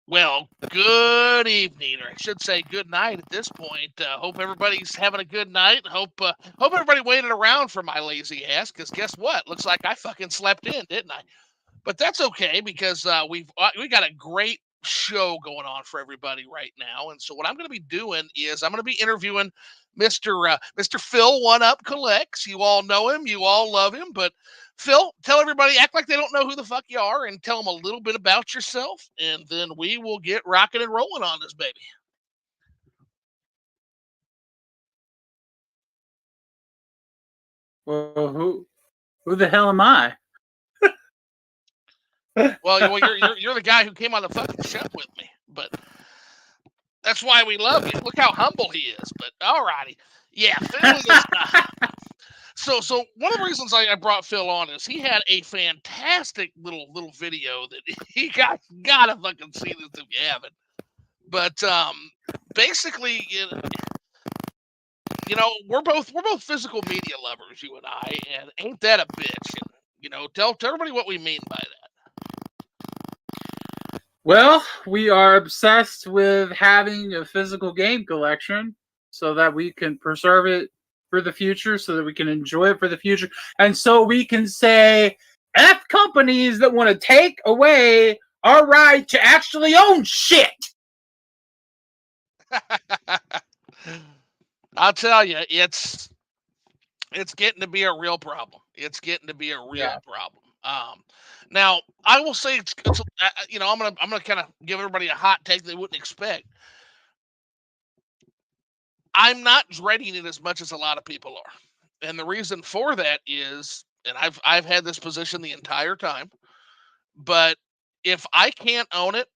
Well, good evening, or I should say good night at this point. Hope everybody's having a good night. Hope everybody waited around for my lazy ass, because guess what? Looks like I fucking slept in, didn't I? But that's okay, because we got a great show going on for everybody right now. And so what I'm going to be doing is I'm going to be interviewing Mr. Phil1UpCollects. You all know him, you all love him, but Phil, tell everybody, act like they don't know who the fuck you are, and tell them a little bit about yourself, and then we will get rocking and rolling on this baby. Well, who the hell am I? Well, you're the guy who came on the fucking show with me, but that's why we love you. Look how humble he is. But alrighty, yeah, Phil is. So one of the reasons I brought Phil on is he had a fantastic little video that he gotta fucking see this if you haven't. But basically, you know, we're both physical media lovers, you and I, and ain't that a bitch? And, you know, tell everybody what we mean by that. Well, we are obsessed with having a physical game collection so that we can preserve it for the future, so that we can enjoy it for the future, and so we can say F companies that want to take away our right to actually own shit. I'll tell you, it's getting to be a real problem. It's getting to be a real problem. Now I will say it's you know, I'm gonna kind of give everybody a hot take they wouldn't expect. I'm not dreading it as much as a lot of people are, and the reason for that is, and I've had this position the entire time, but if I can't own it,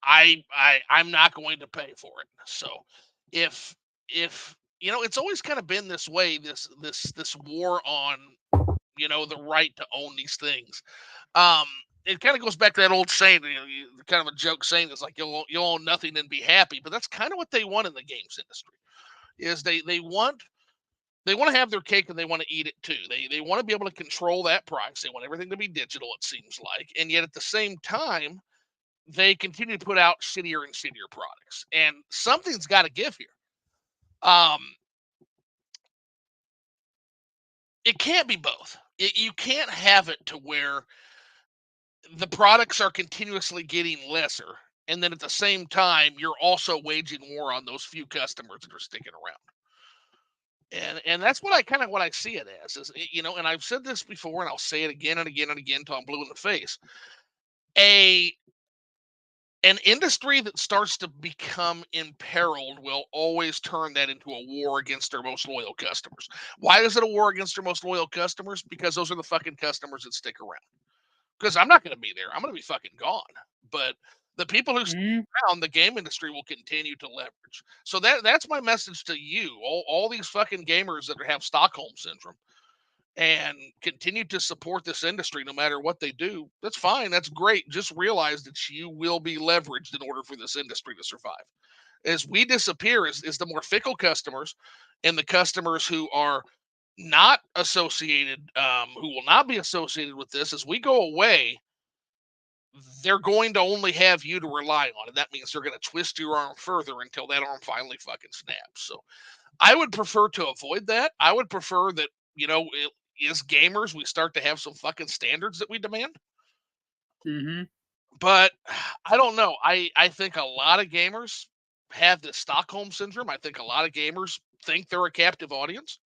I'm not going to pay for it. So if you know, it's always kind of been this way, this war on, you know, the right to own these things. It kind of goes back to that old saying, you know, kind of a joke saying, it's like you'll own nothing and be happy. But that's kind of what they want in the games industry. Is they want to have their cake and they want to eat it too. They want to be able to control that price. They want everything to be digital, it seems like, and yet at the same time, they continue to put out shittier and shittier products. And something's got to give here. It can't be both. You can't have it to where the products are continuously getting lesser, and then at the same time, you're also waging war on those few customers that are sticking around. And that's what I see it as, is, you know, and I've said this before, and I'll say it again and again and again until I'm blue in the face. An industry that starts to become imperiled will always turn that into a war against their most loyal customers. Why is it a war against their most loyal customers? Because those are the fucking customers that stick around. Because I'm not going to be there. I'm going to be fucking gone. But the people who stick around, the game industry will continue to leverage. So that's my message to you, all these fucking gamers that have Stockholm syndrome and continue to support this industry no matter what they do. That's fine. That's great. Just realize that you will be leveraged in order for this industry to survive. As we disappear, is the more fickle customers and the customers who are not associated, who will not be associated with this, as we go away, they're going to only have you to rely on. And that means they're going to twist your arm further until that arm finally fucking snaps. So I would prefer to avoid that. I would prefer that, you know, as gamers, we start to have some fucking standards that we demand. Mm-hmm. But I don't know. I think a lot of gamers have this Stockholm syndrome. I think a lot of gamers think they're a captive audience.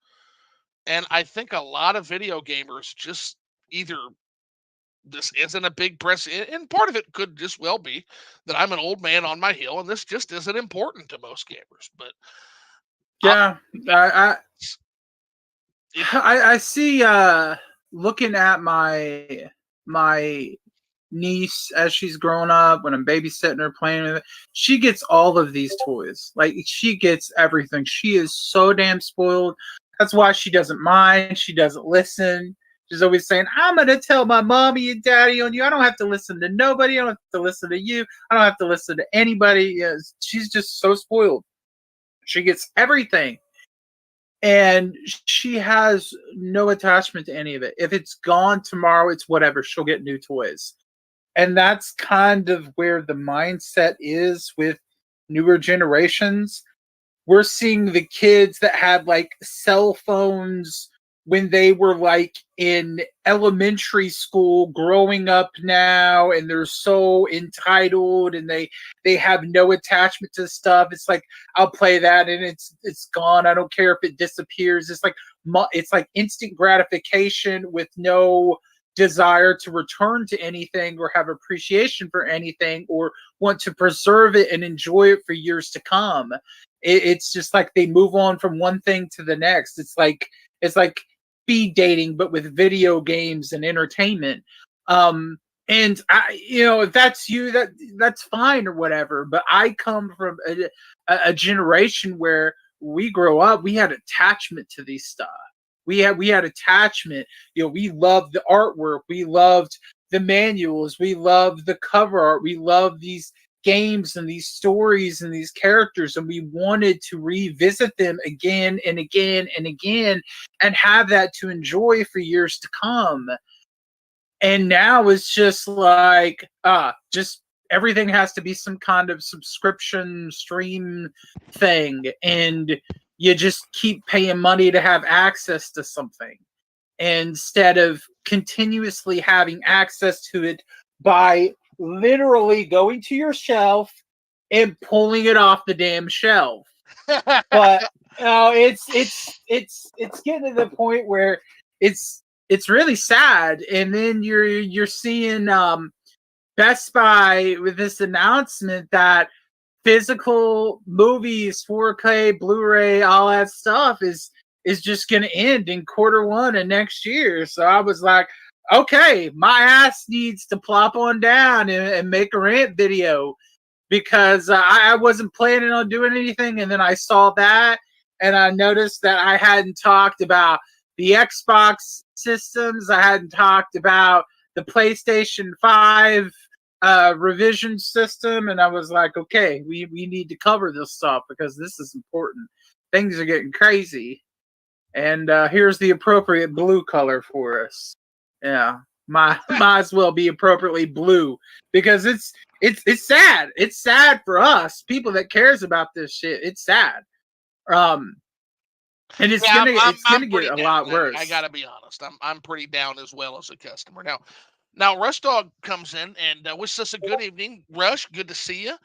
And I think a lot of video gamers just either this isn't a big press, and part of it could just well be that I'm an old man on my hill and this just isn't important to most gamers. But yeah, I see, looking at my niece as she's growing up, when I'm babysitting her, playing with it, she gets all of these toys. Like, she gets everything. She is so damn spoiled. That's why she doesn't mind. She doesn't listen. She's always saying, I'm going to tell my mommy and daddy on you. I don't have to listen to nobody. I don't have to listen to you. I don't have to listen to anybody. She's just so spoiled. She gets everything. and she has no attachment to any of it. If it's gone tomorrow, it's whatever. She'll get new toys. And that's kind of where the mindset is with newer generations. We're seeing the kids that had like cell phones when they were like in elementary school growing up now, and they're so entitled and they have no attachment to stuff. It's like, I'll play that and it's gone. I don't care if it disappears. It's like instant gratification with no desire to return to anything or have appreciation for anything or want to preserve it and enjoy it for years to come. It's just like they move on from one thing to the next. It's like speed dating, but with video games and entertainment. And I, if that's you, that's fine or whatever. But I come from a generation where we grow up, we had attachment to these stuff. We had attachment. We loved the artwork. We loved the manuals. We loved the cover art. We loved these games and these stories and these characters, and we wanted to revisit them again and again and again and have that to enjoy for years to come. And now it's just like just everything has to be some kind of subscription stream thing, and you just keep paying money to have access to something instead of continuously having access to it by literally going to your shelf and pulling it off the damn shelf. But it's getting to the point where it's really sad. And then you're seeing Best Buy with this announcement that physical movies, 4K, Blu-ray, all that stuff is just going to end in Q1 of next year. So I was like, okay, my ass needs to plop on down and make a rant video, because I wasn't planning on doing anything. And then I saw that and I noticed that I hadn't talked about the Xbox systems. I hadn't talked about the PlayStation 5 revision system. And I was like, okay, we need to cover this stuff because this is important. Things are getting crazy. And here's the appropriate blue color for us. Yeah, might as well be appropriately blue, because it's sad. It's sad for us, people that cares about this shit. It's sad. And it's gonna get a lot worse. I gotta be honest. I'm pretty down as well as a customer. Now Rush Dog comes in and wishes us a good evening. Rush, good to see you.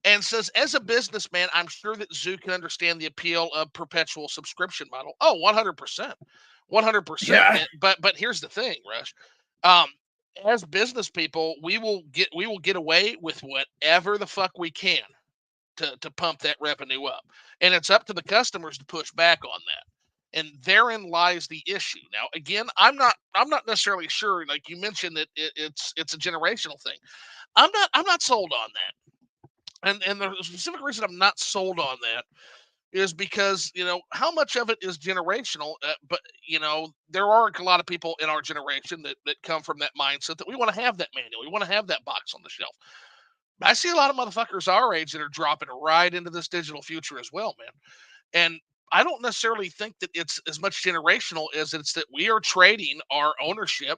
And says, as a businessman, I'm sure that Zoo can understand the appeal of perpetual subscription model. Oh, 100%. 100%. Yeah. But here's the thing, Rush. As business people, we will get away with whatever the fuck we can to pump that revenue up. And it's up to the customers to push back on that. And therein lies the issue. Now, again, I'm not necessarily sure. Like you mentioned that it's a generational thing. I'm not sold on that. And the specific reason I'm not sold on that is because, how much of it is generational? But, there are a lot of people in our generation that come from that mindset that we want to have that manual. We want to have that box on the shelf. I see a lot of motherfuckers our age that are dropping right into this digital future as well, man. And I don't necessarily think that it's as much generational as it's that we are trading our ownership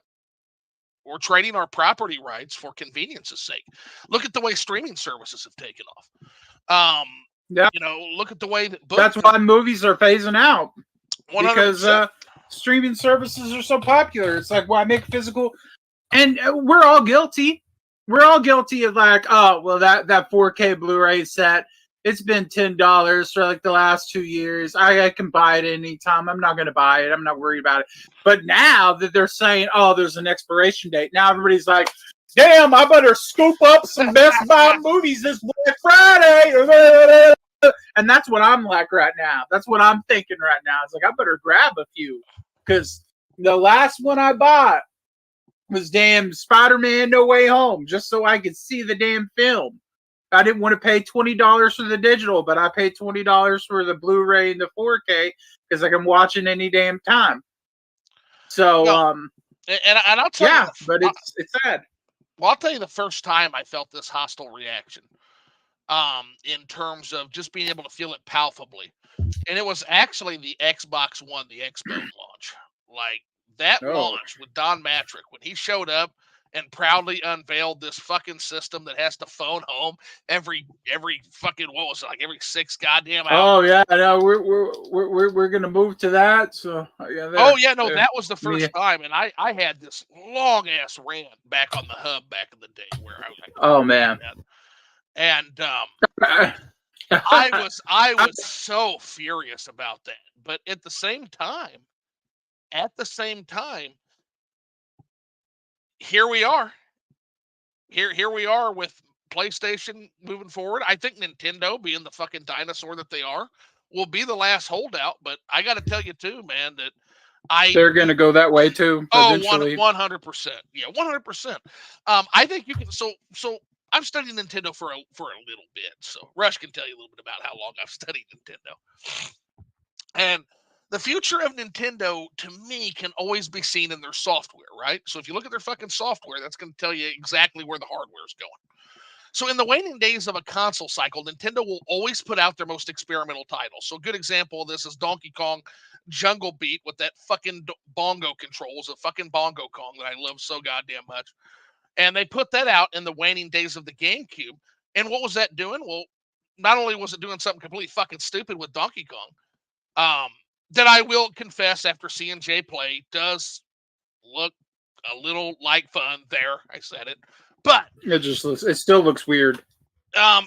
or trading our property rights for convenience's sake. Look at the way streaming services have taken off. Yeah. Look at the way that that's why movies are phasing out. 100%. Because streaming services are so popular. It's like, why make physical? And we're all guilty. We're all guilty of like, oh, well, that 4K Blu-ray set, it's been $10 for like the last 2 years. I can buy it anytime. I'm not going to buy it. I'm not worried about it. But now that they're saying, oh, there's an expiration date, now everybody's like, damn, I better scoop up some Best Buy movies this Black Friday. And that's what I'm like right now. That's what I'm thinking right now. It's like, I better grab a few, because the last one I bought was damn Spider-Man No Way Home, just so I could see the damn film. I didn't want to pay $20 for the digital, but I paid $20 for the Blu-ray and the 4K because I can watch it any damn time. So, and I'll tell you, but it's sad. Well, I'll tell you the first time I felt this hostile reaction. in terms of just being able to feel it palpably. And it was actually the Xbox One, the Xbone launch. Like that launch with Don Matrick, when he showed up and proudly unveiled this fucking system that has to phone home every fucking, what was it, like every 6 goddamn hours. Oh yeah, no, we're gonna move to that. So yeah, that was the first time, and I had this long ass rant back on the hub back in the day where oh man. And I was so furious about that. But at the same time, here we are. Here we are with PlayStation moving forward. I think Nintendo, being the fucking dinosaur that they are, will be the last holdout. But I got to tell you too, man, that they're going to go that way too. Eventually. 100%. Yeah, 100%. I think you can. So I've studied Nintendo for a little bit, so Rush can tell you a little bit about how long I've studied Nintendo. And the future of Nintendo, to me, can always be seen in their software, right? So if you look at their fucking software, that's going to tell you exactly where the hardware is going. So in the waning days of a console cycle, Nintendo will always put out their most experimental titles. So a good example of this is Donkey Kong Jungle Beat with that fucking bongo controls, a fucking bongo Kong that I love so goddamn much. And they put that out in the waning days of the GameCube. And what was that doing? Well, not only was it doing something completely fucking stupid with Donkey Kong, that I will confess after seeing Jay play does look a little like fun there. I said it. But it still looks weird.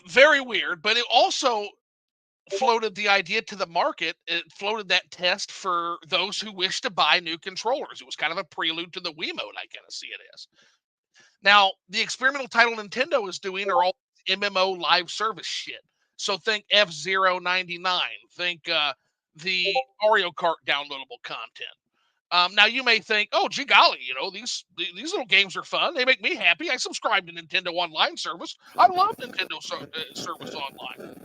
Very weird. But it also floated the idea to the market. It floated that test for those who wish to buy new controllers. It was kind of a prelude to the Wiimote, I kind of see it as. Now, the experimental title Nintendo is doing are all MMO live service shit. So think F-Zero 99. Think the Mario Kart downloadable content. Now, you may think, oh, gee golly, these little games are fun. They make me happy. I subscribe to Nintendo Online service. I love Nintendo service online.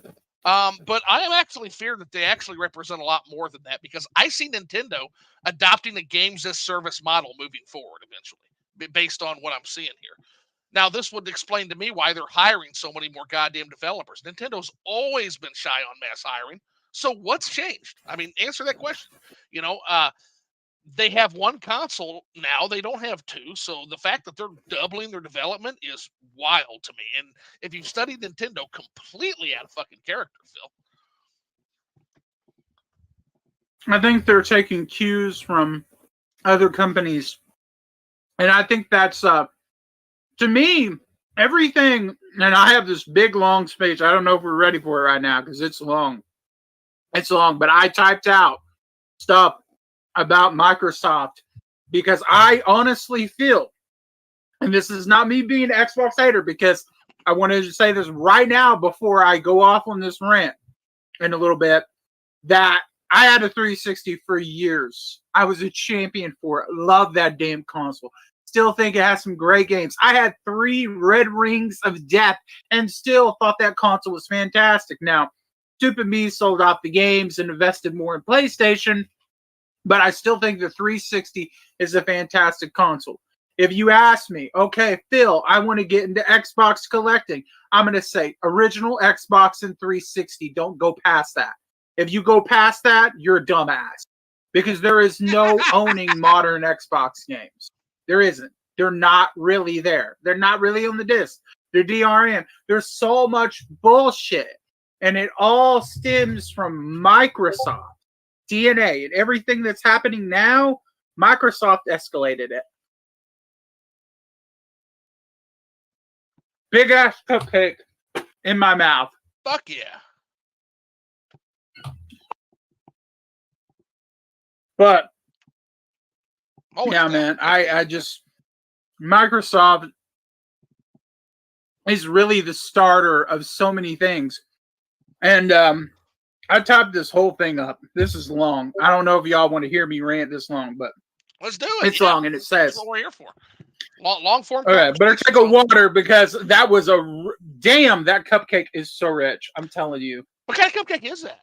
But I am actually feared that they actually represent a lot more than that, because I see Nintendo adopting a games as service model moving forward eventually, based on what I'm seeing here. Now, this would explain to me why they're hiring so many more goddamn developers. Nintendo's always been shy on mass hiring. So what's changed? I mean, answer that question. They have one console now. They don't have two. So the fact that they're doubling their development is wild to me. And if you've studied Nintendo, completely out of fucking character, Phil. I think they're taking cues from other companies. And I think that's, to me, everything, and I have this big, long speech. I don't know if we're ready for it right now because it's long. It's long, but I typed out stuff about Microsoft because I honestly feel, and this is not me being an Xbox hater, because I wanted to say this right now before I go off on this rant in a little bit, that I had a 360 for years. I was a champion for it. Love that damn console. Still think it has some great games. I had 3 Red Rings of Death and still thought that console was fantastic. Now, stupid me sold off the games and invested more in PlayStation, but I still think the 360 is a fantastic console. If you ask me, okay, Phil, I want to get into Xbox collecting, I'm going to say original Xbox and 360. Don't go past that. If you go past that, you're a dumbass, because there is no owning modern Xbox games. There isn't. They're not really there. They're not really on the disc. They're DRM. There's so much bullshit, and it all stems from Microsoft DNA, and everything that's happening now, Microsoft escalated it. Big ass cupcake in my mouth. Fuck yeah. But yeah, man, I just, Microsoft is really the starter of so many things. And I typed this whole thing up. This is long. I don't know if y'all want to hear me rant this long, but let's do it. It's long, and it says, that's what we're here for. Long form. All right, better take a water, because that was damn, that cupcake is so rich. I'm telling you. What kind of cupcake is that?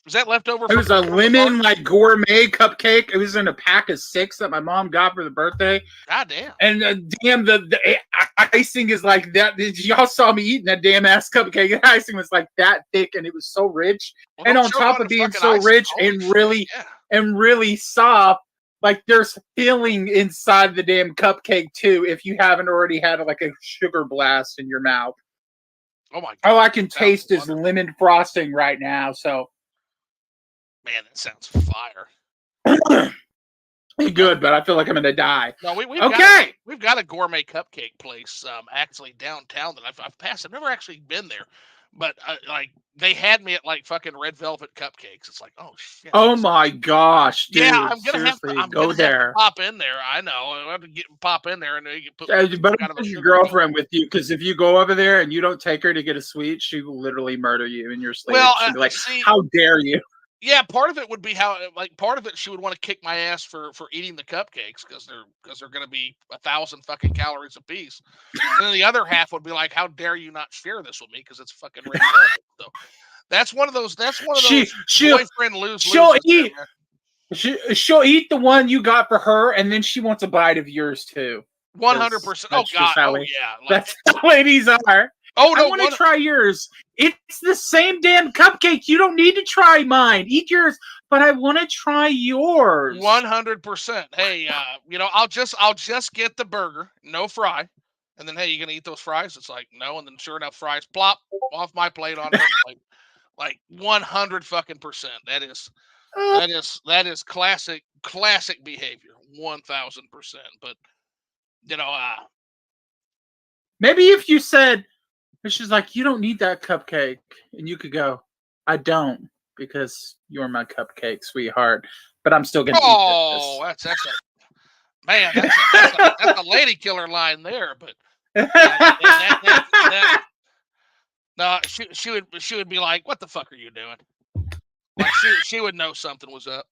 Was that leftover? It was a lemon, like, gourmet cupcake. It was in a pack of 6 that my mom got for the birthday. God damn. And damn, I icing is like that. Y'all saw me eating that damn ass cupcake. The icing was like that thick, and it was so rich. Well, And don't on choke top on of the being fucking so icing. rich Holy and shit, really yeah. and really soft, like there's filling inside the damn cupcake too. If you haven't already had like a sugar blast in your mouth. Oh my god! All I can Sounds taste is wonderful. lemon frosting right now. So Man, that sounds fire. good, but I feel like I'm gonna die. No, we've Okay. got a gourmet cupcake place actually downtown that I've passed. I've never actually been there, but like they had me at like fucking red velvet cupcakes. It's like, oh shit. Oh my gosh, Yeah, dude! Seriously, I'm go gonna have to there. pop in there. I know. I have to pop in there and you can put me But kind of a take your sugar cone. girlfriend with you, because if you go over there and you don't take her to get a sweet, she will literally murder you in your sleep. Well, She'll be like, see, "How dare you!" yeah, part of it would be how, like, part of it she would want to kick my ass for eating the cupcakes because they're going to be 1,000 fucking calories a piece, and then the other half would be like, how dare you not share this with me because it's fucking red velvet. So that's one of those. That's one of those She'll boyfriend lose she'll losers there, eat man. she'll eat the one you got for her, and then she wants a bite of yours too. 100%. Oh That's god. just how Oh yeah. Like, that's how ladies are. oh I no. want to try yours. It's the same damn cupcake. You don't need to try mine. Eat yours, but I want to try yours. 100%. Hey, I'll just get the burger, no fry, and then hey, you gonna eat those fries? It's like no, and then sure enough, fries plop off my plate on her plate. Like 100 fucking percent. That is classic behavior. 1,000%. But you know, Maybe if you said, she's like, you don't need that cupcake, and you could go, I don't, because you're my cupcake, sweetheart. But I'm still gonna eat oh, this. that's a man. That's a lady killer line there. But that no, she would be like, "What the fuck are you doing?" Like she would know something was up.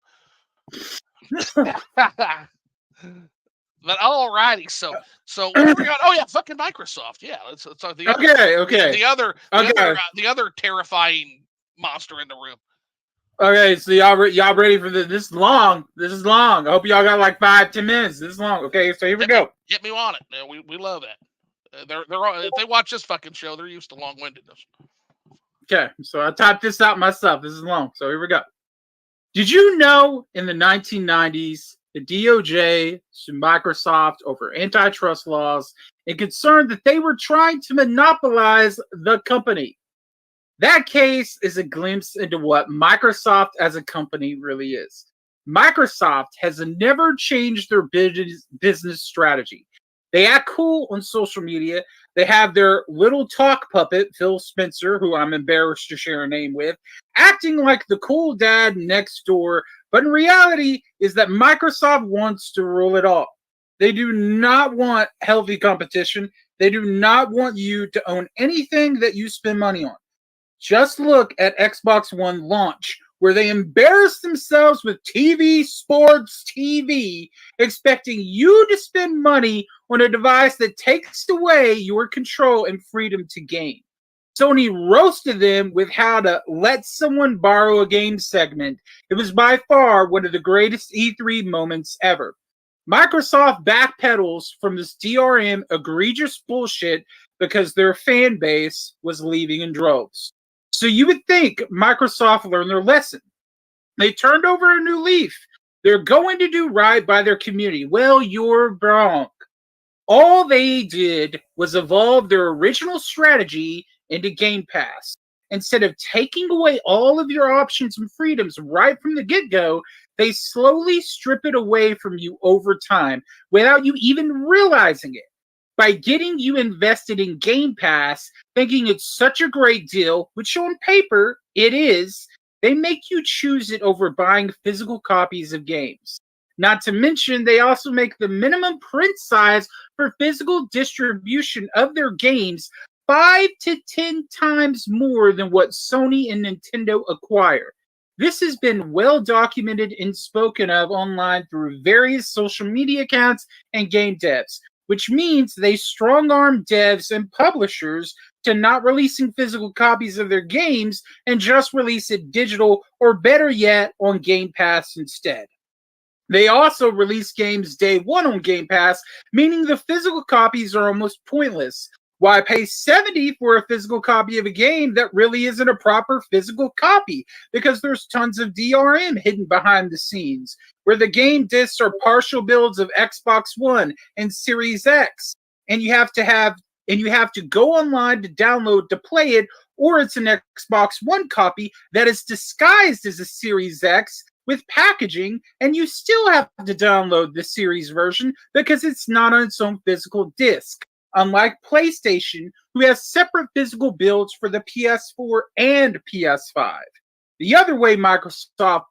But alrighty, so what were we on? Oh yeah, fucking Microsoft. Yeah, it's the other Okay. the other terrifying monster in the room. Okay, so y'all ready for this? This is long. This is long. I hope y'all got like 5-10 minutes. This is long. Okay, so here we go. Get me on it. Yeah, we love that. If they watch this fucking show, they're used to long-windedness. Okay, so I typed this out myself. This is long. So here we go. Did you know in the 1990s, the DOJ sued Microsoft over antitrust laws and concerned that they were trying to monopolize the company? That case is a glimpse into what Microsoft as a company really is. Microsoft has never changed their business strategy. They act cool on social media. They have their little talk puppet, Phil Spencer, who I'm embarrassed to share a name with, acting like the cool dad next door. But in reality is that Microsoft wants to rule it all. They do not want healthy competition. They do not want you to own anything that you spend money on. Just look at Xbox One launch, where they embarrassed themselves with sports TV, expecting you to spend money on a device that takes away your control and freedom to game. Sony roasted them with how to let someone borrow a game segment. It was by far one of the greatest E3 moments ever. Microsoft backpedals from this DRM egregious bullshit because their fan base was leaving in droves. So you would think Microsoft learned their lesson. They turned over a new leaf. They're going to do right by their community. Well, you're wrong. All they did was evolve their original strategy into Game Pass. Instead of taking away all of your options and freedoms right from the get-go, they slowly strip it away from you over time without you even realizing it. By getting you invested in Game Pass, thinking it's such a great deal, which on paper it is, they make you choose it over buying physical copies of games. Not to mention, they also make the minimum print size for physical distribution of their games 5 to 10 times more than what Sony and Nintendo acquire. This has been well documented and spoken of online through various social media accounts and game devs, which means they strong-arm devs and publishers to not releasing physical copies of their games and just release it digital, or better yet, on Game Pass instead. They also release games day one on Game Pass, meaning the physical copies are almost pointless. Why pay $70 for a physical copy of a game that really isn't a proper physical copy? Because there's tons of DRM hidden behind the scenes, where the game discs are partial builds of Xbox One and Series X, and you have to go online to download to play it, or it's an Xbox One copy that is disguised as a Series X with packaging, and you still have to download the series version because it's not on its own physical disc. Unlike PlayStation, who has separate physical builds for the PS4 and PS5. The other way Microsoft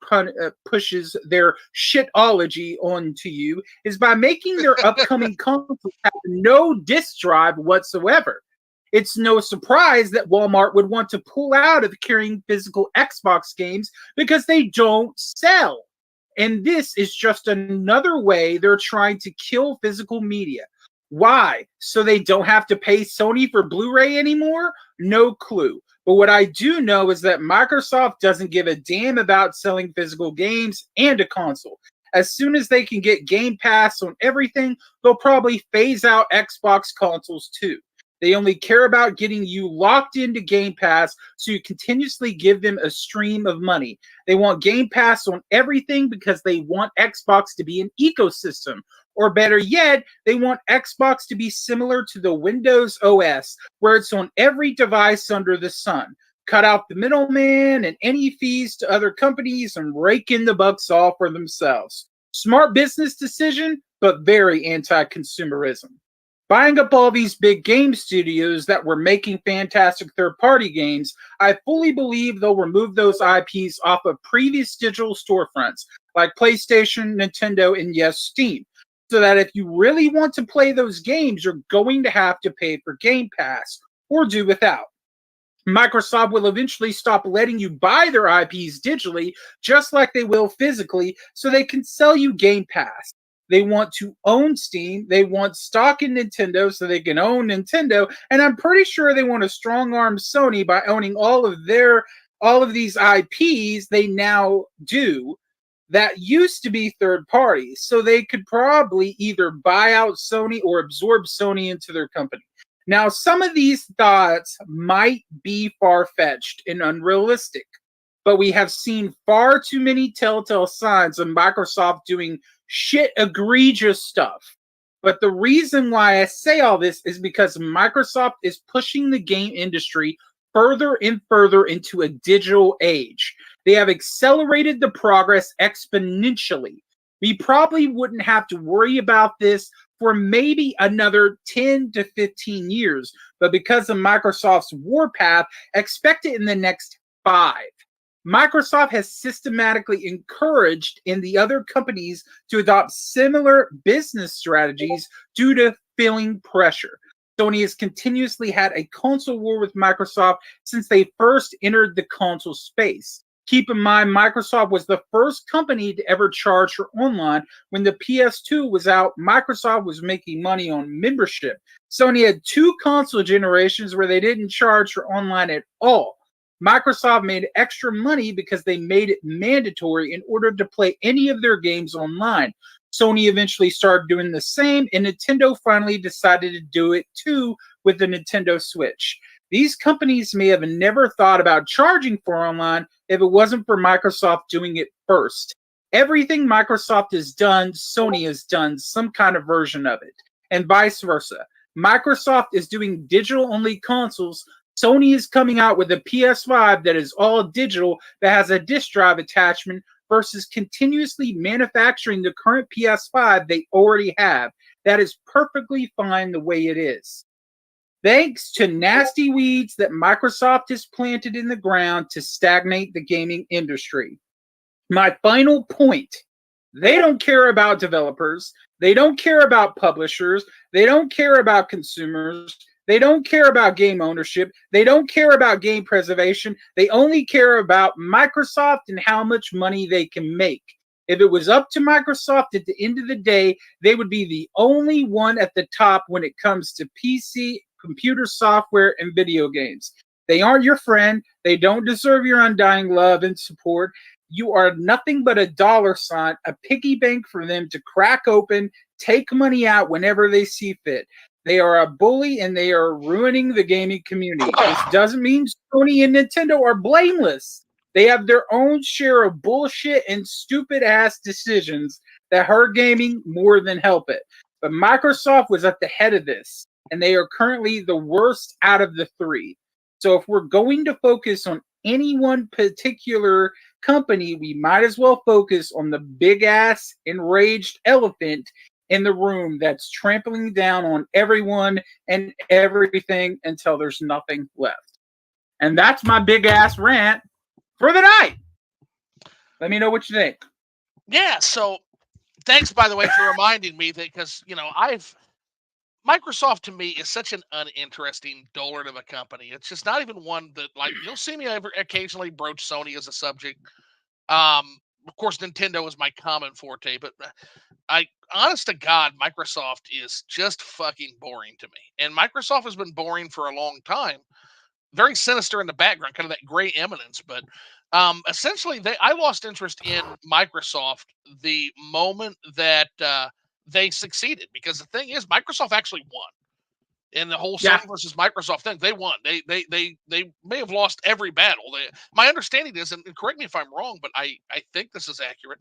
pushes their shitology onto you is by making their upcoming consoles have no disk drive whatsoever. It's no surprise that Walmart would want to pull out of carrying physical Xbox games because they don't sell. And this is just another way they're trying to kill physical media. Why? So they don't have to pay Sony for Blu-ray anymore? No clue. But what I do know is that Microsoft doesn't give a damn about selling physical games and a console. As soon as they can get Game Pass on everything, they'll probably phase out Xbox consoles too. They only care about getting you locked into Game Pass so you continuously give them a stream of money. They want Game Pass on everything because they want Xbox to be an ecosystem. Or better yet, they want Xbox to be similar to the Windows OS, where it's on every device under the sun. Cut out the middleman and any fees to other companies and rake in the bucks all for themselves. Smart business decision, but very anti-consumerism. Buying up all these big game studios that were making fantastic third-party games, I fully believe they'll remove those IPs off of previous digital storefronts, like PlayStation, Nintendo, and yes, Steam. So that if you really want to play those games, you're going to have to pay for Game Pass, or do without. Microsoft will eventually stop letting you buy their IPs digitally, just like they will physically, so they can sell you Game Pass. They want to own Steam. They want stock in Nintendo so they can own Nintendo. And I'm pretty sure they want to strong arm Sony by owning all of these IPs they now do that used to be third parties. So they could probably either buy out Sony or absorb Sony into their company. Now, some of these thoughts might be far-fetched and unrealistic, but we have seen far too many telltale signs of Microsoft doing shit egregious stuff. But the reason why I say all this is because Microsoft is pushing the game industry further and further into a digital age. They have accelerated the progress exponentially. We probably wouldn't have to worry about this for maybe another 10 to 15 years, but because of Microsoft's warpath, expect it in the next 5. Microsoft has systematically encouraged in the other companies to adopt similar business strategies due to feeling pressure. Sony has continuously had a console war with Microsoft since they first entered the console space. Keep in mind, Microsoft was the first company to ever charge for online. When the PS2 was out, Microsoft was making money on membership. Sony had 2 console generations where they didn't charge for online at all. Microsoft made extra money because they made it mandatory in order to play any of their games online. Sony eventually started doing the same, and Nintendo finally decided to do it too with the Nintendo Switch. These companies may have never thought about charging for online if it wasn't for Microsoft doing it first. Everything Microsoft has done, Sony has done some kind of version of it, and vice versa. Microsoft is doing digital-only consoles. Sony is coming out with a PS5 that is all digital, that has a disk drive attachment, versus continuously manufacturing the current PS5 they already have. That is perfectly fine the way it is. Thanks to nasty weeds that Microsoft has planted in the ground to stagnate the gaming industry. My final point, they don't care about developers. They don't care about publishers. They don't care about consumers. They don't care about game ownership. They don't care about game preservation. They only care about Microsoft and how much money they can make. If it was up to Microsoft at the end of the day, they would be the only one at the top when it comes to PC, computer software, and video games. They aren't your friend. They don't deserve your undying love and support. You are nothing but a dollar sign, a piggy bank for them to crack open, take money out whenever they see fit. They are a bully and they are ruining the gaming community. This doesn't mean Sony and Nintendo are blameless. They have their own share of bullshit and stupid ass decisions that hurt gaming more than help it. But Microsoft was at the head of this, and they are currently the worst out of the three. So if we're going to focus on any one particular company, we might as well focus on the big ass enraged elephant in the room that's trampling down on everyone and everything until there's nothing left. And that's my big ass rant for the night. Let me know what you think. Yeah, so thanks, by the way, for reminding me that, because, Microsoft to me is such an uninteresting dullard of a company. It's just not even one that, like, you'll see me occasionally broach Sony as a subject. Of course, Nintendo is my common forte, but honest to God, Microsoft is just fucking boring to me. And Microsoft has been boring for a long time. Very sinister in the background, kind of that gray eminence. But essentially, I lost interest in Microsoft the moment that they succeeded. Because the thing is, Microsoft actually won. In the whole Sony versus Microsoft thing, they won. They may have lost every battle. My understanding is, and correct me if I'm wrong, but I think this is accurate.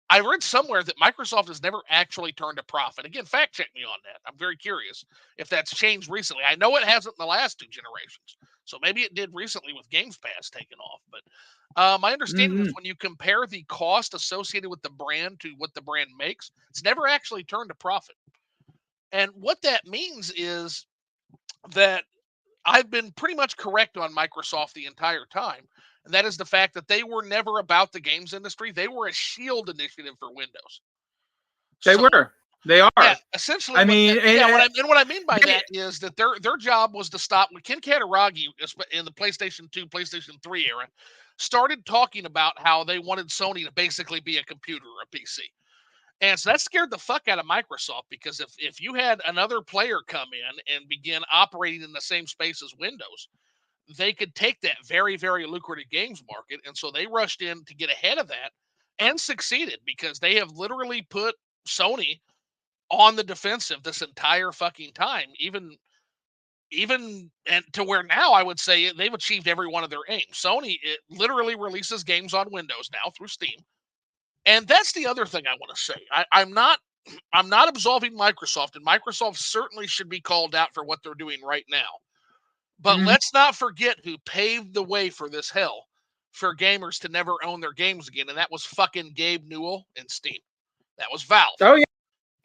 I read somewhere that Microsoft has never actually turned a profit. Again, fact check me on that. I'm very curious if that's changed recently. I know it hasn't in the last 2 generations, so maybe it did recently with Games Pass taking off. But my understanding is when you compare the cost associated with the brand to what the brand makes, it's never actually turned a profit. And what that means is that I've been pretty much correct on Microsoft the entire time. And that is the fact that they were never about the games industry. They were a shield initiative for Windows. They were. They are. Yeah, essentially. What I mean by that is that their job was to stop. Ken Kataragi in the PlayStation 2, PlayStation 3 era started talking about how they wanted Sony to basically be a computer or a PC. And so that scared the fuck out of Microsoft, because if you had another player come in and begin operating in the same space as Windows, they could take that very, very lucrative games market. And so they rushed in to get ahead of that and succeeded, because they have literally put Sony on the defensive this entire fucking time, even and to where now I would say they've achieved every one of their aims. Sony, it literally releases games on Windows now through Steam. And that's the other thing I want to say. I'm not absolving Microsoft, and Microsoft certainly should be called out for what they're doing right now. But let's not forget who paved the way for this hell for gamers to never own their games again, and that was fucking Gabe Newell and Steam. That was Valve. Oh, yeah.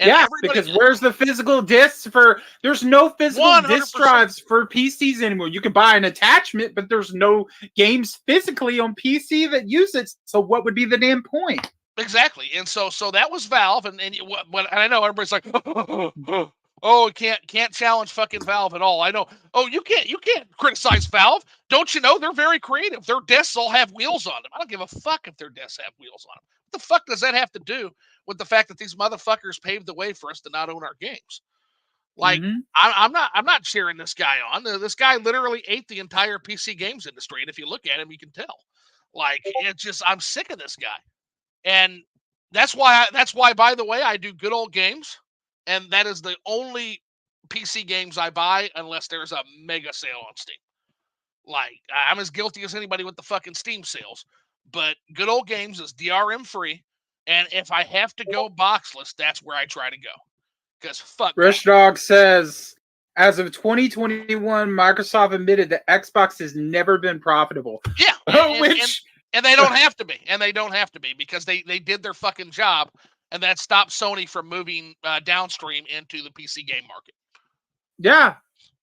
And because where's the physical discs for? There's no physical 100%. disc drives for PCs anymore. You can buy an attachment, but there's no games physically on PC that use it. So what would be the damn point? Exactly. And so that was Valve, and I know everybody's like, oh, can't challenge fucking Valve at all. I know. Oh, you can't criticize Valve. Don't you know they're very creative? Their desks all have wheels on them. I don't give a fuck if their desks have wheels on them. What the fuck does that have to do with the fact that these motherfuckers paved the way for us to not own our games? Like, I'm not cheering this guy on. This guy literally ate the entire PC games industry, and if you look at him, you can tell. Like, it's just, I'm sick of this guy. And that's why, by the way, I do Good Old Games. And that is the only PC games I buy unless there's a mega sale on Steam. Like, I'm as guilty as anybody with the fucking Steam sales. But Good Old Games is DRM free. And if I have to go boxless, that's where I try to go. Because fuck. Rich Dog says, as of 2021, Microsoft admitted that Xbox has never been profitable. Yeah. And they don't have to be. And they don't have to be, because they did their fucking job. And that stopped Sony from moving downstream into the PC game market. Yeah.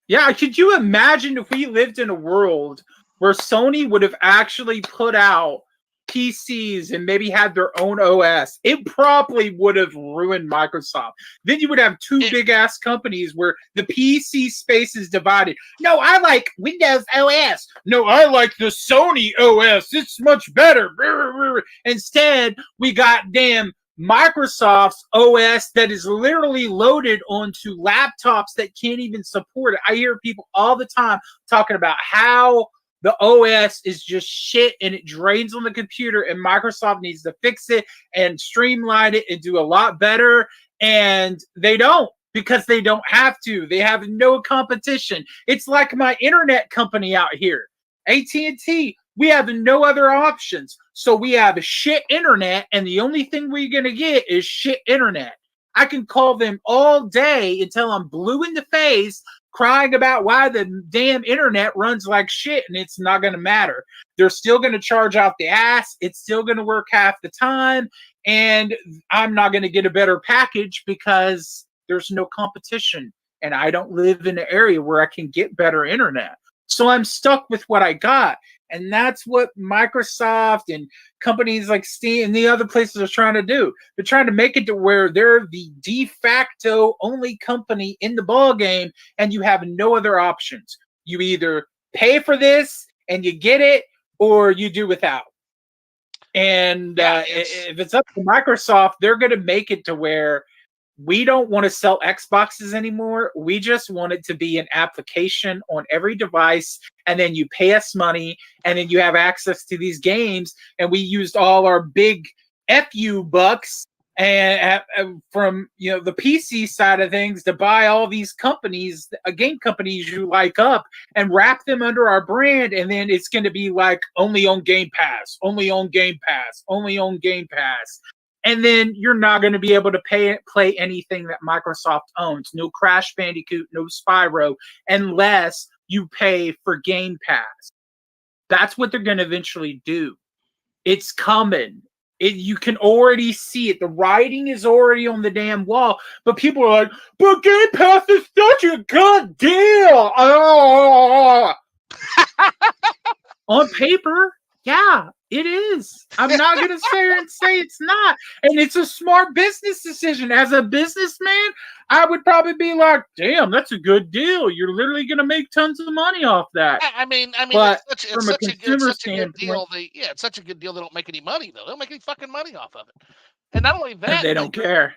Yeah. Could you imagine if we lived in a world where Sony would have actually put out PCs and maybe had their own OS? It probably would have ruined Microsoft. Then you would have two big-ass companies where the PC space is divided. No, I like Windows OS. No, I like the Sony OS. It's much better. Instead, we got damn Microsoft's OS that is literally loaded onto laptops that can't even support it. I hear people all the time talking about how The OS is just shit and it drains on the computer, and Microsoft needs to fix it and streamline it and do a lot better. And they don't, because they don't have to. They have no competition. It's like my internet company out here, AT&T. We have no other options. So we have a shit internet, and the only thing we're going to get is shit internet. I can call them all day until I'm blue in the face, crying about why the damn internet runs like shit, and it's not going to matter. They're still going to charge out the ass. It's still going to work half the time, and I'm not going to get a better package because there's no competition, and I don't live in an area where I can get better internet. So I'm stuck with what I got. And that's what Microsoft and companies like Steam and the other places are trying to do. They're trying to make it to where they're the de facto only company in the ball game, and you have no other options. You either pay for this and you get it, or you do without. And if it's up to Microsoft, they're going to make it to where we don't want to sell Xboxes anymore. We just want it to be an application on every device, and then you pay us money, and then you have access to these games. And we used all our big FU bucks and from the PC side of things to buy all these companies, game companies you like up, and wrap them under our brand. And then it's going to be like only on Game Pass, only on Game Pass, only on Game Pass. And then you're not going to be able to play anything that Microsoft owns. No Crash Bandicoot, no Spyro, unless you pay for Game Pass. That's what they're going to eventually do. It's coming. You can already see it. The writing is already on the damn wall. But people are like, but Game Pass is such a good deal. Oh. On paper, yeah. It is. I'm not going to sit here and say it's not. And it's a smart business decision. As a businessman, I would probably be like, damn, that's a good deal. You're literally going to make tons of money off that. I mean, but it's from such a consumer standpoint, deal. It's such a good deal. They don't make any money, though. They don't make any fucking money off of it. And not only that, they don't care.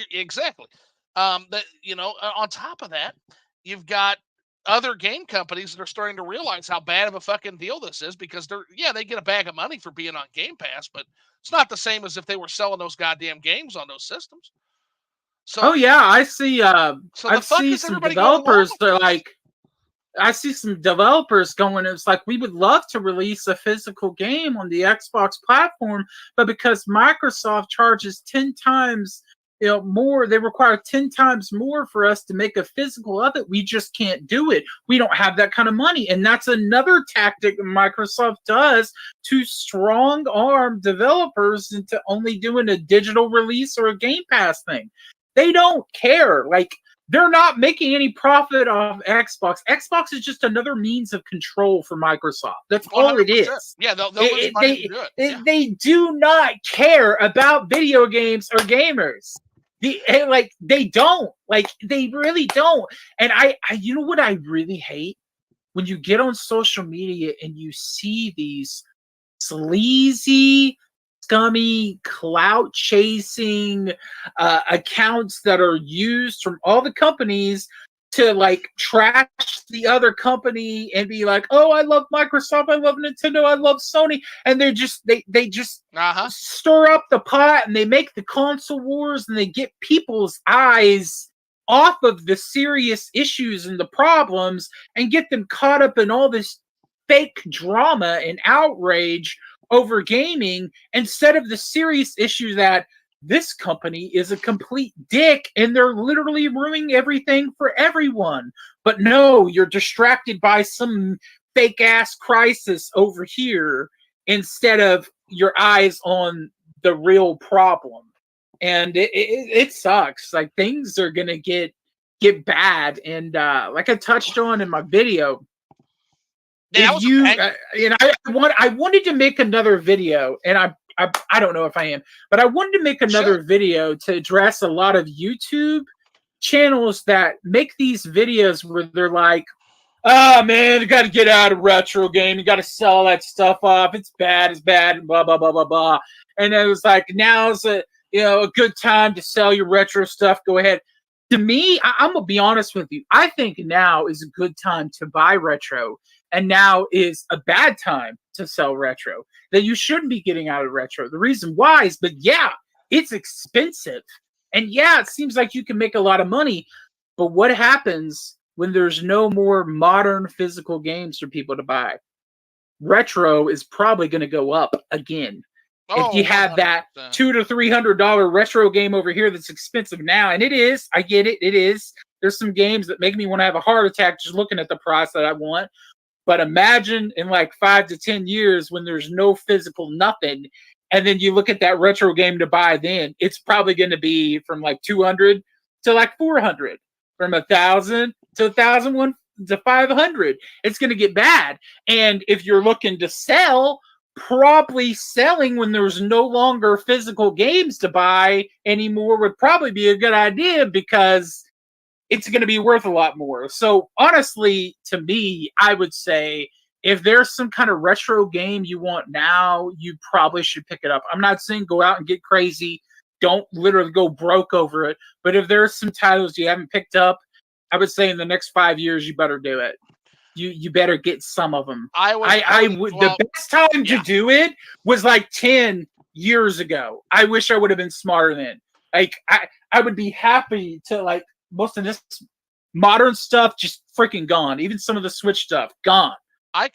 Exactly. On top of that, you've got other game companies that are starting to realize how bad of a fucking deal this is, because they get a bag of money for being on Game Pass, but it's not the same as if they were selling those goddamn games on those systems. So, I see. I see some developers. They're like, I see some developers going. It's like, we would love to release a physical game on the Xbox platform, but because Microsoft charges 10 times. More, they require 10 times more for us to make a physical of it. We just can't do it. We don't have that kind of money. And that's another tactic Microsoft does to strong arm developers into only doing a digital release or a Game Pass thing. They don't care. Like, they're not making any profit off Xbox. Xbox is just another means of control for Microsoft. That's 100%. All it is. Yeah, they'll lose money to do it. They do not care about video games or gamers. They don't. They really don't. And I you know what I really hate? When you get on social media and you see these sleazy, scummy, clout chasing accounts that are used from all the companies to trash the other company and be like, oh, I love Microsoft, I love Nintendo, I love Sony, and they just stir up the pot, and they make the console wars, and they get people's eyes off of the serious issues and the problems and get them caught up in all this fake drama and outrage over gaming instead of the serious issue that this company is a complete dick and they're literally ruining everything for everyone. But no, you're distracted by some fake ass crisis over here instead of your eyes on the real problem. And it sucks. Like, things are gonna get bad. And like I touched on in my video, I wanted to make another video, and I don't know if I am, but I wanted to make another video to address a lot of YouTube channels that make these videos where they're like, oh man, you got to get out of retro game. You got to sell that stuff off. It's bad, blah, blah, blah, blah, blah. And it was like, now's a good time to sell your retro stuff. Go ahead. To me, I'm going to be honest with you. I think now is a good time to buy retro. and now is a bad time to sell retro, that you shouldn't be getting out of retro. The reason why is, but yeah, it's expensive. And yeah, it seems like you can make a lot of money, but what happens when there's no more modern physical games for people to buy? Retro is probably going to go up again. If you have 100%. that $200 to $300 retro game over here that's expensive now, and it is, I get it, it is. There's some games that make me want to have a heart attack just looking at the price that I want. But imagine in like 5 to 10 years when there's no physical nothing, and then you look at that retro game to buy, then it's probably going to be from like 200 to like 400, from 1,000 to 1,001 to 500. It's going to get bad. And if you're looking to sell, probably selling when there's no longer physical games to buy anymore would probably be a good idea, because it's going to be worth a lot more. So honestly, to me, I would say if there's some kind of retro game you want now, you probably should pick it up. I'm not saying go out and get crazy. Don't literally go broke over it. But if there's some titles you haven't picked up, I would say in the next 5 years, you better do it. You better get some of them. The best time to do it was like 10 years ago. I wish I would have been smarter then. Like I would be happy to, like, most of this modern stuff just freaking gone. Even some of the Switch stuff gone.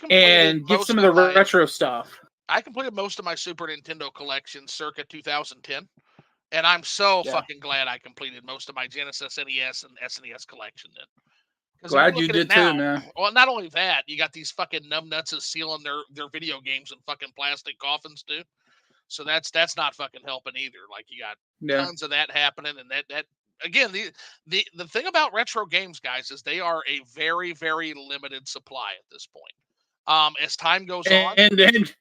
And get some of the retro stuff. I completed most of my Super Nintendo collection circa 2010. And I'm so fucking glad I completed most of my Genesis, NES, and SNES collection then. Glad you did too, man. Well, not only that, you got these fucking numbnuts sealing their video games in fucking plastic coffins too. So that's not fucking helping either. Like, you got tons of that happening, and that again, the thing about retro games, guys, is they are a very, very limited supply at this point. As time goes on, and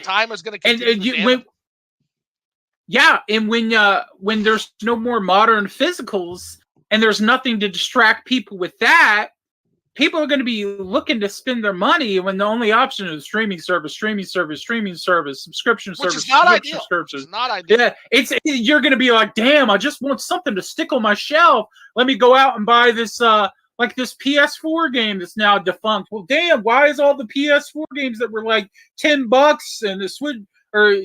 time is going to continue. When there's no more modern physicals and there's nothing to distract people with that, people are going to be looking to spend their money when the only option is streaming service, subscription service, which is not ideal. It's not ideal. Yeah, you're going to be like, damn, I just want something to stick on my shelf. Let me go out and buy this like this PS4 game that's now defunct. Well, damn, why is all the PS4 games that were like $10 and the Switch, or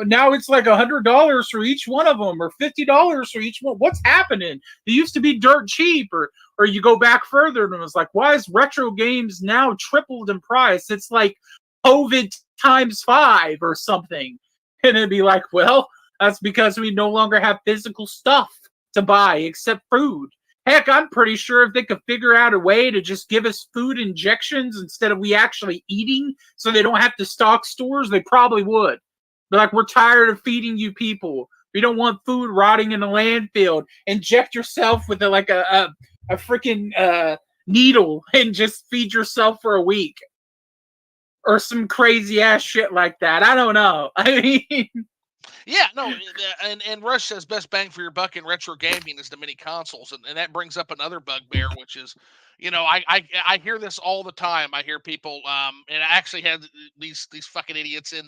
now it's like $100 for each one of them, or $50 for each one? What's happening? They used to be dirt cheap, or you go back further and it was like, why is retro games now tripled in price? It's like COVID ×5 or something. And it'd be like, well, that's because we no longer have physical stuff to buy except food. Heck, I'm pretty sure if they could figure out a way to just give us food injections instead of we actually eating, so they don't have to stock stores, they probably would. But like, we're tired of feeding you people. We don't want food rotting in a landfill. Inject yourself with a freaking needle and just feed yourself for a week. Or some crazy ass shit like that. I don't know. I mean... Yeah, no, and Rush says best bang for your buck in retro gaming is the mini consoles, and that brings up another bugbear, which is, I hear this all the time. I hear people, and I actually had these fucking idiots in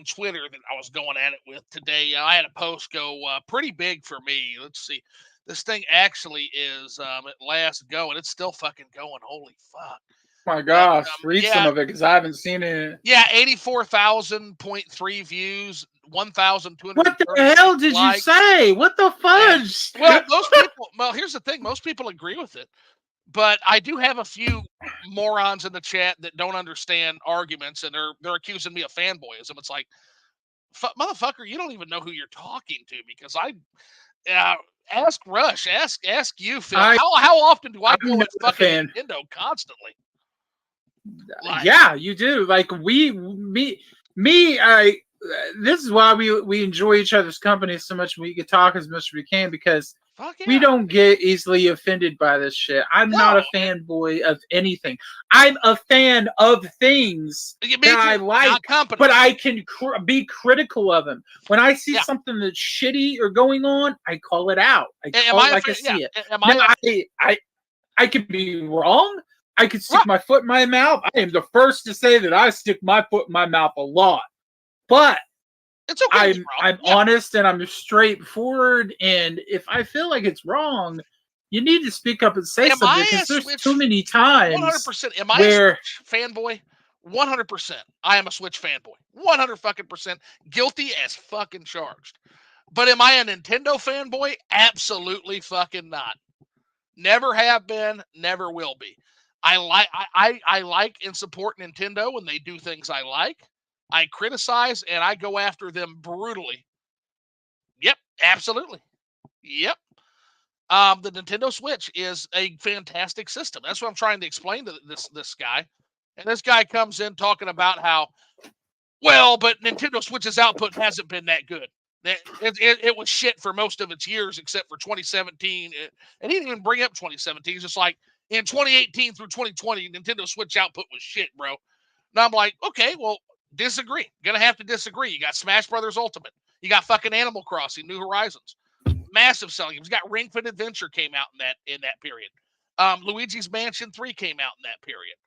Twitter that I was going at it with today. I had a post go pretty big for me. Let's see, this thing actually is at last go, and it's still fucking going. Holy fuck! My gosh, read some of it because I haven't seen it. Yeah, 84,000.3 views, 1,200. What the hell did you say? What the fudge? Well, most people. Well, here's the thing: most people agree with it, but I do have a few morons in the chat that don't understand arguments, and they're accusing me of fanboyism. It's like, motherfucker, you don't even know who you're talking to, because ask Rush, ask you, Phil. How often do I go with fucking Nintendo constantly? Like, yeah, you do. Like this is why we enjoy each other's company so much. We can talk as much as we can, because we don't get easily offended by this shit. I'm not a fanboy of anything. I'm a fan of things that I like, but I can be critical of them. When I see something that's shitty or going on, I call it out. I call it like I see it. I could be wrong. I could stick my foot in my mouth. I am the first to say that I stick my foot in my mouth a lot. But it's okay. I'm honest and I'm straightforward. And if I feel like it's wrong, you need to speak up and say Am something I because a there's Switch? too many times 100%. Am I where a Switch fanboy? 100%. I am a Switch fanboy. 100% guilty as fucking charged. But am I a Nintendo fanboy? Absolutely fucking not. Never have been, never will be. I like and support Nintendo when they do things I like. I criticize and I go after them brutally. Yep, absolutely. Yep. The Nintendo Switch is a fantastic system. That's what I'm trying to explain to this guy. And this guy comes in talking about how, well, but Nintendo Switch's output hasn't been that good. It was shit for most of its years except for 2017. And he didn't even bring up 2017. It's just like in 2018 through 2020, Nintendo Switch output was shit, bro. And I'm like, okay, well, disagree. Gonna have to disagree. You got Smash Brothers Ultimate. You got fucking Animal Crossing, New Horizons. Massive selling games. You got Ring Fit Adventure came out in that period. Luigi's Mansion 3 came out in that period.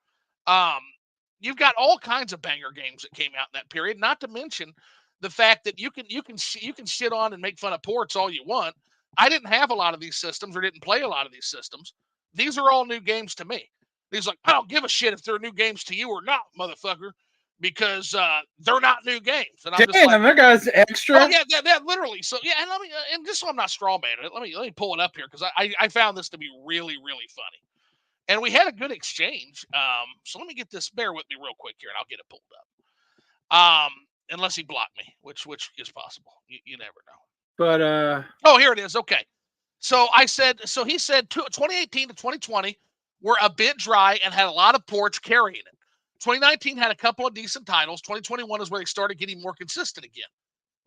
You've got all kinds of banger games that came out in that period. Not to mention the fact that you can shit on and make fun of ports all you want. I didn't have a lot of these systems or didn't play a lot of these systems. These are all new games to me. These like I don't give a shit if they're new games to you or not, motherfucker, because they're not new games. And I'm just like, that guy's extra. oh yeah, that literally. So yeah, and and just so I'm not straw man it, let me pull it up here because I found this to be really really funny. And we had a good exchange. So let me get this. Bear with me real quick here, and I'll get it pulled up. Unless he blocked me, which is possible. You never know. But oh, here it is. Okay. So I said. So he said 2018 to 2020 were a bit dry and had a lot of ports carrying it. 2019 had a couple of decent titles. 2021 is where they started getting more consistent again.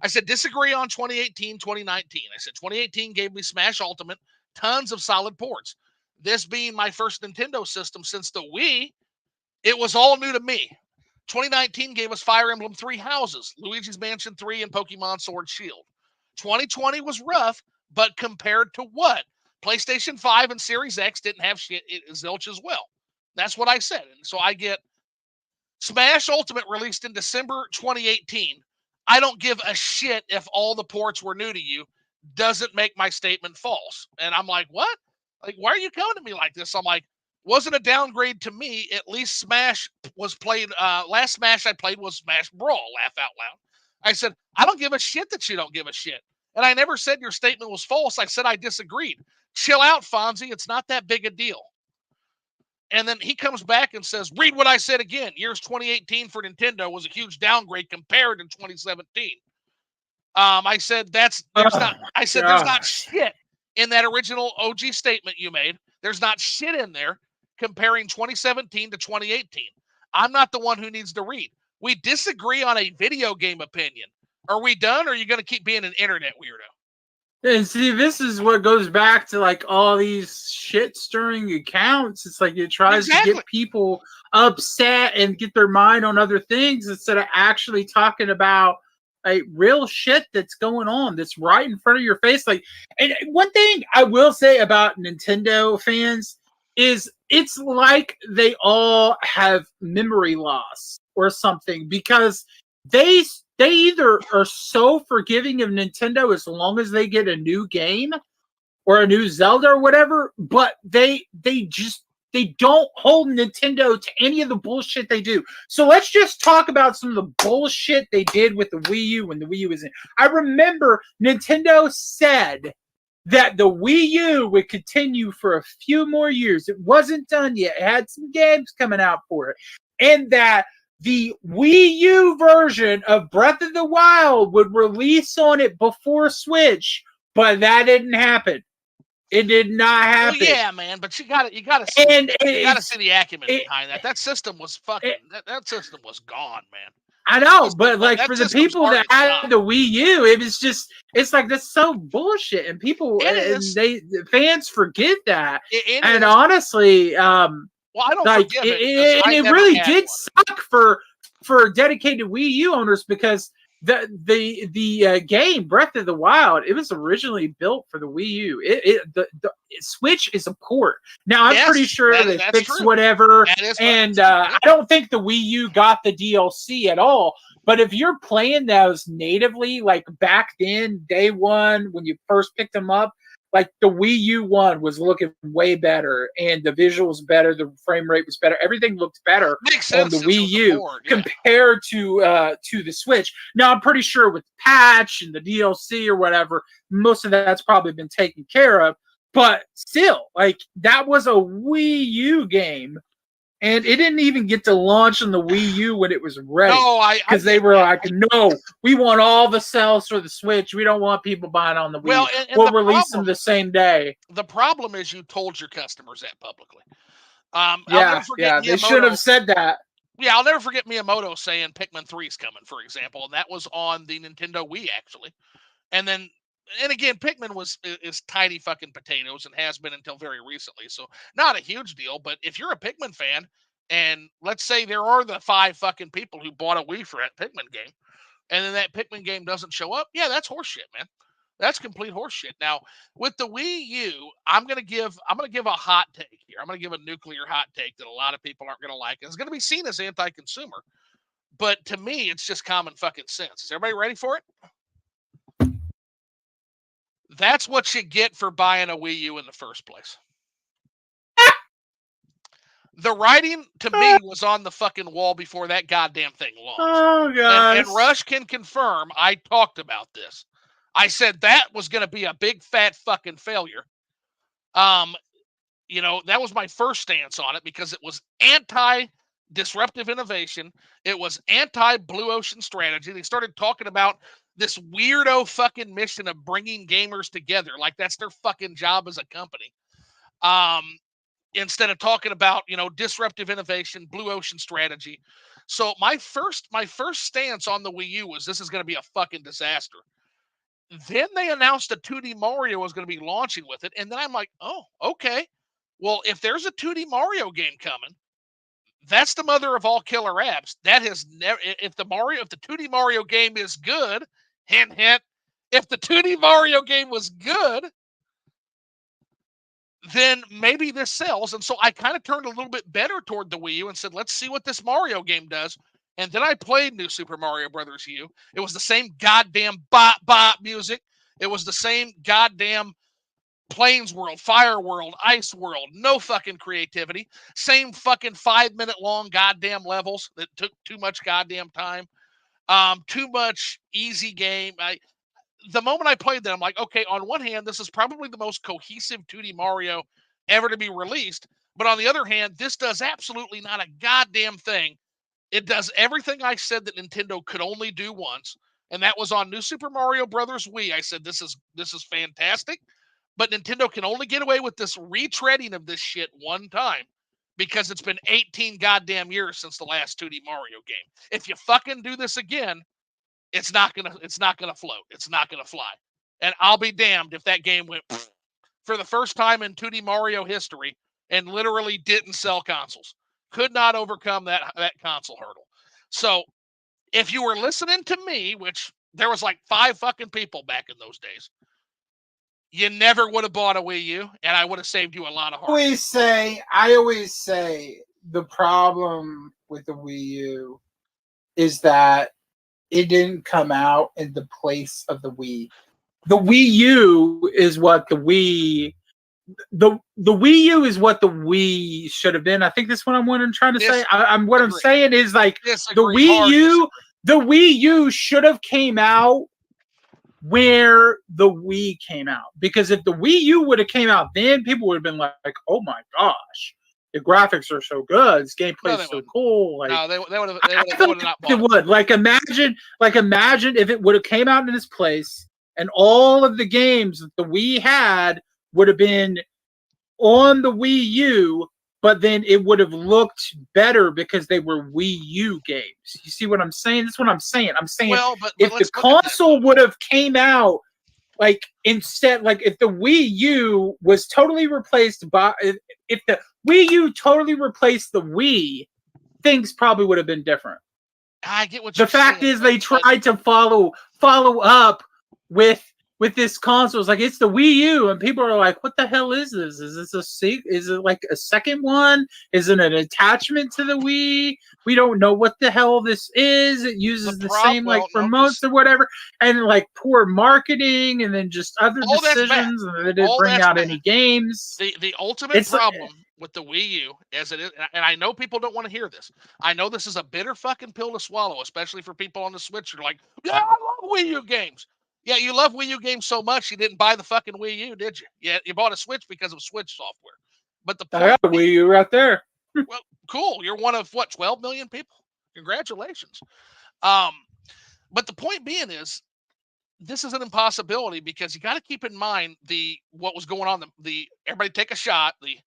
I said disagree on 2018, 2019. I said 2018 gave me Smash Ultimate, tons of solid ports. This being my first Nintendo system since the Wii, it was all new to me. 2019 gave us Fire Emblem 3 Houses, Luigi's Mansion 3, and Pokemon Sword Shield. 2020 was rough, but compared to what? PlayStation 5 and Series X didn't have shit zilch as well. That's what I said. And so I get Smash Ultimate released in December 2018. I don't give a shit if all the ports were new to you. Doesn't make my statement false. And I'm like, what? Like, why are you coming to me like this? I'm like, wasn't a downgrade to me. At least Smash was played. Last Smash I played was Smash Brawl. Laugh out loud. I said, I don't give a shit that you don't give a shit. And I never said your statement was false. I said I disagreed. Chill out, Fonzie. It's not that big a deal. And then he comes back and says, read what I said again. Years 2018 for Nintendo was a huge downgrade compared to 2017. I said there's not shit in that original OG statement you made. There's not shit in there comparing 2017 to 2018. I'm not the one who needs to read. We disagree on a video game opinion. Are we done, or are you going to keep being an internet weirdo? And see, this is what goes back to like all these shit stirring accounts. It's like it tries to get people upset and get their mind on other things instead of actually talking about like real shit that's going on that's right in front of your face. Like, and one thing I will say about Nintendo fans is it's like they all have memory loss or something because they either are so forgiving of Nintendo as long as they get a new game or a new Zelda or whatever, but they don't hold Nintendo to any of the bullshit they do. So let's just talk about some of the bullshit they did with the Wii U when the Wii U was in. I remember Nintendo said that the Wii U would continue for a few more years. It wasn't done yet. It had some games coming out for it. And that the Wii U version of Breath of the Wild would release on it before Switch, but that didn't happen. It did not happen. Well, yeah, man, but you gotta see the acumen behind that. That system was fucking. That system was gone, man. I know, but like for the people that had the Wii U, it's like that's so bullshit, and people the fans forget that. And honestly, well, I don't like forgive it. And it really did suck for dedicated Wii U owners because the game Breath of the Wild, it was originally built for the Wii U. The Switch is a port. Now I'm pretty sure they fixed whatever, and I don't think the Wii U got the DLC at all. But if you're playing those natively, like back then, day one when you first picked them up, Like the Wii U one was looking way better, and the visuals better, the frame rate was better, everything looked better Makes on sense the since it Wii was a U port, yeah. compared to the Switch. Now I'm pretty sure with the patch and the DLC or whatever, most of that's probably been taken care of. But still, like that was a Wii U game, and it didn't even get to launch on the Wii U when it was ready. No, Because they were like, no, we want all the sales for the Switch. We don't want people buying on the Wii well, U. and We'll the release problem, them the same day. the problem is you told your customers that publicly. I'll Yeah, never forget they should Miyamoto. have said that. Yeah, I'll never forget Miyamoto saying Pikmin 3 is coming, for example, and that was on the Nintendo Wii actually. And then, and again, Pikmin is tiny fucking potatoes and has been until very recently, so not a huge deal. But if you're a Pikmin fan, and let's say there are the 5 fucking people who bought a Wii for that Pikmin game, and then that Pikmin game doesn't show up, yeah, that's horseshit, man. That's complete horseshit. Now, with the Wii U, I'm gonna give a hot take here. I'm gonna give a nuclear hot take that a lot of people aren't gonna like. It's gonna be seen as anti-consumer, but to me, it's just common fucking sense. Is everybody ready for it? That's what you get for buying a Wii U in the first place. The writing to me was on the fucking wall before that goddamn thing launched. Oh, gosh. And Rush can confirm I talked about this. I said that was going to be a big fat fucking failure. You know, that was my first stance on it because it was anti-disruptive innovation. It was anti-blue ocean strategy. They started talking about this weirdo fucking mission of bringing gamers together, like that's their fucking job as a company. Instead of talking about, you know, disruptive innovation, blue ocean strategy. So my first stance on the Wii U was this is going to be a fucking disaster. Then they announced a 2D Mario was going to be launching with it, and then I'm like, oh, okay. Well, if there's a 2D Mario game coming, that's the mother of all killer apps. That has never. If the 2D Mario game is good, hint hint. If the 2D Mario game was good, then maybe this sells. And so I kind of turned a little bit better toward the Wii U and said, let's see what this Mario game does. And then I played New Super Mario Brothers U. It was the same goddamn bop bop music. It was the same goddamn Plains World, Fire World, Ice World. No fucking creativity. Same fucking 5-minute long goddamn levels that took too much goddamn time. Too much easy game. The moment I played that, I'm like, okay, on one hand, this is probably the most cohesive 2D Mario ever to be released. But on the other hand, this does absolutely not a goddamn thing. It does everything I said that Nintendo could only do once. And that was on New Super Mario Brothers Wii. I said, this is fantastic. But Nintendo can only get away with this retreading of this shit one time because it's been 18 goddamn years since the last 2D Mario game. If you fucking do this again, it's not gonna float. It's not gonna fly. And I'll be damned if that game went for the first time in 2D Mario history and literally didn't sell consoles. Could not overcome that console hurdle. So if you were listening to me, which there was like 5 fucking people back in those days, you never would have bought a Wii U, and I would have saved you a lot of heart. I always say the problem with the Wii U is that it didn't come out in the place of the Wii. The Wii U is what the Wii. The Wii U is what the Wii should have been. I think that's what I'm trying to say. I'm saying is like the Wii U. The Wii U should have came out where the Wii came out, because if the Wii U would have came out then, people would have been like, "Oh my gosh, the graphics are so good, this gameplay is so cool." Like, no, they would have not bought it. Would like imagine if it would have came out in this place, and all of the games that the Wii had would have been on the Wii U, but then it would have looked better because they were Wii U games. You see what I'm saying? That's what I'm saying. I'm saying if the console would have came out, like instead, like if the Wii U was totally replaced by, if the Wii U totally replaced the Wii, things probably would have been different. I get what you're saying. The fact is they tried to follow up with with this console. It's like, it's the Wii U, and people are like, what the hell is this? Is this is it like a second one? Is it an attachment to the Wii? We don't know what the hell this is. It uses the same like remotes or whatever, and like poor marketing, and then just other decisions, and they didn't bring out any games. The ultimate problem with the Wii U, as it is, and I know people don't want to hear this. I know this is a bitter fucking pill to swallow, especially for people on the Switch who are like, yeah, I love Wii U games. Yeah, you love Wii U games so much you didn't buy the fucking Wii U, did you? Yeah, you bought a Switch because of Switch software. But the point, I got the Wii U right there. Well, cool. You're one of what, 12 million people? Congratulations. But the point being is, this is an impossibility because you got to keep in mind what was going on. Everybody take a shot. The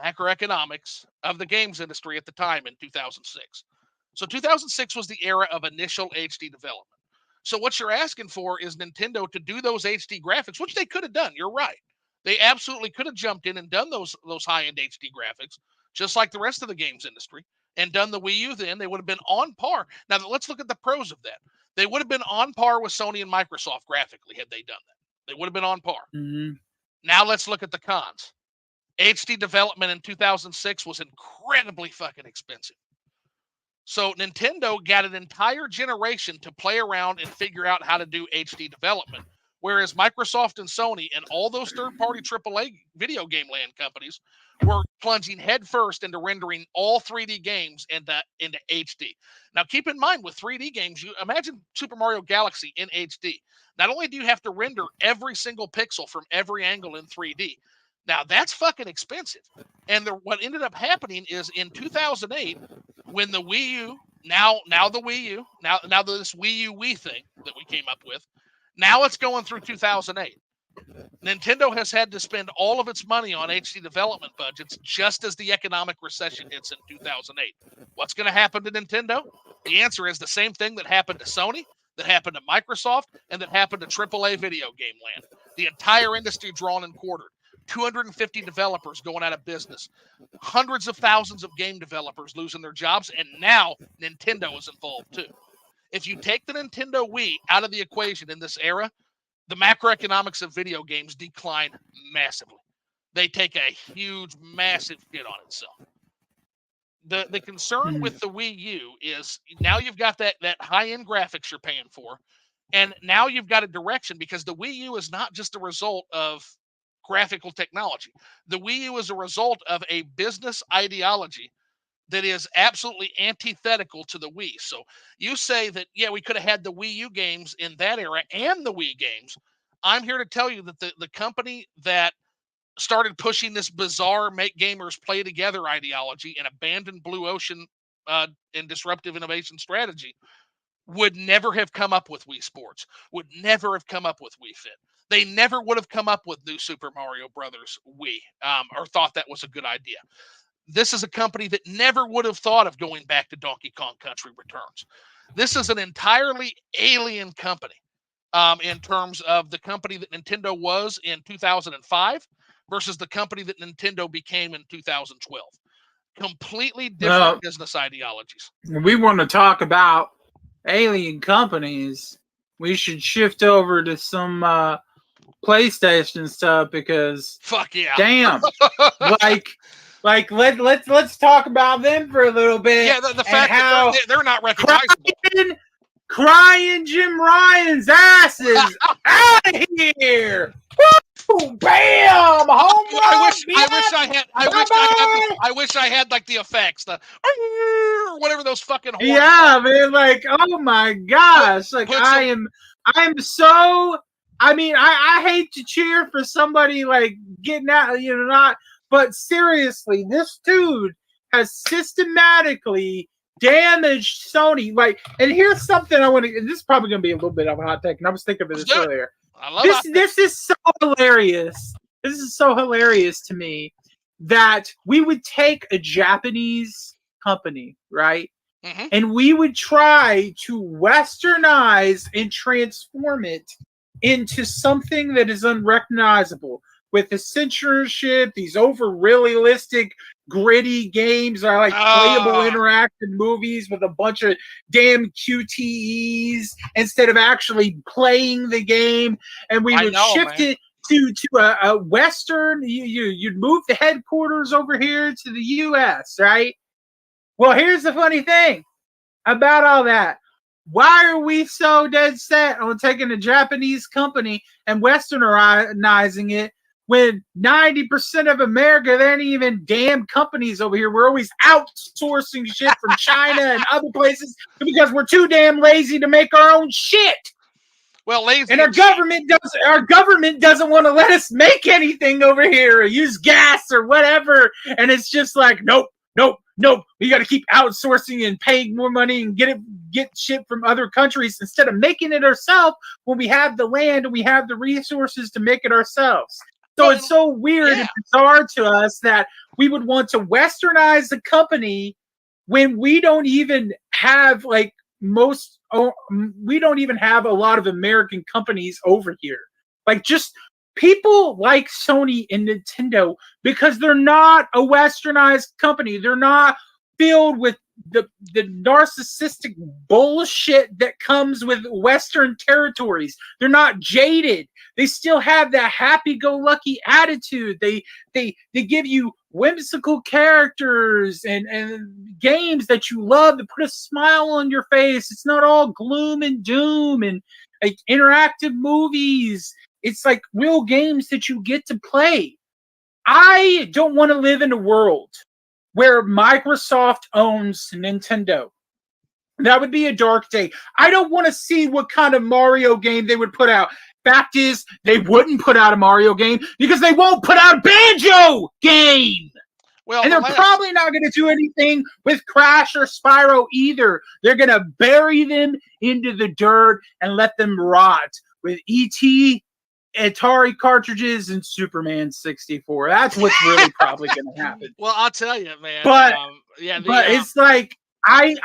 macroeconomics of the games industry at the time in 2006. So 2006 was the era of initial HD development. So what you're asking for is Nintendo to do those HD graphics, which they could have done. You're right. They absolutely could have jumped in and done those high-end HD graphics, just like the rest of the games industry, and done the Wii U then. They would have been on par. Now, let's look at the pros of that. They would have been on par with Sony and Microsoft graphically had they done that. They would have been on par. Mm-hmm. Now let's look at the cons. HD development in 2006 was incredibly fucking expensive. So Nintendo got an entire generation to play around and figure out how to do HD development. Whereas Microsoft and Sony and all those third-party AAA video game land companies were plunging headfirst into rendering all 3D games into HD. Now, keep in mind, with 3D games, you imagine Super Mario Galaxy in HD. Not only do you have to render every single pixel from every angle in 3D, now that's fucking expensive. And what ended up happening is in 2008, when the Wii U, now the Wii U, now this Wii U Wii thing that we came up with, now it's going through 2008. Nintendo has had to spend all of its money on HD development budgets just as the economic recession hits in 2008. What's going to happen to Nintendo? The answer is the same thing that happened to Sony, that happened to Microsoft, and that happened to AAA video game land. The entire industry drawn and quartered. 250 developers going out of business. Hundreds of thousands of game developers losing their jobs, and now Nintendo is involved too. If you take the Nintendo Wii out of the equation in this era, the macroeconomics of video games decline massively. They take a huge, massive hit on itself. The concern with the Wii U is now you've got that high-end graphics you're paying for, and now you've got a direction, because the Wii U is not just a result of graphical technology. The Wii U is a result of a business ideology that is absolutely antithetical to the Wii. So you say that, yeah, we could have had the Wii U games in that era and the Wii games. I'm here to tell you that the company that started pushing this bizarre make gamers play together ideology and abandoned Blue Ocean and disruptive innovation strategy would never have come up with Wii Sports, would never have come up with Wii Fit. They never would have come up with New Super Mario Brothers Wii, or thought that was a good idea. This is a company that never would have thought of going back to Donkey Kong Country Returns. This is an entirely alien company in terms of the company that Nintendo was in 2005 versus the company that Nintendo became in 2012. Completely different business ideologies. We want to talk about alien companies. We should shift over to some PlayStation stuff, because fuck yeah, damn, let's talk about them for a little bit. Yeah, the fact that they're not recognizable. Crying Jim Ryan's asses out of here. Woo, bam! Home run! I wish I had like the effects, the whatever those fucking horns. Yeah, man, like, oh my gosh, like I'm so. I mean, I hate to cheer for somebody like getting out, not. But seriously, this dude has systematically damaged Sony. Like, and here's something I want to. This is probably going to be a little bit of a hot take, and I was thinking of this earlier. This is so hilarious. This is so hilarious to me that we would take a Japanese company, right? Mm-hmm. And we would try to westernize and transform it into something that is unrecognizable. with the censorship, these over realistic, gritty games are like playable Ah, interactive movies with a bunch of damn QTEs instead of actually playing the game. And we I would know, shift man. it to a Western. You'd move the headquarters over here to the U.S., right? Well, here's the funny thing about all that. Why are we so dead set on taking a Japanese company and westernizing it when 90% of America, there ain't even damn companies over here? We're always outsourcing shit from China and other places because we're too damn lazy to make our own shit. Well, And lazy our and cheap. government doesn't want to let us make anything over here or use gas or whatever. And it's just like, nope, nope, nope. We got to keep outsourcing and paying more money and get shit from other countries instead of making it ourselves when we have the land and we have the resources to make it ourselves. So Well, it's so weird yeah. and bizarre to us that we would want to westernize the company when we don't even have like we don't even have a lot of American companies over here. Like just people like Sony and Nintendo because they're not a westernized company. They're not filled with the narcissistic bullshit that comes with Western territories. They're not jaded. They still have that happy-go-lucky attitude. They give you whimsical characters and games that you love to put a smile on your face. It's not all gloom and doom and like interactive movies. It's like real games that you get to play. I don't want to live in a world where Microsoft owns Nintendo. That would be a dark day. I don't want to see what kind of Mario game they would put out. Fact is, they wouldn't put out a Mario game because they won't put out a Banjo game. Well, And the they're last. probably not going to do anything with Crash or Spyro either. They're going to bury them into the dirt and let them rot with E.T., Atari cartridges, and Superman 64. That's what's really probably going to happen. Well, I'll tell you, man. But Yeah, but it's like I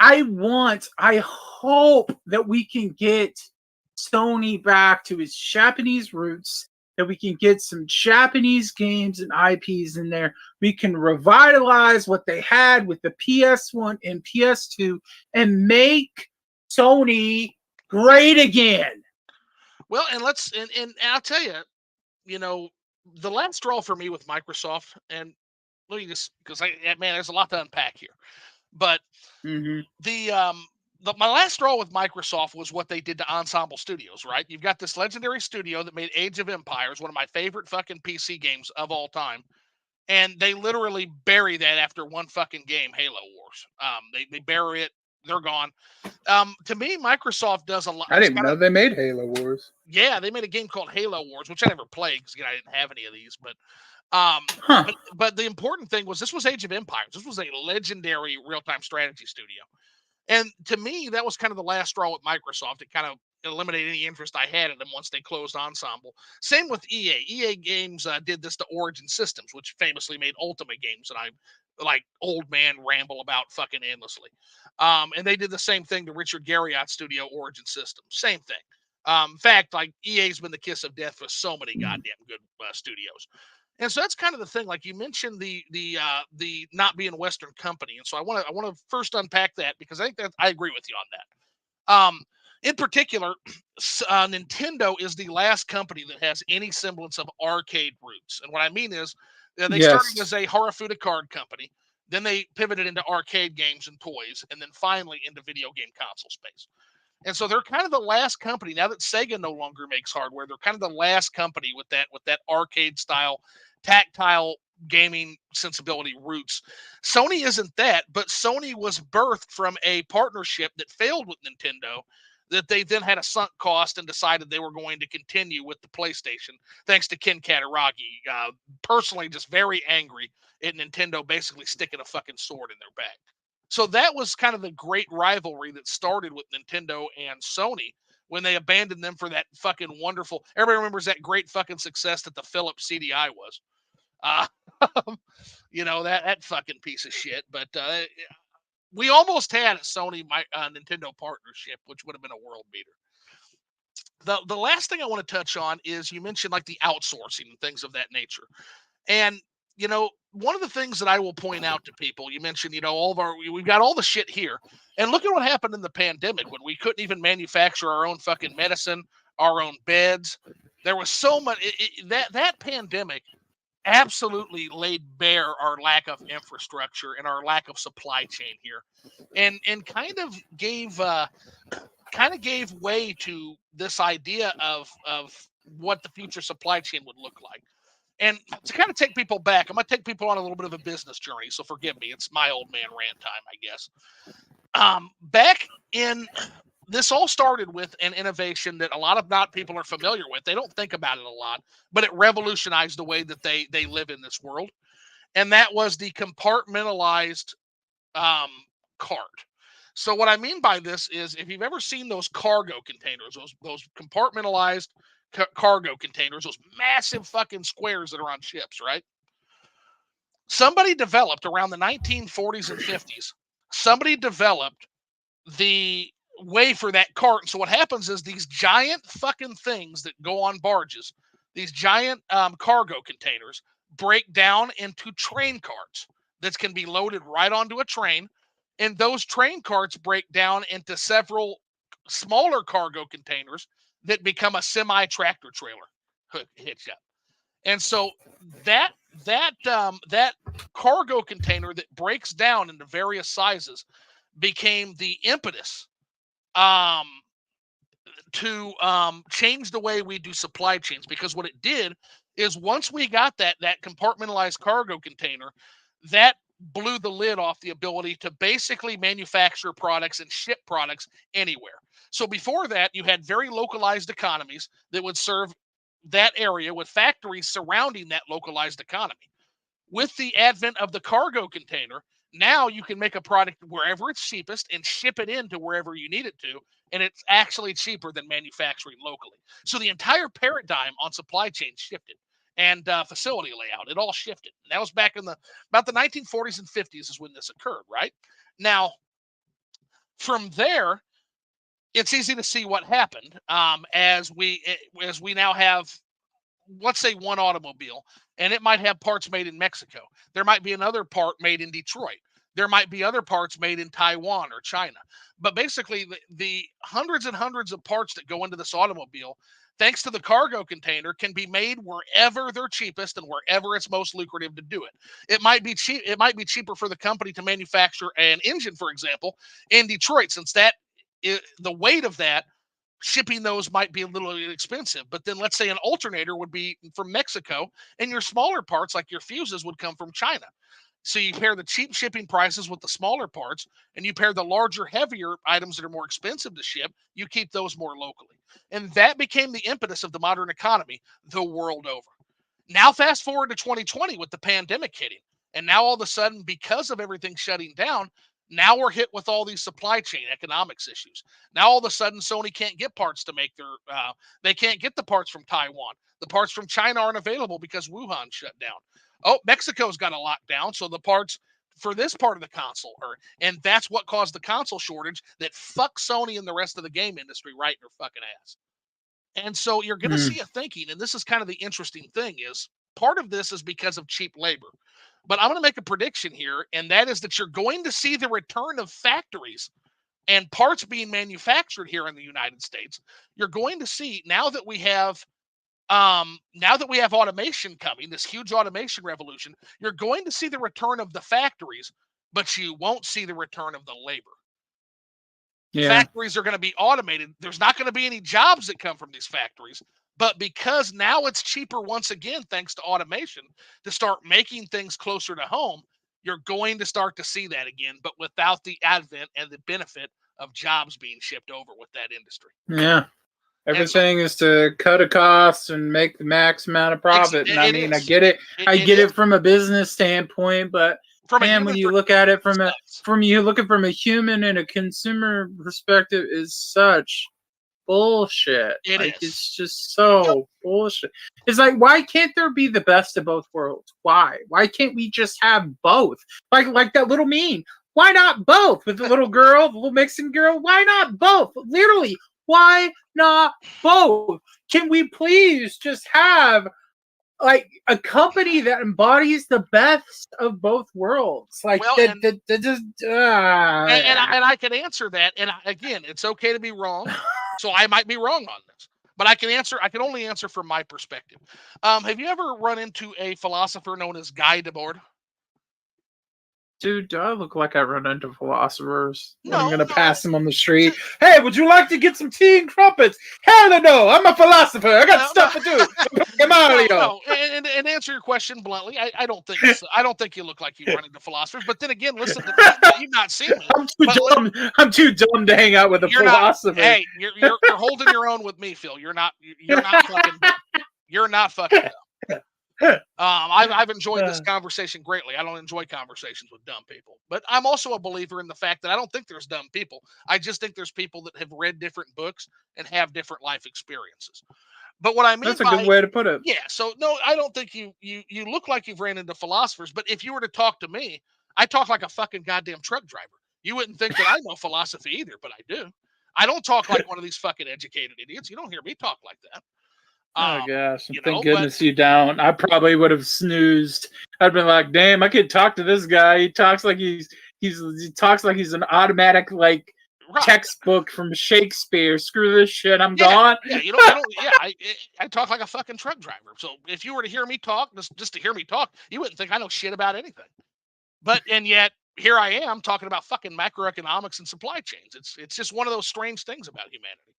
hope that we can get Sony back to its Japanese roots, that we can get some Japanese games and IPs in there. We can revitalize what they had with the PS1 and PS2 and make Sony great again. well, and I'll tell you, you know, the last straw for me with Microsoft, and let me just because man, there's a lot to unpack here, but Mm-hmm. my last straw with Microsoft was what they did to Ensemble Studios, right? You've got this legendary studio that made Age of Empires, one of my favorite fucking PC games of all time. And they literally bury that after one fucking game, Halo Wars. They bury it, they're gone. To me, Microsoft does a lot. I It's didn't even kind of know they made Halo Wars. yeah, they made a game called Halo Wars, which I never played because I didn't have any of these. Huh. But the important thing was this was Age of Empires. This was a legendary real time strategy studio. And to me, that was kind of the last straw with Microsoft. It kind of eliminated any interest I had in them once they closed Ensemble. Same with EA. EA Games did this to Origin Systems, which famously made Ultimate games, and I like old man ramble about fucking endlessly. And they did the same thing to Richard Garriott's studio, Origin Systems. Same thing. In fact, like EA's been the kiss of death for so many goddamn good studios. And so that's kind of the thing. Like you mentioned the not being a Western company, and so I want to first unpack that because I think that I agree with you on that. In particular, Nintendo is the last company that has any semblance of arcade roots, and what I mean is they started Yes. as a Harafuda card company, then they pivoted into arcade games and toys, and then finally into video game console space. And so they're kind of the last company now that Sega no longer makes hardware. They're kind of the last company with that arcade style, tactile gaming sensibility roots. Sony isn't that, but Sony was birthed from a partnership that failed with Nintendo that they then had a sunk cost and decided they were going to continue with the PlayStation, thanks to Ken Kataragi. Personally, just very angry at Nintendo basically sticking a fucking sword in their back. So that was kind of the great rivalry that started with Nintendo and Sony when they abandoned them for that fucking wonderful. Everybody remembers that great fucking success that the Philips CDI was. Uh, that fucking piece of shit. But we almost had a Sony Nintendo partnership, which would have been a world beater. The last thing I want to touch on is you mentioned like the outsourcing and things of that nature. And, one of the things that I will point out to people, you mentioned, we've got all the shit here. And look at what happened in the pandemic when we couldn't even manufacture our own fucking medicine, our own beds. There was so much that pandemic absolutely laid bare our lack of infrastructure and our lack of supply chain here, and kind of gave way to this idea of what the future supply chain would look like. And to kind of take people back, I'm going to take people on a little bit of a business journey, so forgive me. It's my old man rant time, I guess. Back in this all started with an innovation that a lot of not people are familiar with. They don't think about it a lot, but it revolutionized the way that they live in this world. And that was the compartmentalized cart. So what I mean by this is, if you've ever seen those cargo containers, those compartmentalized cargo containers, those massive fucking squares that are on ships, right? Somebody developed around the 1940s and 50s. Somebody developed the way for that cart. And so what happens is these giant fucking things that go on barges, these giant cargo containers, break down into train carts that can be loaded right onto a train. And those train carts break down into several smaller cargo containers that become a semi-tractor trailer hitched up. And so that cargo container that breaks down into various sizes became the impetus to change the way we do supply chains. Because what it did is, once we got that compartmentalized cargo container, that blew the lid off the ability to basically manufacture products and ship products anywhere. So before that, you had very localized economies that would serve that area with factories surrounding that localized economy. With the advent of the cargo container, now you can make a product wherever it's cheapest and ship it into wherever you need it to, and it's actually cheaper than manufacturing locally. So the entire paradigm on supply chain shifted, and facility layout, it all shifted. And that was back in about the 1940s and 50s is when this occurred, right? Now, from there, it's easy to see what happened as we now have, let's say, one automobile, and it might have parts made in Mexico. There might be another part made in Detroit. There might be other parts made in Taiwan or China. But basically, the hundreds and hundreds of parts that go into this automobile, thanks to the cargo container, can be made wherever they're cheapest and wherever it's most lucrative to do it. It might be cheap. It might be cheaper for the company to manufacture an engine, for example, in Detroit, since the weight of that, shipping those might be a little expensive. But then let's say an alternator would be from Mexico, and your smaller parts, like your fuses, would come from China. So you pair the cheap shipping prices with the smaller parts, and you pair the larger, heavier items that are more expensive to ship, you keep those more locally. And that became the impetus of the modern economy the world over. Now, fast forward to 2020 with the pandemic hitting. And now all of a sudden, because of everything shutting down, now we're hit with all these supply chain economics issues. Now all of a sudden, Sony can't get parts to make they can't get the parts from Taiwan. The parts from China aren't available because Wuhan shut down. Oh, Mexico's got a lockdown, so the parts for this part of the console and that's what caused the console shortage that fucks Sony and the rest of the game industry right in their fucking ass. And so you're going to see a thinking, and this is kind of the interesting thing, is part of this is because of cheap labor. But I'm going to make a prediction here, and that is that you're going to see the return of factories and parts being manufactured here in the United States. You're going to see, now that we have automation coming, this huge automation revolution, you're going to see the return of the factories, but you won't see the return of the labor. Yeah. Factories are going to be automated. There's not going to be any jobs that come from these factories. But because now it's cheaper once again, thanks to automation, to start making things closer to home, you're going to start to see that again, but without the advent and the benefit of jobs being shipped over with that industry. Yeah. Everything is to cut a cost and make the max amount of profit. And I mean, I get it. I get it from a business standpoint, but man, when you look at it from a human and a consumer perspective, is such bullshit. It's just so bullshit. It's like, why can't there be the best of both worlds? Why can't we just have both? Like that little meme. Why not both? With the little girl, the little Mexican girl, why not both? Literally, Why not both? Can we please just have like a company that embodies the best of both worlds? Like Well, that just and I can answer that. And again, it's okay to be wrong. So I might be wrong on this, but I can only answer from my perspective. Have you ever run into a philosopher known as Guy Debord? Dude, do I look like I run into philosophers when I'm No, gonna no. pass them on the street? Hey, would you like to get some tea and crumpets? Hell no, I'm a philosopher. I got stuff to do. Mario. No. And answer your question bluntly, I don't think so. I don't think you look like you run into philosophers. But then again, listen to me. You've not seen me. I'm too dumb to hang out with a philosopher. Hey, you're holding your own with me, Phil. You're not fucking dumb. You're not fucking dumb. I've enjoyed this conversation greatly. I don't enjoy conversations with dumb people, but I'm also a believer in the fact that I don't think there's dumb people. I just think there's people that have read different books and have different life experiences. But what I mean that's a good way to put it. Yeah, so no, I don't think you look like you've ran into philosophers. But if you were to talk to me, I talk like a fucking goddamn truck driver. You wouldn't think that I know philosophy either, but I do. I don't talk like one of these fucking educated idiots. You don't hear me talk like that. Oh gosh! Thank goodness you don't. I probably would have snoozed. I'd been like, "Damn, I could talk to this guy. He talks like he talks like he's an automatic textbook from Shakespeare. Screw this shit. I'm gone." Yeah, you don't. Yeah, I talk like a fucking truck driver. So if you were to hear me talk, just to hear me talk, you wouldn't think I know shit about anything. And yet here I am talking about fucking macroeconomics and supply chains. It's just one of those strange things about humanity.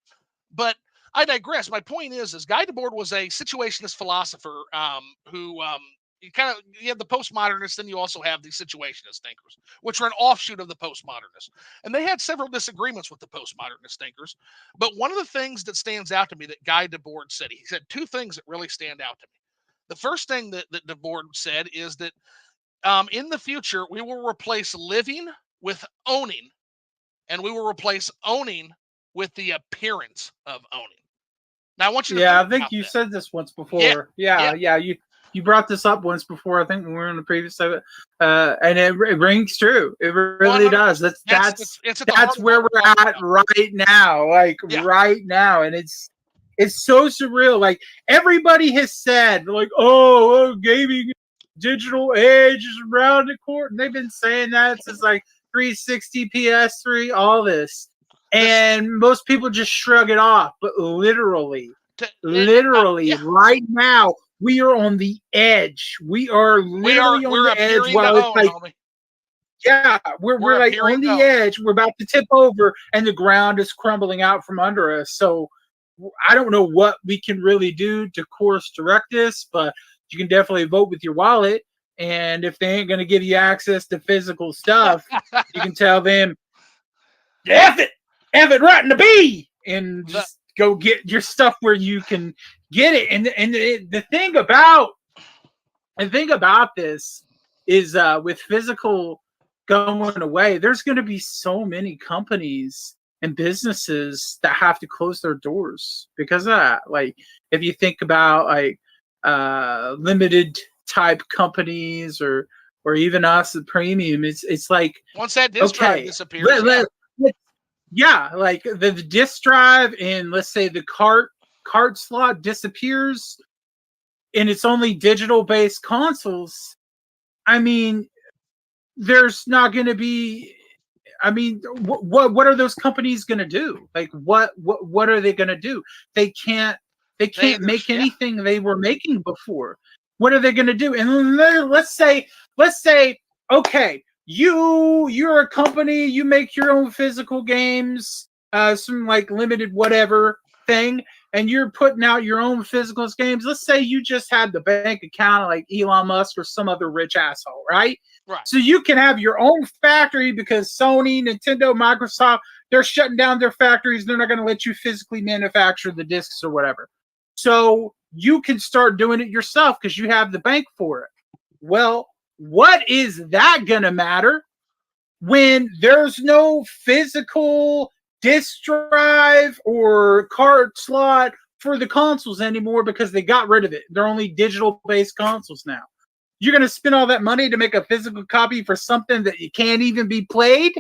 But I digress. My point is Guy Debord was a situationist philosopher who you have the postmodernists, then you also have the situationist thinkers, which are an offshoot of the postmodernists. And they had several disagreements with the postmodernist thinkers. But one of the things that stands out to me that Guy Debord said, he said two things that really stand out to me. The first thing that Debord said is that in the future, we will replace living with owning, and we will replace owning with the appearance of owning. Now I want you to I think you said this once before. Yeah. You brought this up once before. I think when we were in the previous segment, and it rings true. It really does. That's where we're at right now. Right now, and it's so surreal. Like everybody has said, oh, gaming, digital age is around the corner. And they've been saying that since 360, PS3, all this. And most people just shrug it off. But literally, right now, we are on the edge. We are literally on the edge. While it's we're on the edge. We're about to tip over, and the ground is crumbling out from under us. So I don't know what we can really do to course direct this, but you can definitely vote with your wallet. And if they ain't going to give you access to physical stuff, you can tell them, F it right in the B, and just go get your stuff where you can get it. And the thing about this is with physical going away, there's going to be so many companies and businesses that have to close their doors because of that. Like if you think about limited type companies or even us at premium, it's like once that disk drive disappears. Like the disk drive and let's say the cart slot disappears and it's only digital based consoles. I mean, there's not going to be. I mean, what are those companies going to do? Like, what are they going to do? They can't make anything they were making before. What are they going to do? And let's say, okay, you're a company, you make your own physical games, some limited whatever thing, and you're putting out your own physical games. Let's say you just had the bank account like Elon Musk or some other rich asshole, right? Right. So you can have your own factory because Sony, Nintendo, Microsoft, they're shutting down their factories. They're not going to let you physically manufacture the discs or whatever. So you can start doing it yourself because you have the bank for it. Well, what is that going to matter when there's no physical disk drive or card slot for the consoles anymore because they got rid of it? They're only digital-based consoles now. You're going to spend all that money to make a physical copy for something that you can't even be played?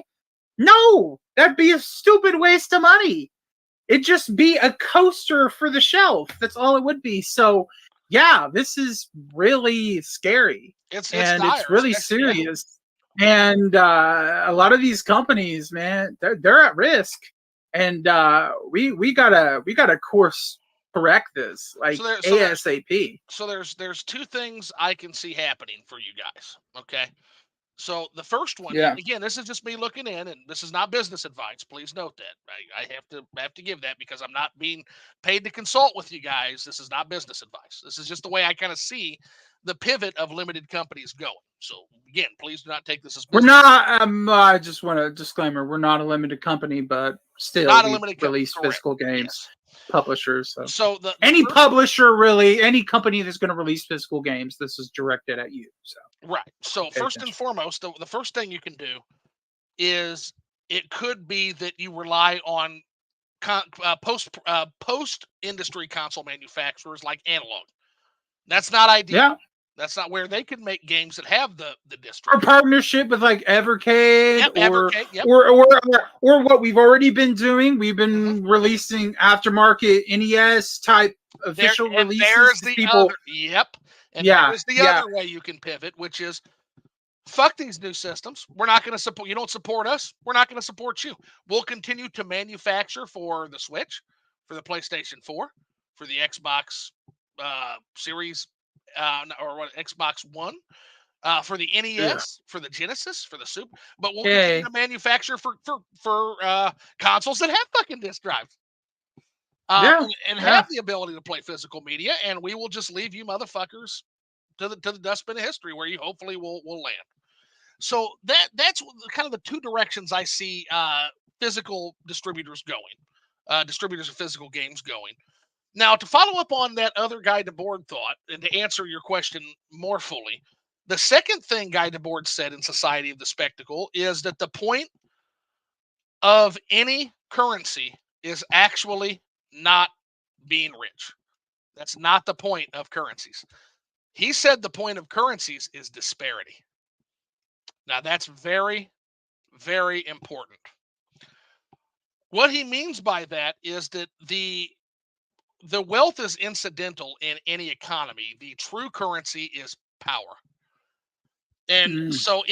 No, that'd be a stupid waste of money. it'd just be a coaster for the shelf. That's all it would be. So yeah, this is really scary. It's And dire, it's really especially, yeah. serious. And a lot of these companies, man, they're at risk. And we gotta course correct this like ASAP. So there's two things I can see happening for you guys. Okay. So the first one, Yeah. and again, this is just me looking in, and this is not business advice. Please note that I have to give that because I'm not being paid to consult with you guys. This is not business advice. This is just the way I kind of see the pivot of limited companies going. So again, please do not take this as We're business. not. I just want a disclaimer. We're not a limited company, but still, Not a we limited company. release Correct. physical games. Yes. Publishers. So the any first, publisher, really, any company that's going to release physical games, this is directed at you. So right. So pay first attention. and foremost, the first thing you can do is it could be that you rely on post industry console manufacturers like Analog. That's not ideal. Yeah. That's not where they can make games that have the distro. Or partnership with like Evercade, Yep, or, Evercade, yep. or what we've already been doing. We've been releasing aftermarket NES type official releases. There's the people. other. Yep. And yeah, there's the other way you can pivot, which is fuck these new systems. We're not going to support. You don't support us. We're not going to support you. We'll continue to manufacture for the Switch, for the PlayStation 4, for the Xbox Series, or what, Xbox One, for the NES, for the Genesis, for the Super. But we'll continue to manufacture for consoles that have fucking disc drives. And have the ability to play physical media, and we will just leave you motherfuckers to the dustbin of history where you hopefully will land. So that's kind of the two directions I see physical distributors going, distributors of physical games going. Now, to follow up on that other Guide to Board thought, and to answer your question more fully, the second thing Guide to Board said in Society of the Spectacle is that the point of any currency is actually not being rich. That's not the point of currencies. He said the point of currencies is disparity. Now, that's very, very important. What he means by that is that the wealth is incidental in any economy. The true currency is power. And so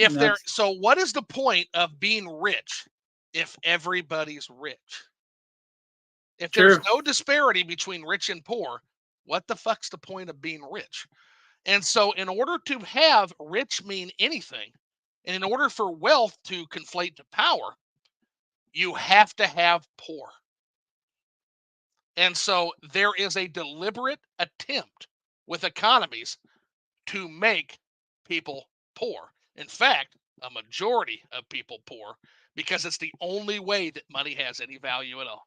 what is the point of being rich if everybody's rich? If there's no disparity between rich and poor, what the fuck's the point of being rich? And so in order to have rich mean anything, and in order for wealth to conflate to power, you have to have poor. And so there is a deliberate attempt with economies to make people poor. In fact, a majority of people poor because it's the only way that money has any value at all.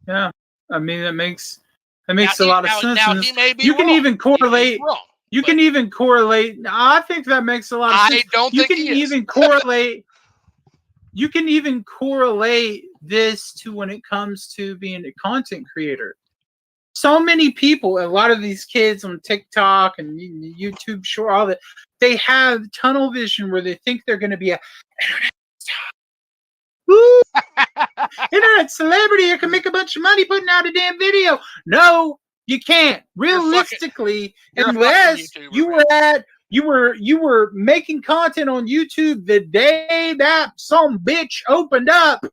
Yeah, I mean that makes a lot of sense. Now he may be you wrong. Can even correlate. You can even correlate. I think that makes a lot of sense. I don't think he is. Correlate. You can even correlate this to when it comes to being a content creator. So many people, a lot of these kids on TikTok and YouTube short, all that, they have tunnel vision where they think they're going to be a internet celebrity who can make a bunch of money putting out a damn video. No, you can't. Realistically, unless you were making content on YouTube the day that some bitch opened up,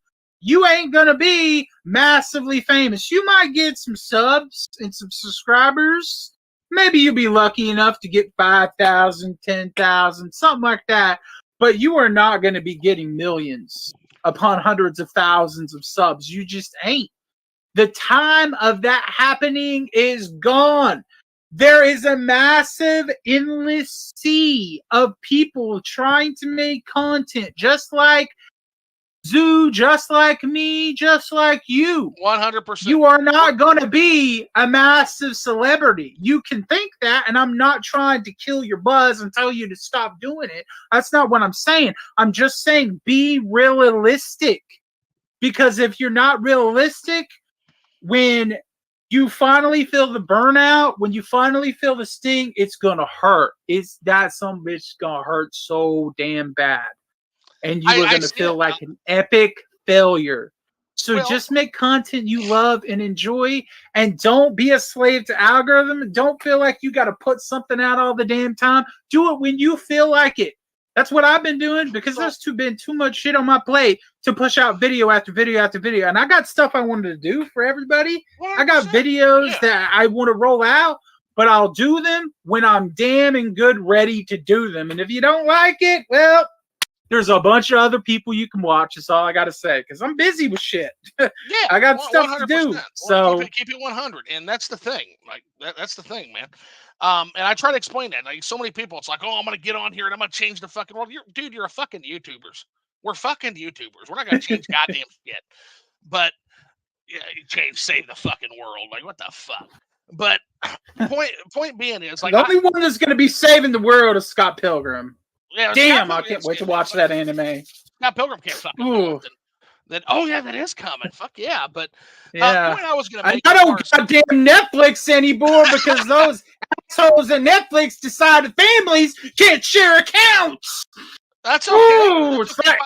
you ain't gonna be massively famous. You might get some subs and some subscribers. Maybe you'll be lucky enough to get 5,000, 10,000, something like that. But you are not going to be getting millions upon hundreds of thousands of subs. You just ain't. The time of that happening is gone. There is a massive, endless sea of people trying to make content, just like Zoo, just like me, just like you. 100%. You are not going to be a massive celebrity. You can think that, and I'm not trying to kill your buzz and tell you to stop doing it. That's not what I'm saying. I'm just saying be realistic. Because if you're not realistic, when you finally feel the burnout, when you finally feel the sting, it's going to hurt. That some bitch going to hurt so damn bad. And you are going to feel like an epic failure. So Well, just make content you love and enjoy, and don't be a slave to algorithm. Don't feel like you got to put something out all the damn time. Do it when you feel like it. That's what I've been doing, because there's been too much shit on my plate to push out video after video after video. And I got stuff I wanted to do for everybody. 100%. I got videos that I want to roll out, but I'll do them when I'm damn and good ready to do them. And if you don't like it, well, there's a bunch of other people you can watch. That's all I got to say, because I'm busy with shit. Yeah, I got stuff to do. So keep it 100, and that's the thing. Like that's the thing, man. And I try to explain that. Like so many people, it's like, oh, I'm gonna get on here and I'm gonna change the fucking world. You're a fucking YouTubers. We're fucking YouTubers. We're not gonna change goddamn shit. But yeah, save the fucking world. Like what the fuck? But point being is like the only one that's gonna be saving the world is Scott Pilgrim. Yeah, damn, I can't wait to watch that anime. Scott Pilgrim can't fucking do it. Then, oh yeah, that is coming. Fuck yeah, but yeah, point I was gonna make. I don't goddamn Netflix anymore because those assholes at Netflix decided families can't share accounts. That's okay. Ooh, it's like,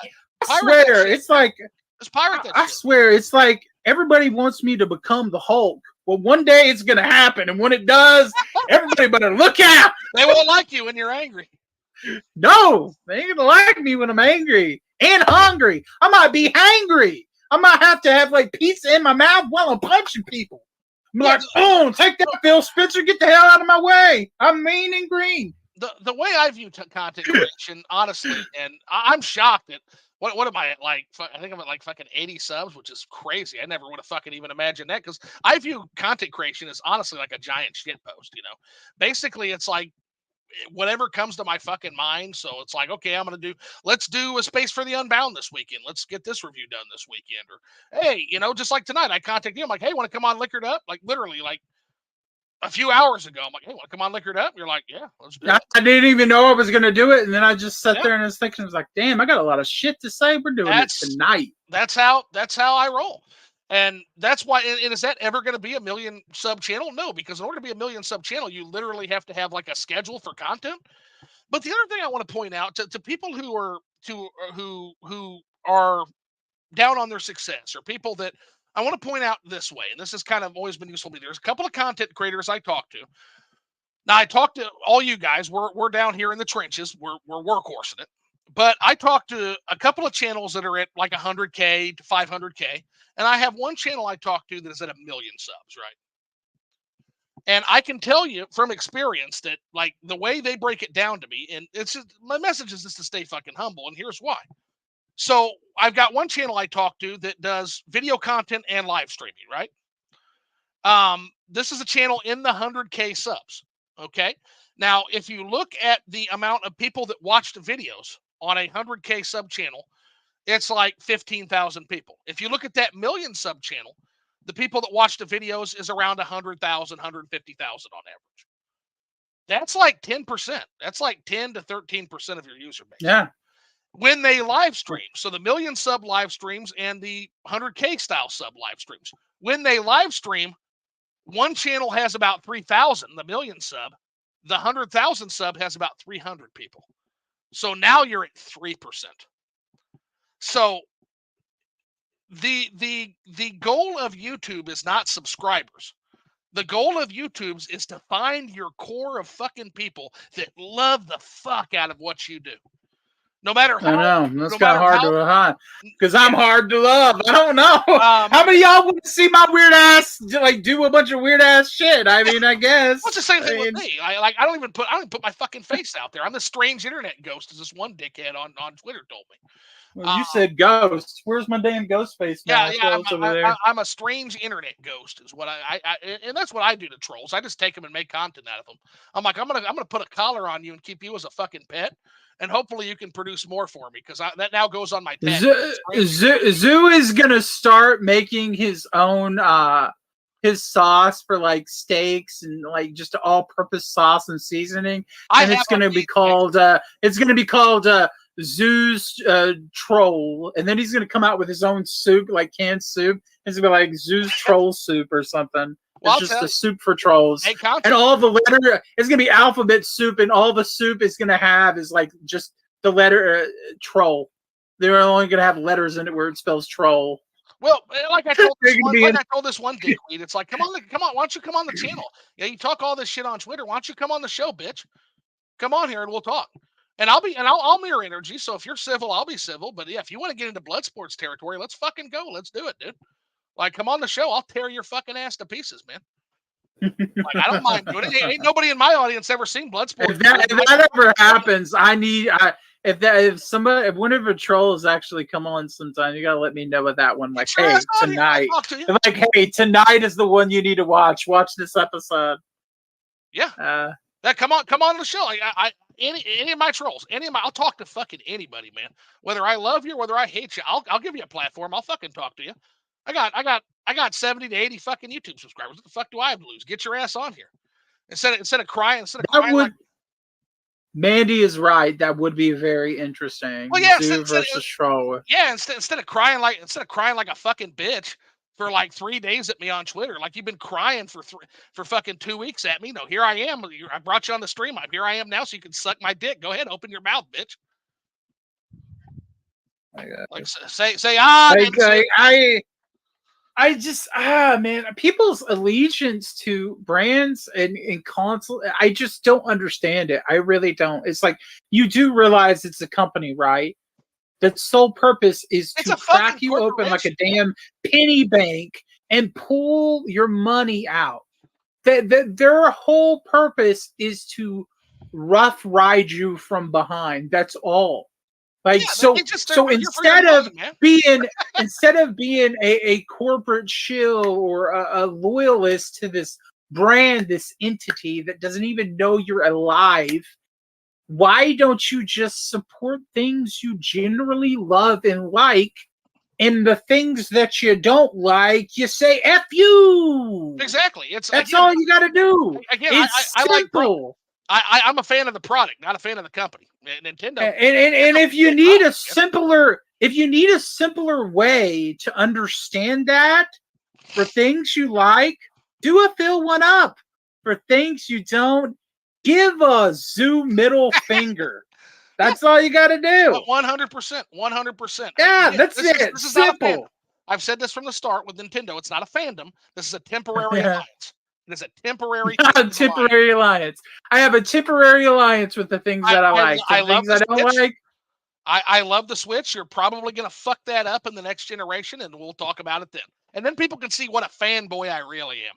I swear, it's like I swear, it's like everybody wants me to become the Hulk. Well, one day it's gonna happen, and when it does, everybody better look out. They won't like you when you're angry. No, they ain't gonna like me when I'm angry and hungry. I might be hangry. I might have to have like pizza in my mouth while I'm punching people. I'm like, oh, take that, Phil Spencer. Get the hell out of my way. I'm mean and green. The way I view content creation, honestly, and I'm shocked at what am I at, like? I think I'm at like fucking 80 subs, which is crazy. I never would have fucking even imagined that, because I view content creation as honestly like a giant shit post. You know, basically it's like whatever comes to my fucking mind. So it's like, okay, let's do a Space for the Unbound this weekend. Let's get this review done this weekend. Or, hey, just like tonight, I contacted you. I'm like, hey, want to come on Liquored Up? Like literally like a few hours ago. I'm like, hey, want to come on Liquored Up? You're like, yeah, let's do it. I didn't even know I was going to do it. And then I just sat there and I was thinking, I was like, damn, I got a lot of shit to say. We're doing it tonight. That's how I roll. And that's why, and is that ever going to be a 1 million sub channel? No, because in order to be a 1 million sub channel, you literally have to have like a schedule for content. But the other thing I want to point out to people who are down on their success, or people that I want to point out this way, and this has kind of always been useful to me. There's a couple of content creators I talk to. Now I talk to all you guys. We're down here in the trenches. We're workhorsing it. But I talk to a couple of channels that are at like 100K to 500K. And I have one channel I talk to that is at 1 million subs, right? And I can tell you from experience that like the way they break it down to me, and it's just, my message is just to stay fucking humble. And here's why. So I've got one channel I talk to that does video content and live streaming, right? This is a channel in the 100K subs. Okay. Now, if you look at the amount of people that watched videos on a 100K sub channel, it's like 15,000 people. If you look at that 1 million sub channel, the people that watch the videos is around 100,000, 150,000 on average. That's like 10%. That's like 10 to 13% of your user base. Yeah. When they live stream, so the 1 million sub live streams and the 100K style sub live streams, when they live stream, one channel has about 3,000, the 1 million sub. The 100,000 sub has about 300 people. So now you're at 3%. So the goal of YouTube is not subscribers. The goal of YouTube is to find your core of fucking people that love the fuck out of what you do. No matter how. I know. That's kind of hard to hide. Because I'm hard to love. I don't know. How many of y'all want to see my weird ass like do a bunch of weird ass shit? I mean, I guess. What's the same thing with me? I don't even put my fucking face out there. I'm the strange internet ghost, as this one dickhead on Twitter told me. Well, you said ghost. Where's my damn ghost face? Yeah. I'm a strange internet ghost, is what I and that's what I do to trolls. I just take them and make content out of them. I'm like, I'm gonna put a collar on you and keep you as a fucking pet, and hopefully you can produce more for me, because that now goes on my tag. Zoo is gonna start making his own his sauce for like steaks and like just all-purpose sauce and seasoning, and it's gonna be called Zoo's Troll, and then he's gonna come out with his own soup, like canned soup. It's gonna be like Zoo's Troll Soup or something. Well, it's just a soup for trolls, and all the letter. It's gonna be alphabet soup, and all the soup is gonna have is like just the letter troll. They're only gonna have letters in it where it spells troll. Well, like I told this They're gonna one, be like in. I told this one dickweed, it's like, come on, why don't you come on the channel? Yeah, you talk all this shit on Twitter. Why don't you come on the show, bitch? Come on here and we'll talk. And I'll mirror energy. So if you're civil, I'll be civil. But yeah, if you want to get into blood sports territory, let's fucking go. Let's do it, dude. Like, come on the show. I'll tear your fucking ass to pieces, man. Like, I don't mind doing it. Ain't nobody in my audience ever seen blood sports. If that ever happens, if one of your trolls actually come on sometime, you gotta let me know of that one. Like, hey, tonight. Like, hey, tonight is the one you need to watch. Watch this episode. Yeah. Come on the show. Any of my trolls, I'll talk to fucking anybody, man. Whether I love you or whether I hate you, I'll give you a platform. I'll fucking talk to you. I got 70 to 80 fucking YouTube subscribers. What the fuck do I have to lose? Get your ass on here. Instead of crying Mandy is right. That would be very interesting. Well, yeah, Zoo versus troll. Yeah, instead of crying like a fucking bitch for like 3 days at me on Twitter, like you've been crying for fucking 2 weeks at me. No, here I am. I brought you on the stream. Here I am now, so you can suck my dick. Go ahead, open your mouth, bitch. Like say I just man, people's allegiance to brands and console, I just don't understand it. I really don't. It's like, you do realize it's a company, right? That sole purpose is to crack you open like a damn penny bank and pull your money out. Their whole purpose is to rough ride you from behind. That's all. Like, so instead of being a corporate shill or a loyalist to this brand, this entity that doesn't even know you're alive, why don't you just support things you generally love and like, and the things that you don't like, you say F you. Exactly. That's all you got to do. Again, it's simple. I'm a fan of the product, not a fan of the company. Nintendo. And if you need a simpler, way to understand that, for things you like, do a Phil1Up. For things you don't, give a Zoo middle finger. That's all you got to do. 100%. 100%. Yeah, that's it. This is simple. I've said this from the start with Nintendo. It's not a fandom. This is a temporary alliance. It is a temporary alliance. I have a temporary alliance with the things that I like. The things I don't like. I love the Switch. You're probably going to fuck that up in the next generation, and we'll talk about it then. And then people can see what a fanboy I really am.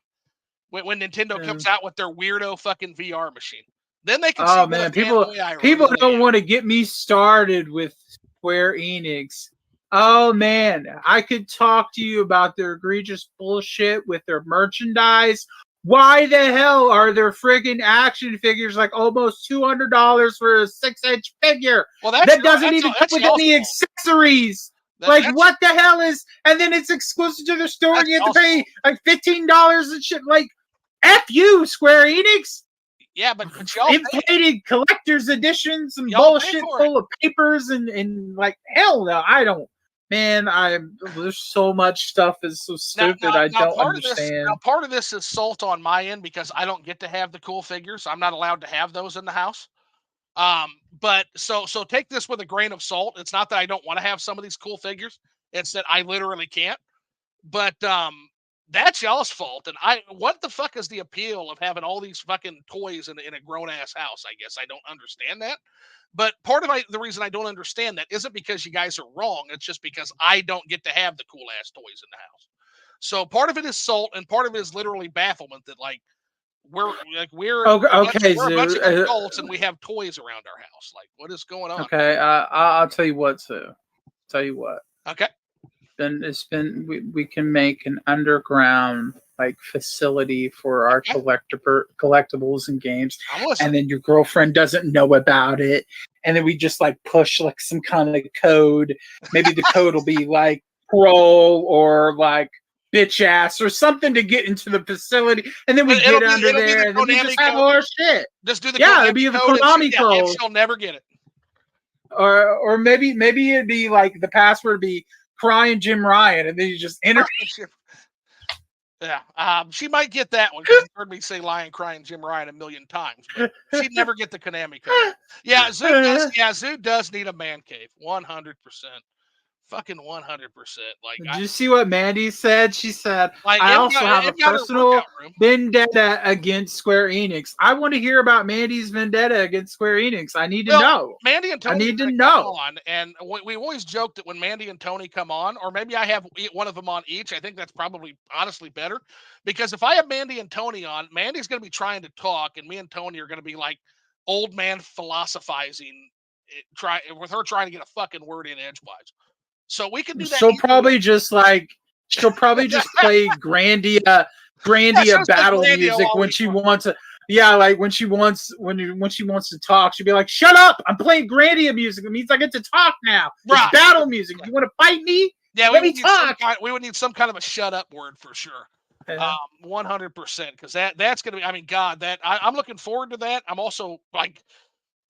When Nintendo comes out with their weirdo fucking VR machine, then they can see. Oh man, people don't want to get me started with Square Enix. Oh man, I could talk to you about their egregious bullshit with their merchandise. Why the hell are there friggin' action figures like almost $200 for a 6-inch figure? Well, that doesn't even come with any accessories. What the hell is? And then it's exclusive to the store, and you have to pay like $15 and shit. Like, F you, Square Enix. Yeah, but y'all inflated collector's editions and bullshit full of papers and like, hell no, I don't. Man, there's so much stuff is so stupid. I don't understand. Part of this is salt on my end because I don't get to have the cool figures. I'm not allowed to have those in the house. But so take this with a grain of salt. It's not that I don't want to have some of these cool figures. It's that I literally can't. But that's y'all's fault. And what the fuck is the appeal of having all these fucking toys in a grown ass house? I guess I don't understand that. But part of the reason I don't understand that isn't because you guys are wrong. It's just because I don't get to have the cool ass toys in the house. So part of it is salt, and part of it is literally bafflement that we're a bunch of adults and we have toys around our house. Like, what is going on? Okay, I'll tell you what, Sue. Okay. Then we can make an underground facility for our collectibles and games, and then your girlfriend doesn't know about it, and then we just push some kind of code. Maybe the code will be pro or bitch ass or something to get into the facility, and then we get under there, and then we just have all our shit. Just do the it'd be the Konami code. And she'll never get it. Or maybe it'd be the password would be crying Jim Ryan, and then you just enter. Yeah, she might get that one because you heard me say "lying, crying Jim Ryan" a million times. But she'd never get the Konami code. Yeah, Zoo does need a man cave, 100%. Fucking 100%. Like, Did you see what Mandy said? She said, like I it also got, have a it got her personal workout room. vendetta against Square Enix. I want to hear about Mandy's vendetta against Square Enix. I need to know. Mandy and Tony I need to come know. on, and we always joke that when Mandy and Tony come on, or maybe I have one of them on each, I think that's probably honestly better, because if I have Mandy and Tony on, Mandy's going to be trying to talk, and me and Tony are going to be like old man philosophizing, with her trying to get a fucking word in edgewise. So we can do that. She'll probably just play Grandia battle music when she wants to. Yeah, like when she wants to talk, she'll be like, "Shut up! I'm playing Grandia music. It means I get to talk now. It's battle music. You want to fight me? Yeah, let me talk." We would need some kind of a shut up word for sure. 100%, because that's gonna be. I mean, God, I'm looking forward to that. I'm also like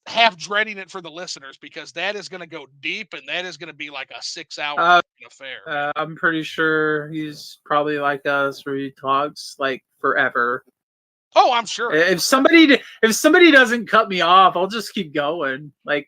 half dreading it for the listeners, because that is going to go deep, and that is going to be like a 6-hour affair. I'm pretty sure he's probably like us, where he talks like forever. Oh, I'm sure. If somebody doesn't cut me off, I'll just keep going. Like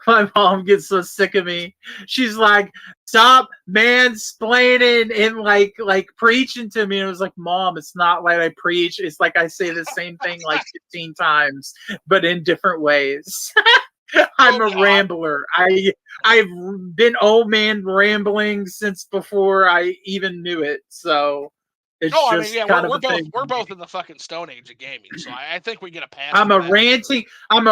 my mom gets so sick of me. She's like, "Stop mansplaining and like preaching to me." And it was like, "Mom, it's not like I preach. It's like I say the same thing like 15 times, but in different ways." I'm a rambler. I've been old man rambling since before I even knew it. So it's we're both in the fucking Stone Age of gaming, so I think we get a pass. I'm a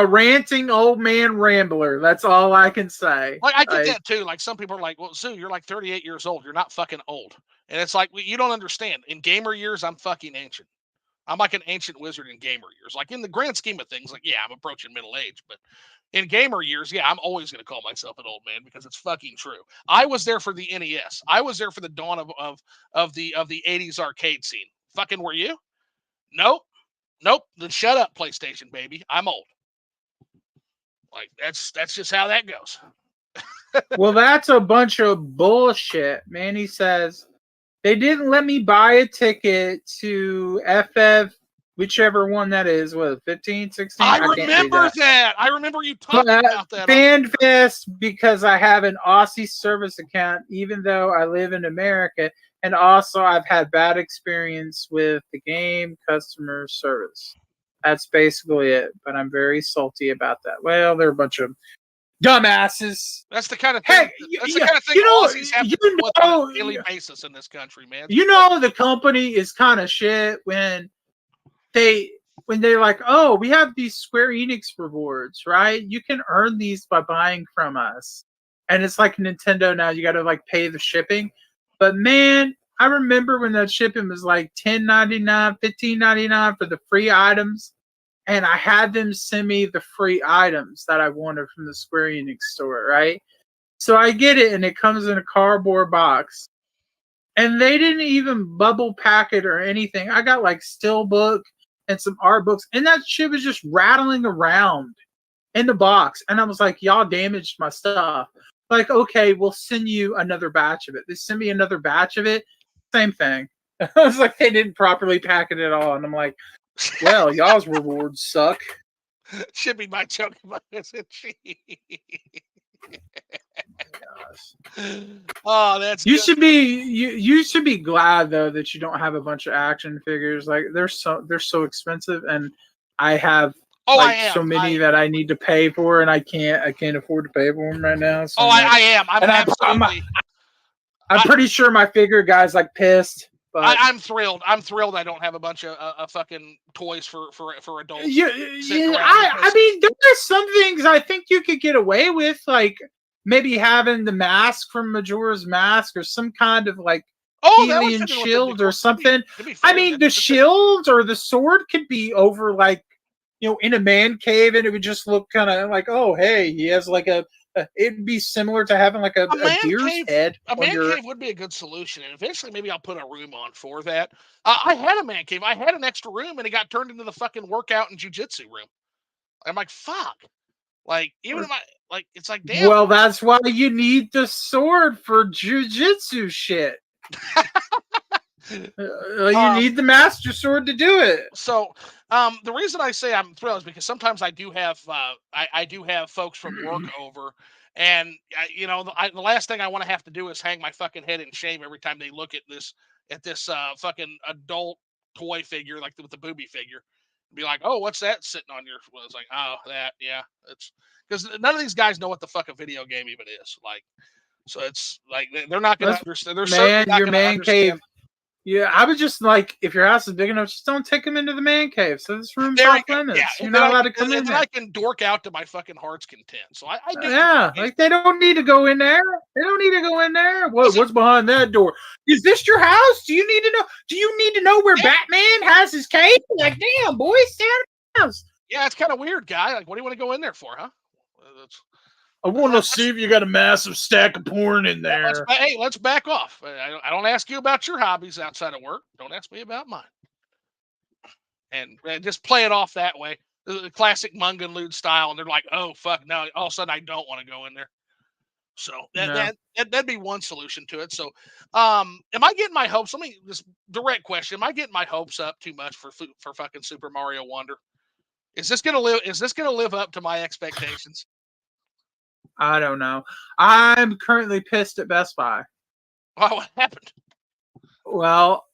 ranting old man rambler. That's all I can say. Like, I get that too. Like, some people are like, "Well, Sue, you're like 38 years old. You're not fucking old." And it's like, you don't understand. In gamer years, I'm fucking ancient. I'm like an ancient wizard in gamer years. Like, in the grand scheme of things, like, yeah, I'm approaching middle age, but in gamer years, yeah, I'm always going to call myself an old man, because it's fucking true. I was there for the NES. I was there for the dawn of the 80s arcade scene. Fucking were you? Nope. Then shut up, PlayStation, baby. I'm old. Like, that's just how that goes. Well, that's a bunch of bullshit. Manny says they didn't let me buy a ticket to FF, whichever one that is. What, 15, 16? I remember that. I remember you talking about that. FanFest, because I have an Aussie service account, even though I live in America. And also, I've had bad experience with the game customer service. That's basically it. But I'm very salty about that. Well, they're a bunch of dumbasses. That's the kind of thing. That's the kind of thing Aussies have to deal with on a daily basis in this country, man. You know, the company is kind of shit when they're like, "Oh, we have these Square Enix rewards, right? You can earn these by buying from us." And it's like Nintendo now. You got to like pay the shipping. But man, I remember when that shipping was like $10.99, $15.99 for the free items. And I had them send me the free items that I wanted from the Square Enix store, right? So I get it, and it comes in a cardboard box. And they didn't even bubble pack it or anything. I got like Steelbook and some art books, and that shit was just rattling around in the box. And I was like, "Y'all damaged my stuff." Like, okay, we'll send you another batch of it. They send me another batch of it. Same thing. I was like, they didn't properly pack it at all. And I'm like, well, y'all's rewards suck. Shipping my chunk isn't cheap. Oh, that's you should be glad though that you don't have a bunch of action figures. Like, they're so expensive, and I have so many that I need to pay for, and I can't afford to pay for them right now. So I am. I'm pretty sure my figure guy's like pissed. But I'm thrilled. I'm thrilled I don't have a bunch of fucking toys for adults. I mean, there are some things I think you could get away with, like maybe having the mask from Majora's Mask, or some kind of like alien shield or something. I mean, the shield or the sword could be over, like, you know, in a man cave, and it would just look kind of like, oh, hey, he has like it'd be similar to having like a deer's head. A man cave would be a good solution, and eventually maybe I'll put a room on for that. I had a man cave. I had an extra room, and it got turned into the fucking workout and jiu-jitsu room. I'm like, fuck. Like, even if it's like, damn. Well, that's why you need the sword for jiu-jitsu shit. You need the master sword to do it. So The reason I say I'm thrilled is because sometimes I do have I do have folks from work over, and the last thing I want to have to do is hang my fucking head in shame every time they look at this fucking adult toy figure like with the booby figure, be like, oh, what's that sitting on your? Well, it's like, oh, that, yeah, it's because none of these guys know what the fuck a video game even is. Like, so it's like they're not going to That's understand. They're certainly not your going to man cave. understand. Yeah, I would just like, if your house is big enough, just don't take them into the man cave. So this room's There we off go. Yeah, limits. You're and then not allowed to come in and then there. I can dork out to my fucking heart's content. So I get your Yeah, like they don't need to go in there. They don't need to go in there. What's behind that door? Is this your house? Do you need to know? Do you need to know where Batman has his cave? Like, damn, boy, stay out of the house. Yeah, it's kind of weird, guy. Like, what do you want to go in there for, huh? I want to see if you got a massive stack of porn in there. Let's back off. I don't ask you about your hobbies outside of work. Don't ask me about mine. And just play it off that way. The classic Mungan Lude style. And they're like, oh, fuck, now all of a sudden I don't want to go in there. So that'd be one solution to it. So am I getting my hopes? Let me just direct question. Am I getting my hopes up too much for fucking Super Mario Wonder? Is this gonna live up to my expectations? I don't know. I'm currently pissed at Best Buy. Oh, what happened? Well,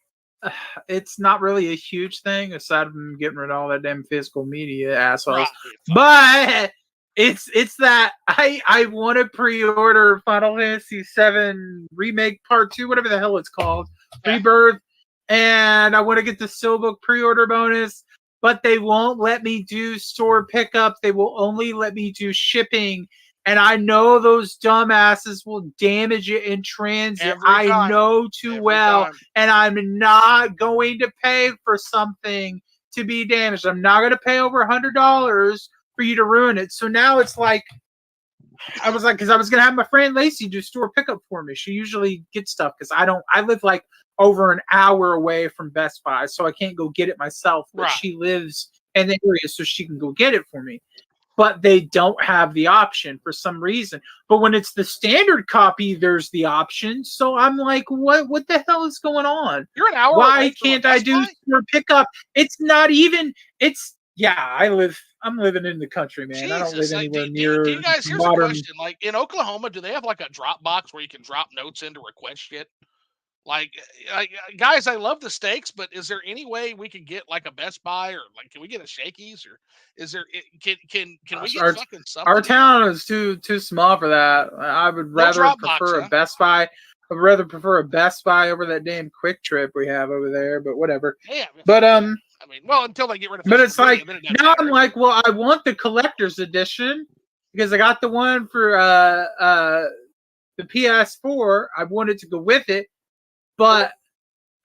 it's not really a huge thing aside from getting rid of all that damn physical media assholes. Right. But it's that I want to pre-order Final Fantasy VII Remake Part 2, whatever the hell it's called, Rebirth, and I want to get the Steelbook pre-order bonus, but they won't let me do store pickup. They will only let me do shipping. And I know those dumbasses will damage it in transit. I know too well. And I'm not going to pay for something to be damaged. I'm not going to pay over $100 for you to ruin it. So now it's like, because I was going to have my friend Lacey do store pickup for me. She usually gets stuff because I live like over an hour away from Best Buy. So I can't go get it myself. But she lives in the area so she can go get it for me. But they don't have the option for some reason. But when it's the standard copy, there's the option. So I'm like, what the hell is going on? You're an hour Why away can't I do store pickup? It's not even, I'm living in the country, man. I don't live anywhere near do you guys, here's a question. Like in Oklahoma, do they have like a drop box where you can drop notes in to request shit? Like, guys, I love the steaks, but is there any way we could get like a Best Buy or like, can we get a Shakey's or is there, can we get fucking something? Our town is too small for that. I would rather prefer a Best Buy. I would rather prefer a Best Buy over that damn Quick Trip we have over there, but whatever. Yeah. But, I mean, well, until they get rid of it. But it's like, now I'm like, well, I want the collector's edition because I got the one for the PS4. I wanted to go with it. But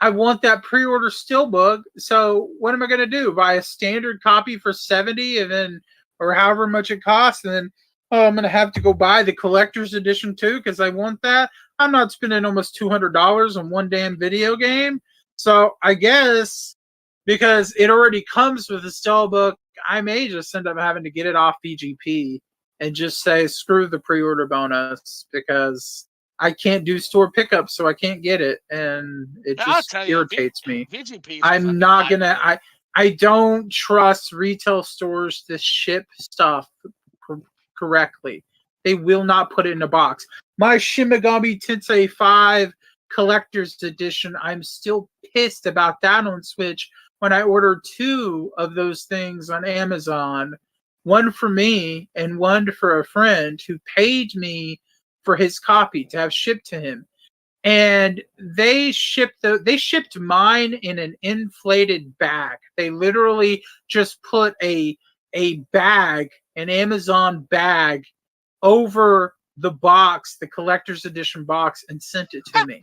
I want that pre-order steelbook. So what am I going to do? Buy a standard copy for $70 and then, or however much it costs, and then I'm going to have to go buy the collector's edition too because I want that. I'm not spending almost $200 on one damn video game. So I guess because it already comes with a steelbook, I may just end up having to get it off BGP and just say screw the pre-order bonus because I can't do store pickup, so I can't get it, and it just irritates me. I'm not gonna. I don't trust retail stores to ship stuff correctly. They will not put it in a box. My Shin Megami Tensei 5 Collector's Edition, I'm still pissed about that on Switch when I ordered 2 of those things on Amazon, one for me and one for a friend who paid me for his copy to have shipped to him, and they shipped mine in an inflated bag. They literally just put a bag, an Amazon bag, over the box, the collector's edition box, and sent it to me.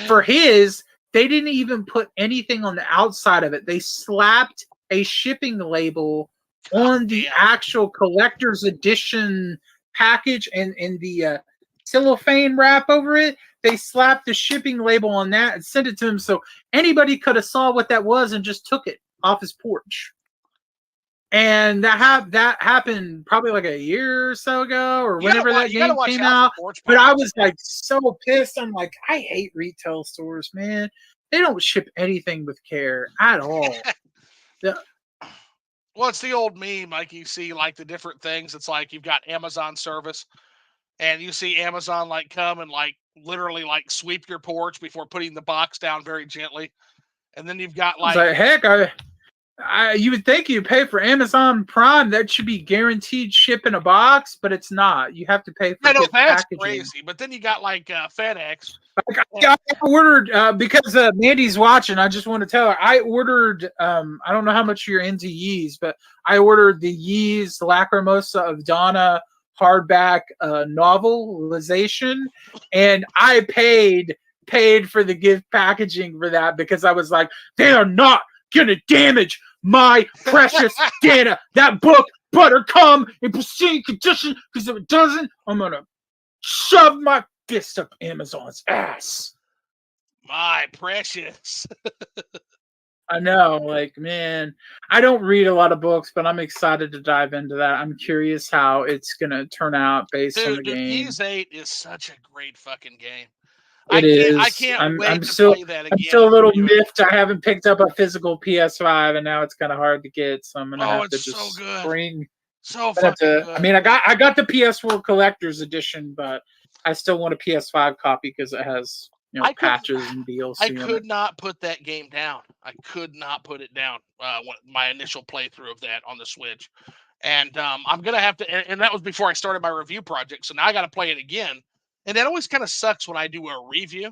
For his, they didn't even put anything on the outside of it. They slapped a shipping label on the actual collector's edition package and in the cellophane wrap over it. They slapped the shipping label on that and sent it to him, so anybody could have saw what that was and just took it off his porch. And that happened probably like a year or so ago, or whenever that game came out. But I was like so pissed. I'm like, I hate retail stores, man. They don't ship anything with care at all. Well, it's the old meme. Like you see, like the different things. It's like you've got Amazon service, and you see Amazon like come and like literally like sweep your porch before putting the box down very gently. And then you've got It's like, like, heck, you would think you pay for Amazon Prime, that should be guaranteed ship in a box, but it's not. You have to pay for I know gift that's packaging. crazy. But then you got like FedEx. Like, I ordered because Mandy's watching. I just want to tell her I ordered. I don't know how much you're into Yeez, but I ordered the Yeez Lacrimosa of Donna hardback novelization, and I paid for the gift packaging for that because I was like, they are not gonna damage my precious Dana. That book better come in pristine condition, because if it doesn't, I'm gonna shove my fist up Amazon's ass. My precious. I know, like, man, I don't read a lot of books, but I'm excited to dive into that. I'm curious how it's gonna turn out based on the Dude, game. Yeez 8 is such a great fucking game. It I is. can't wait I'm to still play that again. I'm still a and little review it. miffed. I haven't picked up a physical PS5, and now it's kind of hard to get. So I'm gonna Oh, have to it's so just good. bring. So fucking good. I mean, I got the PS4 collector's edition, but I still want a PS5 copy because it has patches and DLC. I could not put that game down. I could not put it down. My initial playthrough of that on the Switch, and I'm gonna have to. And that was before I started my review project, so now I got to play it again. And that always kind of sucks when I do a review,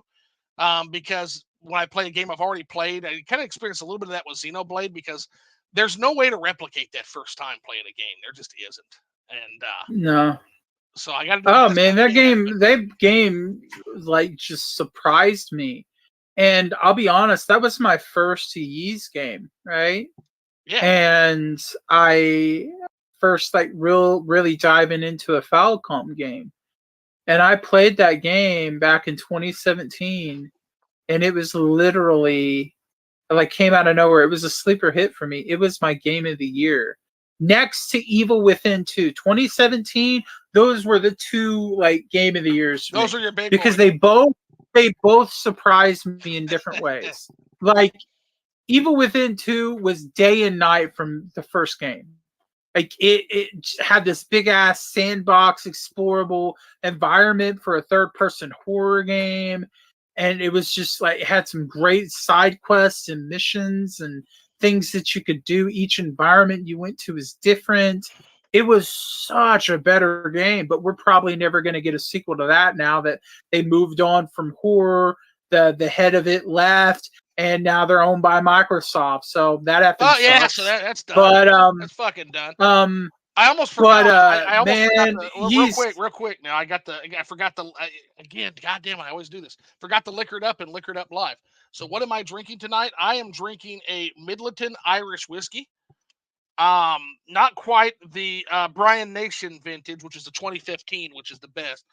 because when I play a game I've already played, I kind of experience a little bit of that with Xenoblade, because there's no way to replicate that first time playing a game. There just isn't. And no. So I got to. Oh man, that game like just surprised me. And I'll be honest, that was my first Yeez game, right? Yeah. And I first like really diving into a Falcom game. And I played that game back in 2017, and it was literally like came out of nowhere. It was a sleeper hit for me. It was my game of the year. Next to Evil Within 2, 2017, those were the two like game of the years. Those are your big because boys. they both surprised me in different ways. Like Evil Within 2 was day and night from the first game. Like it had this big ass sandbox explorable environment for a third person horror game. And it was just like it had some great side quests and missions and things that you could do. Each environment you went to is different. It was such a better game, but we're probably never going to get a sequel to that now that they moved on from horror. The head of it left, and now they're owned by Microsoft. So that Oh yeah, sucks. so that's done. But that's fucking done. I almost forgot. I almost man, forgot real quick. Now I forgot again. Goddamn, I always do this. Forgot the Liquored Up and Liquored Up Live. So what am I drinking tonight? I am drinking a Midleton Irish whiskey. Not quite the Brian Nation vintage, which is the 2015, which is the best.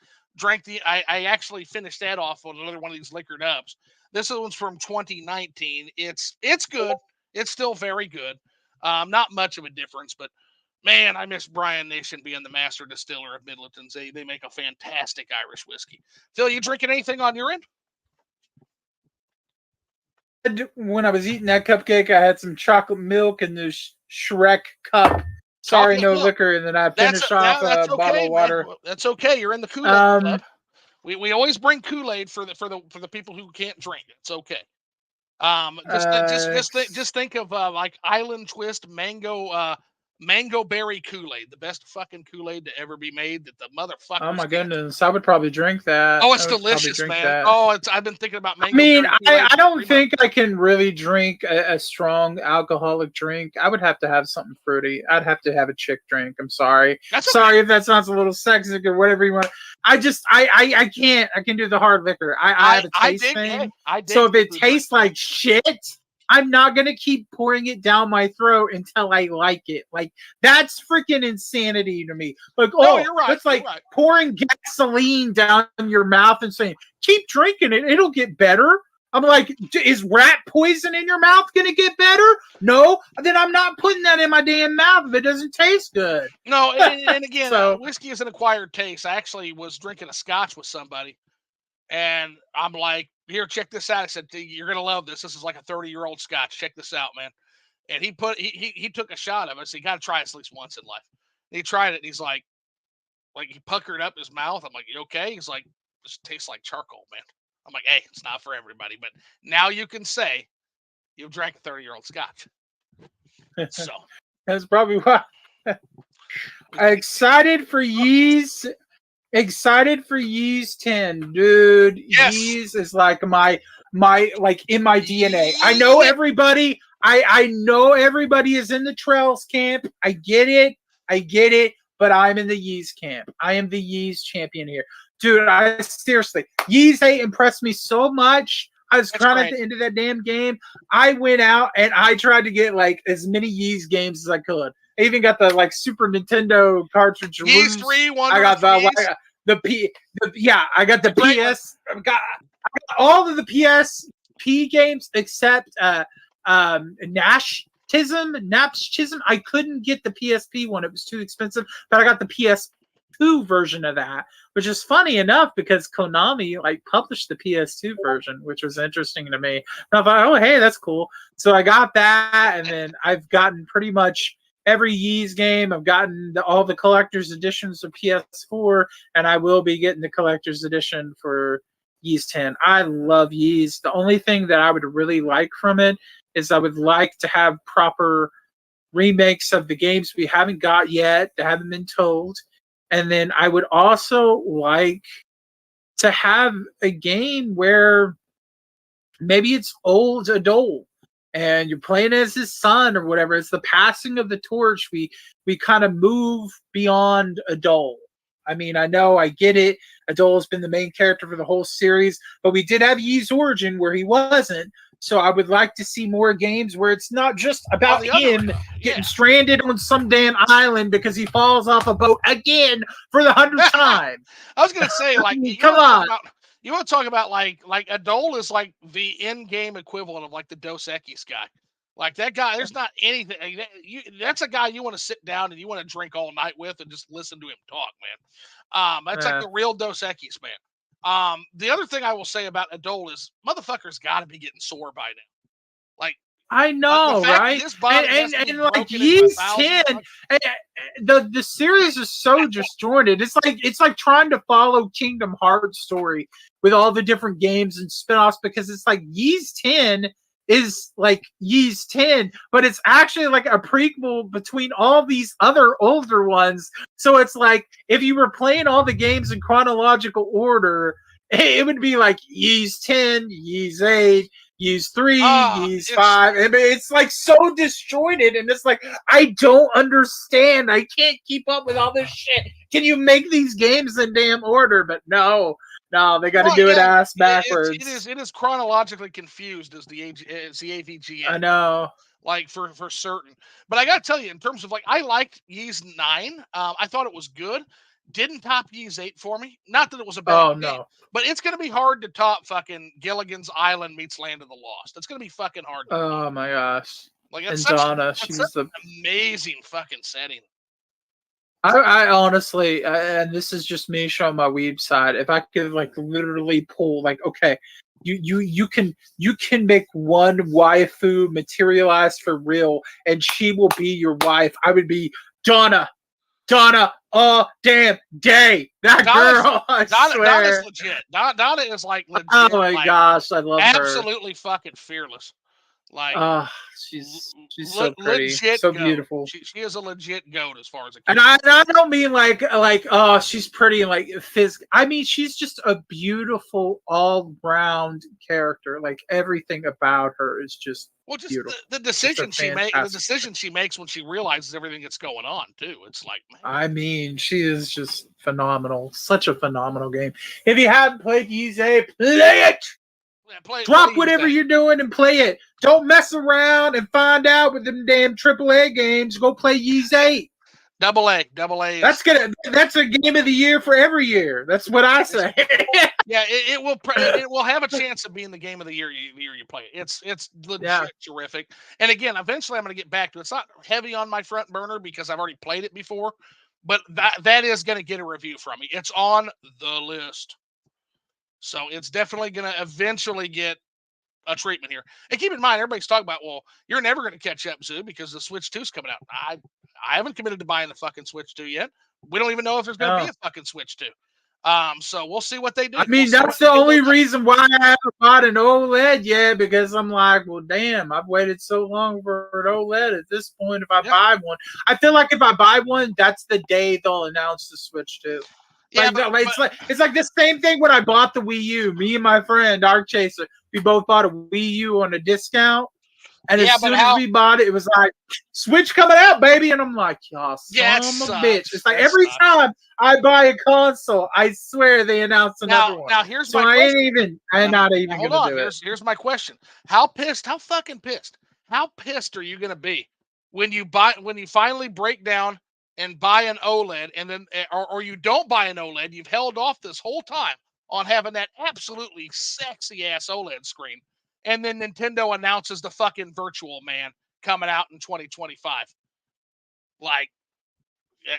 I actually finished that off on another one of these Liquored Ups. This one's from 2019. It's good. It's still very good. Not much of a difference, but man, I miss Brian Nation being the master distiller of Midleton's. They make a fantastic Irish whiskey. Phil, you drinking anything on your end? When I was eating that cupcake, I had some chocolate milk in this Shrek cup. Sorry, no liquor, and then I finished off a bottle of water. Man. That's okay. You're in the Kool-Aid club. We always bring Kool-Aid for the people who can't drink. It's okay. Just think of like Island Twist mango berry Kool-Aid, the best fucking Kool-Aid to ever be made. That the motherfucker. Oh my goodness, I would probably drink that. Oh, it's delicious, man. That. Oh, I've been thinking about mango. I mean, I don't think I can really drink a strong alcoholic drink. I would have to have something fruity. I'd have to have a chick drink. I'm sorry. That's okay. Sorry if that sounds a little sexy or whatever you want. I can't. I can do the hard liquor. I have a taste thing. So if it tastes like shit, I'm not going to keep pouring it down my throat until I like it. Like, that's freaking insanity to me. Like, you're right. That's like pouring gasoline down your mouth and saying, keep drinking it. It'll get better. I'm like, is rat poison in your mouth going to get better? No. Then I'm not putting that in my damn mouth if it doesn't taste good. No, and again, whiskey is an acquired taste. I actually was drinking a scotch with somebody, and I'm like, here, check this out. I said, you're going to love this. This is like a 30-year-old scotch. Check this out, man. and he took a shot of it. So you got to try it at least once in life. And he tried it, and he's like he puckered up his mouth. I'm like, you okay? He's like, this tastes like charcoal, man. I'm like, hey, it's not for everybody, but now you can say you've drank a 30-year-old scotch. So that's probably why. Excited for Yeez. Excited for Yeez 10, dude. yes, Yeez is like my like in my DNA. I know everybody. I know everybody is in the Trails camp. I get it. But I'm in the Yeez camp. I am the Yeez champion here, dude. I seriously, Yeez 8 impressed me so much. I was crying at the end of that damn game. I went out and I tried to get like as many Yeez games as I could. I even got the like Super Nintendo cartridge. Yeez 3, I got I got the PS. I got all of the PSP games except Napstism. I couldn't get the PSP one; it was too expensive. But I got the PS2 version of that, which is funny enough because Konami like published the PS2 version, which was interesting to me. And I thought, oh hey, that's cool. So I got that, and then I've gotten pretty much every Yeez game. I've gotten all the collector's editions of PS4, and I will be getting the collector's edition for Yeez 10. I love Yeez. The only thing that I would really like from it is I would like to have proper remakes of the games we haven't got yet, that haven't been told. And then I would also like to have a game where maybe it's old adult and you're playing as his son or whatever. It's the passing of the torch. We kind of move beyond adult. I mean, I know, I get it. Adol has been the main character for the whole series, but we did have Yee's origin where he wasn't. So I would like to see more games where it's not just about him getting stranded on some damn island because he falls off a boat again for the 100th time. I was gonna say, like, come on. You want to talk about like Adol is like the in-game equivalent of like the Dos Equis guy. Like that guy, there's not anything. That's a guy you want to sit down and you want to drink all night with and just listen to him talk, man. That's like the real Dos Equis, man. The other thing I will say about Adol is motherfucker's got to be getting sore by now. Like, I know, right? And like Yeez 10, the series is so disjointed. It's like trying to follow Kingdom Hearts story with all the different games and spinoffs because it's like Yeez 10 is like Yeez 10, but it's actually like a prequel between all these other older ones. So it's like if you were playing all the games in chronological order, it would be like Yeez 10, Yeez 8, Yeez 3, Yeez 5. I mean, it's like so disjointed, and it's like I don't understand. I can't keep up with all this shit. Can you make these games in damn order? But no, they got to do it ass backwards. It is chronologically confused as the AVGA. I know, like for certain. But I got to tell you, in terms of like, I liked Yeez 9. I thought it was good. Didn't top Yeez 8 for me. Not that it was a bad game, but it's going to be hard to top fucking Gilligan's Island meets Land of the Lost. It's going to be fucking hard. Oh my gosh! Like, and Donna, she's the amazing fucking setting. I honestly, and this is just me showing my weeb side. If I could like literally pull, like, okay, you can make one waifu materialize for real, and she will be your wife. I would be Donna all damn day. That girl, I swear. Donna's legit. Donna is like legit. Oh my gosh, I love her. Absolutely fucking fearless. Like, she's so pretty, so beautiful. She is a legit goat as far as and I don't mean like oh, she's pretty and like physical. I mean she's just a beautiful all-round character. Like everything about her is just beautiful. The decision she makes when she realizes everything that's going on too. It's like, man. I mean, she is just phenomenal. Such a phenomenal game. If you haven't played Yeez 8, play it. Drop whatever you're doing and play it. Don't mess around and find out with them damn AAA games. Go play Yeez 8. Double A. That's a game of the year for every year. That's what I say. Yeah, it will have a chance of being the game of the year you play it. It's legit terrific. And again, eventually I'm going to get back to it. It's not heavy on my front burner because I've already played it before, but that is going to get a review from me. It's on the list. So it's definitely going to eventually get treatment here. And keep in mind, everybody's talking about, well, you're never going to catch up, Zoo, because the Switch 2 is coming out. I haven't committed to buying the fucking Switch 2 yet. We don't even know if there's going to be a fucking Switch 2. So we'll see what they do. I mean, that's the only reason why I haven't bought an OLED yet, because I'm like, well, damn, I've waited so long for an OLED. At this point, if I buy one, I feel like if I buy one, that's the day they'll announce the Switch 2. Yeah, it's like the same thing when I bought the Wii U. Me and my friend Dark Chaser, we both bought a Wii U on a discount, and as soon as we bought it, it was like Switch coming out, baby, and I'm like, y'all son of a bitch. It's like every time I buy a console, I swear they announce another one. Now here's so my question. I'm not even gonna do it. Here's my question: how fucking pissed? How pissed are you gonna be when you finally break down and buy an OLED, and then or you don't buy an OLED? You've held off this whole time on having that absolutely sexy ass OLED screen, and then Nintendo announces the fucking Virtual Man coming out in 2025. Like,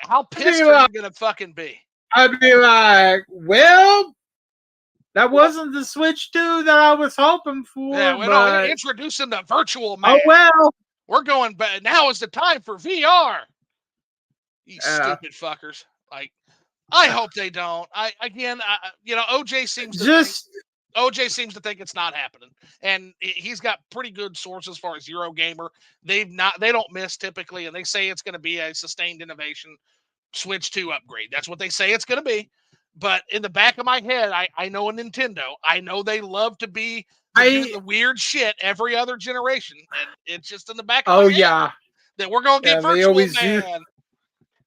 how pissed are you gonna fucking be? I'd be like, well, that wasn't the Switch 2 that I was hoping for. Yeah, but... introducing the Virtual Man. Oh well, we're going back. Now is the time for VR. You stupid fuckers! Like, I hope they don't. OJ seems to think it's not happening, and he's got pretty good sources as far as Eurogamer. They don't miss typically, and they say it's going to be a sustained innovation Switch 2 upgrade. That's what they say it's going to be. But in the back of my head, I know a Nintendo. I know they love to do the weird shit every other generation, and it's just in the back of my head that we're going to get Virtual Man.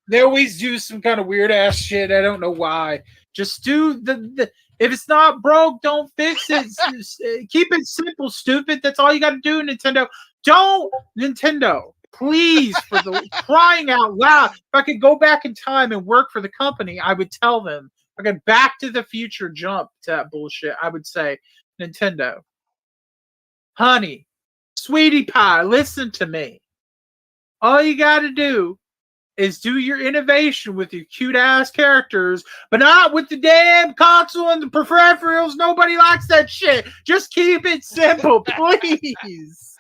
They always do some kind of weird ass shit. I don't know why. Just do the if it's not broke, don't fix it. Keep it simple, stupid. That's all you got to do, Nintendo. Nintendo, please, for the crying out loud. If I could go back in time and work for the company, I would tell them. If I could Back to the Future jump to that bullshit, I would say, Nintendo, honey, sweetie pie, listen to me. All you got to do is do your innovation with your cute ass characters, but not with the damn console and the peripherals. Nobody likes that shit. Just keep it simple, please.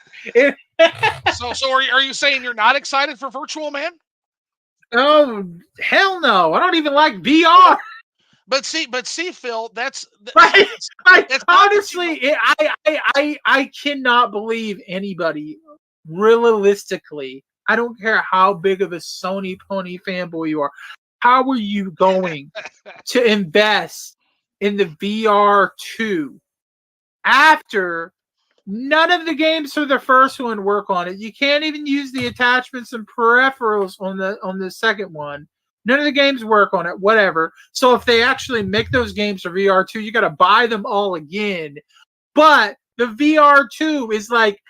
So are you saying you're not excited for Virtual Man? Oh, hell no. I don't even like VR. But see, Phil, that's honestly, I cannot believe anybody realistically. I don't care how big of a Sony pony fanboy you are. How are you going to invest in the VR2 after none of the games for the first one work on it? You can't even use the attachments and peripherals on the second one. None of the games work on it, whatever. So if they actually make those games for VR2, you got to buy them all again. But the VR2 is like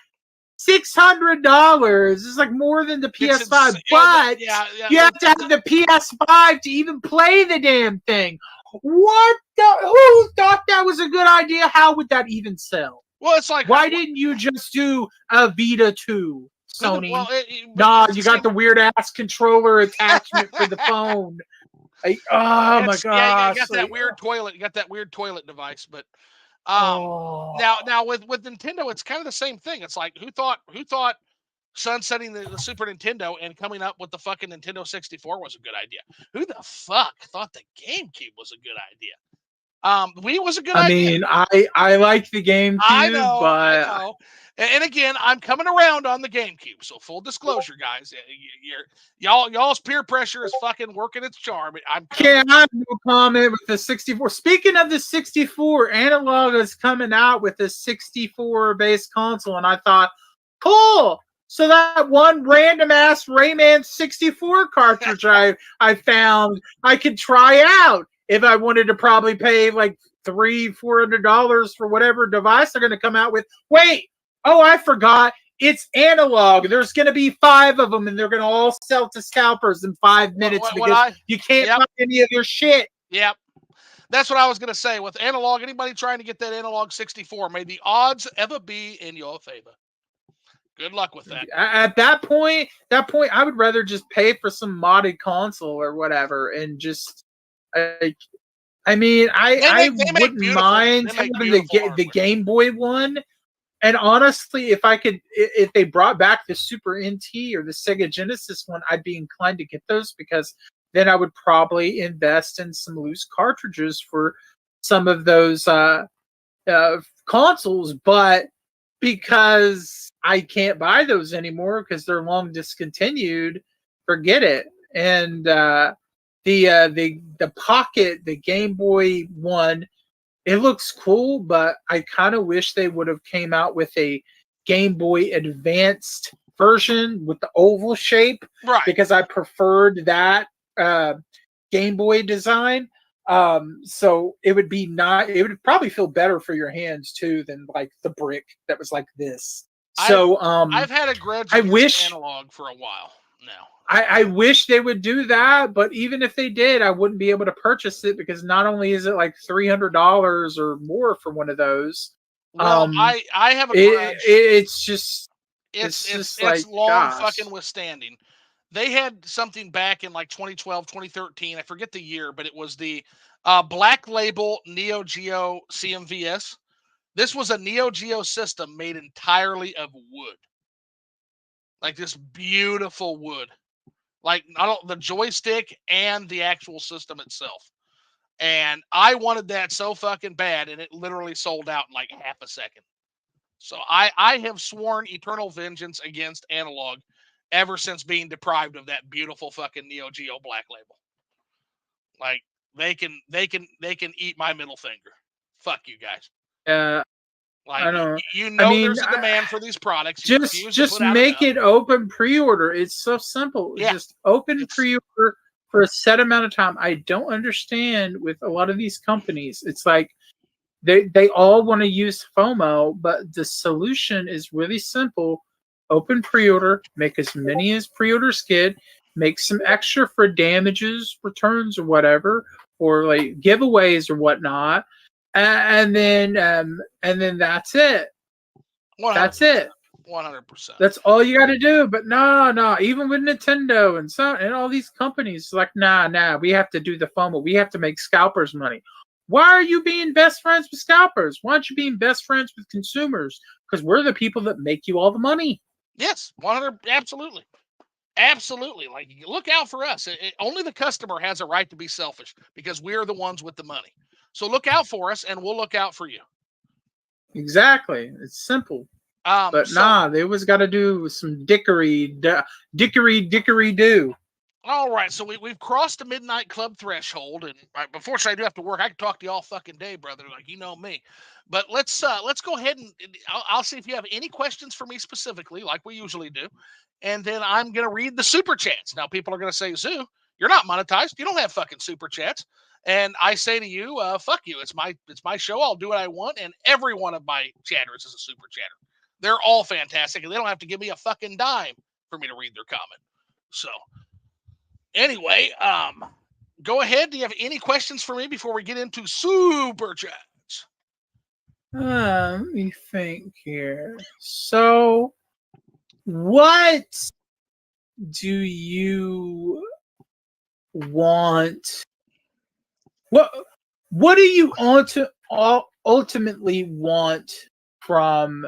$600. It's like more than the PS5, but you have to have the PS5 to even play the damn thing. Who thought that was a good idea? How would that even sell? Well, it's like, why didn't you just do a Vita 2, Sony? You got the weird ass controller attachment for the phone. My gosh! Yeah, you got that weird toilet. You got that weird toilet device, but. Now with Nintendo, it's kind of the same thing. It's like who thought sunsetting the Super Nintendo and coming up with the fucking Nintendo 64 was a good idea? Who the fuck thought the GameCube was a good idea? Wii was a good idea. I mean, I like the GameCube, I know, but I know. And again, I'm coming around on the GameCube. So full disclosure, guys, y'all's peer pressure is fucking working its charm. I have no comment with the 64. Speaking of the 64, Analog is coming out with a 64-based console, and I thought, cool. So that one random ass Rayman 64 cartridge I found, I could try out if I wanted to probably pay like $300-400 for whatever device they're going to come out with. Wait. Oh, I forgot. It's Analog. There's going to be 5 of them, and they're going to all sell to scalpers in 5 minutes because you can't buy any of their shit. Yep. That's what I was going to say. With Analog, anybody trying to get that Analog 64, may the odds ever be in your favor. Good luck with that. At that point, I would rather just pay for some modded console or whatever and just... I mean, I wouldn't mind having the Game Boy one, And honestly, if they brought back the Super NT or the Sega Genesis one, I'd be inclined to get those because then I would probably invest in some loose cartridges for some of those consoles. But because I can't buy those anymore because they're long discontinued, forget it. And the Pocket, the Game Boy one, it looks cool, but I kind of wish they would have came out with a Game Boy Advanced version with the oval shape, Right. because I preferred that uh, Game Boy design. So it would be not. It would probably feel better for your hands too than like the brick that was like this. So I've had a grudge I against wish analog for a while now. I wish they would do that, but even if they did, I wouldn't be able to purchase it because not only is it like $300 or more for one of those, Well, I have a grudge. it's just It's like, long gosh. fucking withstanding. They had something back in like 2012, 2013. I forget the year, but it was the Black Label Neo Geo CMVS. This was a Neo Geo system made entirely of wood, like this beautiful wood, like the joystick and the actual system itself. And I wanted that so fucking bad, and it literally sold out in like half a second. So I have sworn eternal vengeance against analog ever since being deprived of that beautiful fucking Neo Geo Black Label. Like they can eat my middle finger. Fuck you guys. Like I don't. you I know mean, there's a demand for these products. You just refuse to just put out make enough. it open pre-order. It's so simple. Yeah, Just open it's pre-order for a set amount of time. I don't understand with a lot of these companies. It's like they all want to use FOMO, but the solution is really simple. Open pre-order, make as many as pre-orders get, make some extra for damages, returns, or whatever, or like giveaways or whatnot, and then that's it. 100%. That's it. 100%. That's all you got to do. But no, even with Nintendo and all these companies, like nah, we have to do the FOMO. We have to make scalpers money. Why are you being best friends with scalpers? Why aren't you being best friends with consumers? Because we're the people that make you all the money. Yes, 100. Absolutely. Absolutely. Like, look out for us. Only the customer has a right to be selfish because we're the ones with the money. So look out for us, and we'll look out for you. Exactly. It's simple. But they always got to do some dickery do. All right, so we've crossed the midnight club threshold, and unfortunately I do have to work. I can talk to you all fucking day, brother. Like, you know me. But let's go ahead and I'll see if you have any questions for me specifically, like we usually do, and then I'm gonna read the super chats. Now people are gonna say, Zoo, you're not monetized. You don't have fucking super chats. And I say to you, fuck you. It's my show. I'll do what I want, and every one of my chatters is a super chatter. They're all fantastic, and they don't have to give me a fucking dime for me to read their comment. So. Anyway, go ahead. Do you have any questions for me before we get into super chats? Let me think here. So, what do you want? What do you ultimately want from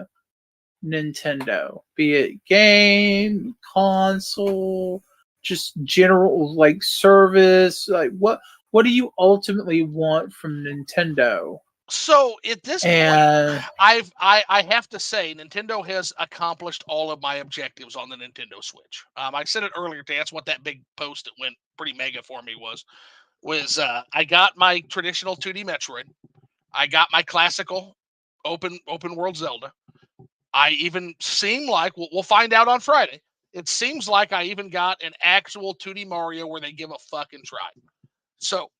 Nintendo? Be it game, console, just general like service. Like what do you ultimately want from Nintendo? So at this point, I have to say Nintendo has accomplished all of my objectives on the Nintendo Switch. I said it earlier, to answer what that big post that went pretty mega for me was I got my traditional 2D Metroid. I got my classical open world Zelda. I even seem like we'll find out on Friday. It seems like I even got an actual 2D Mario where they give a fucking try. So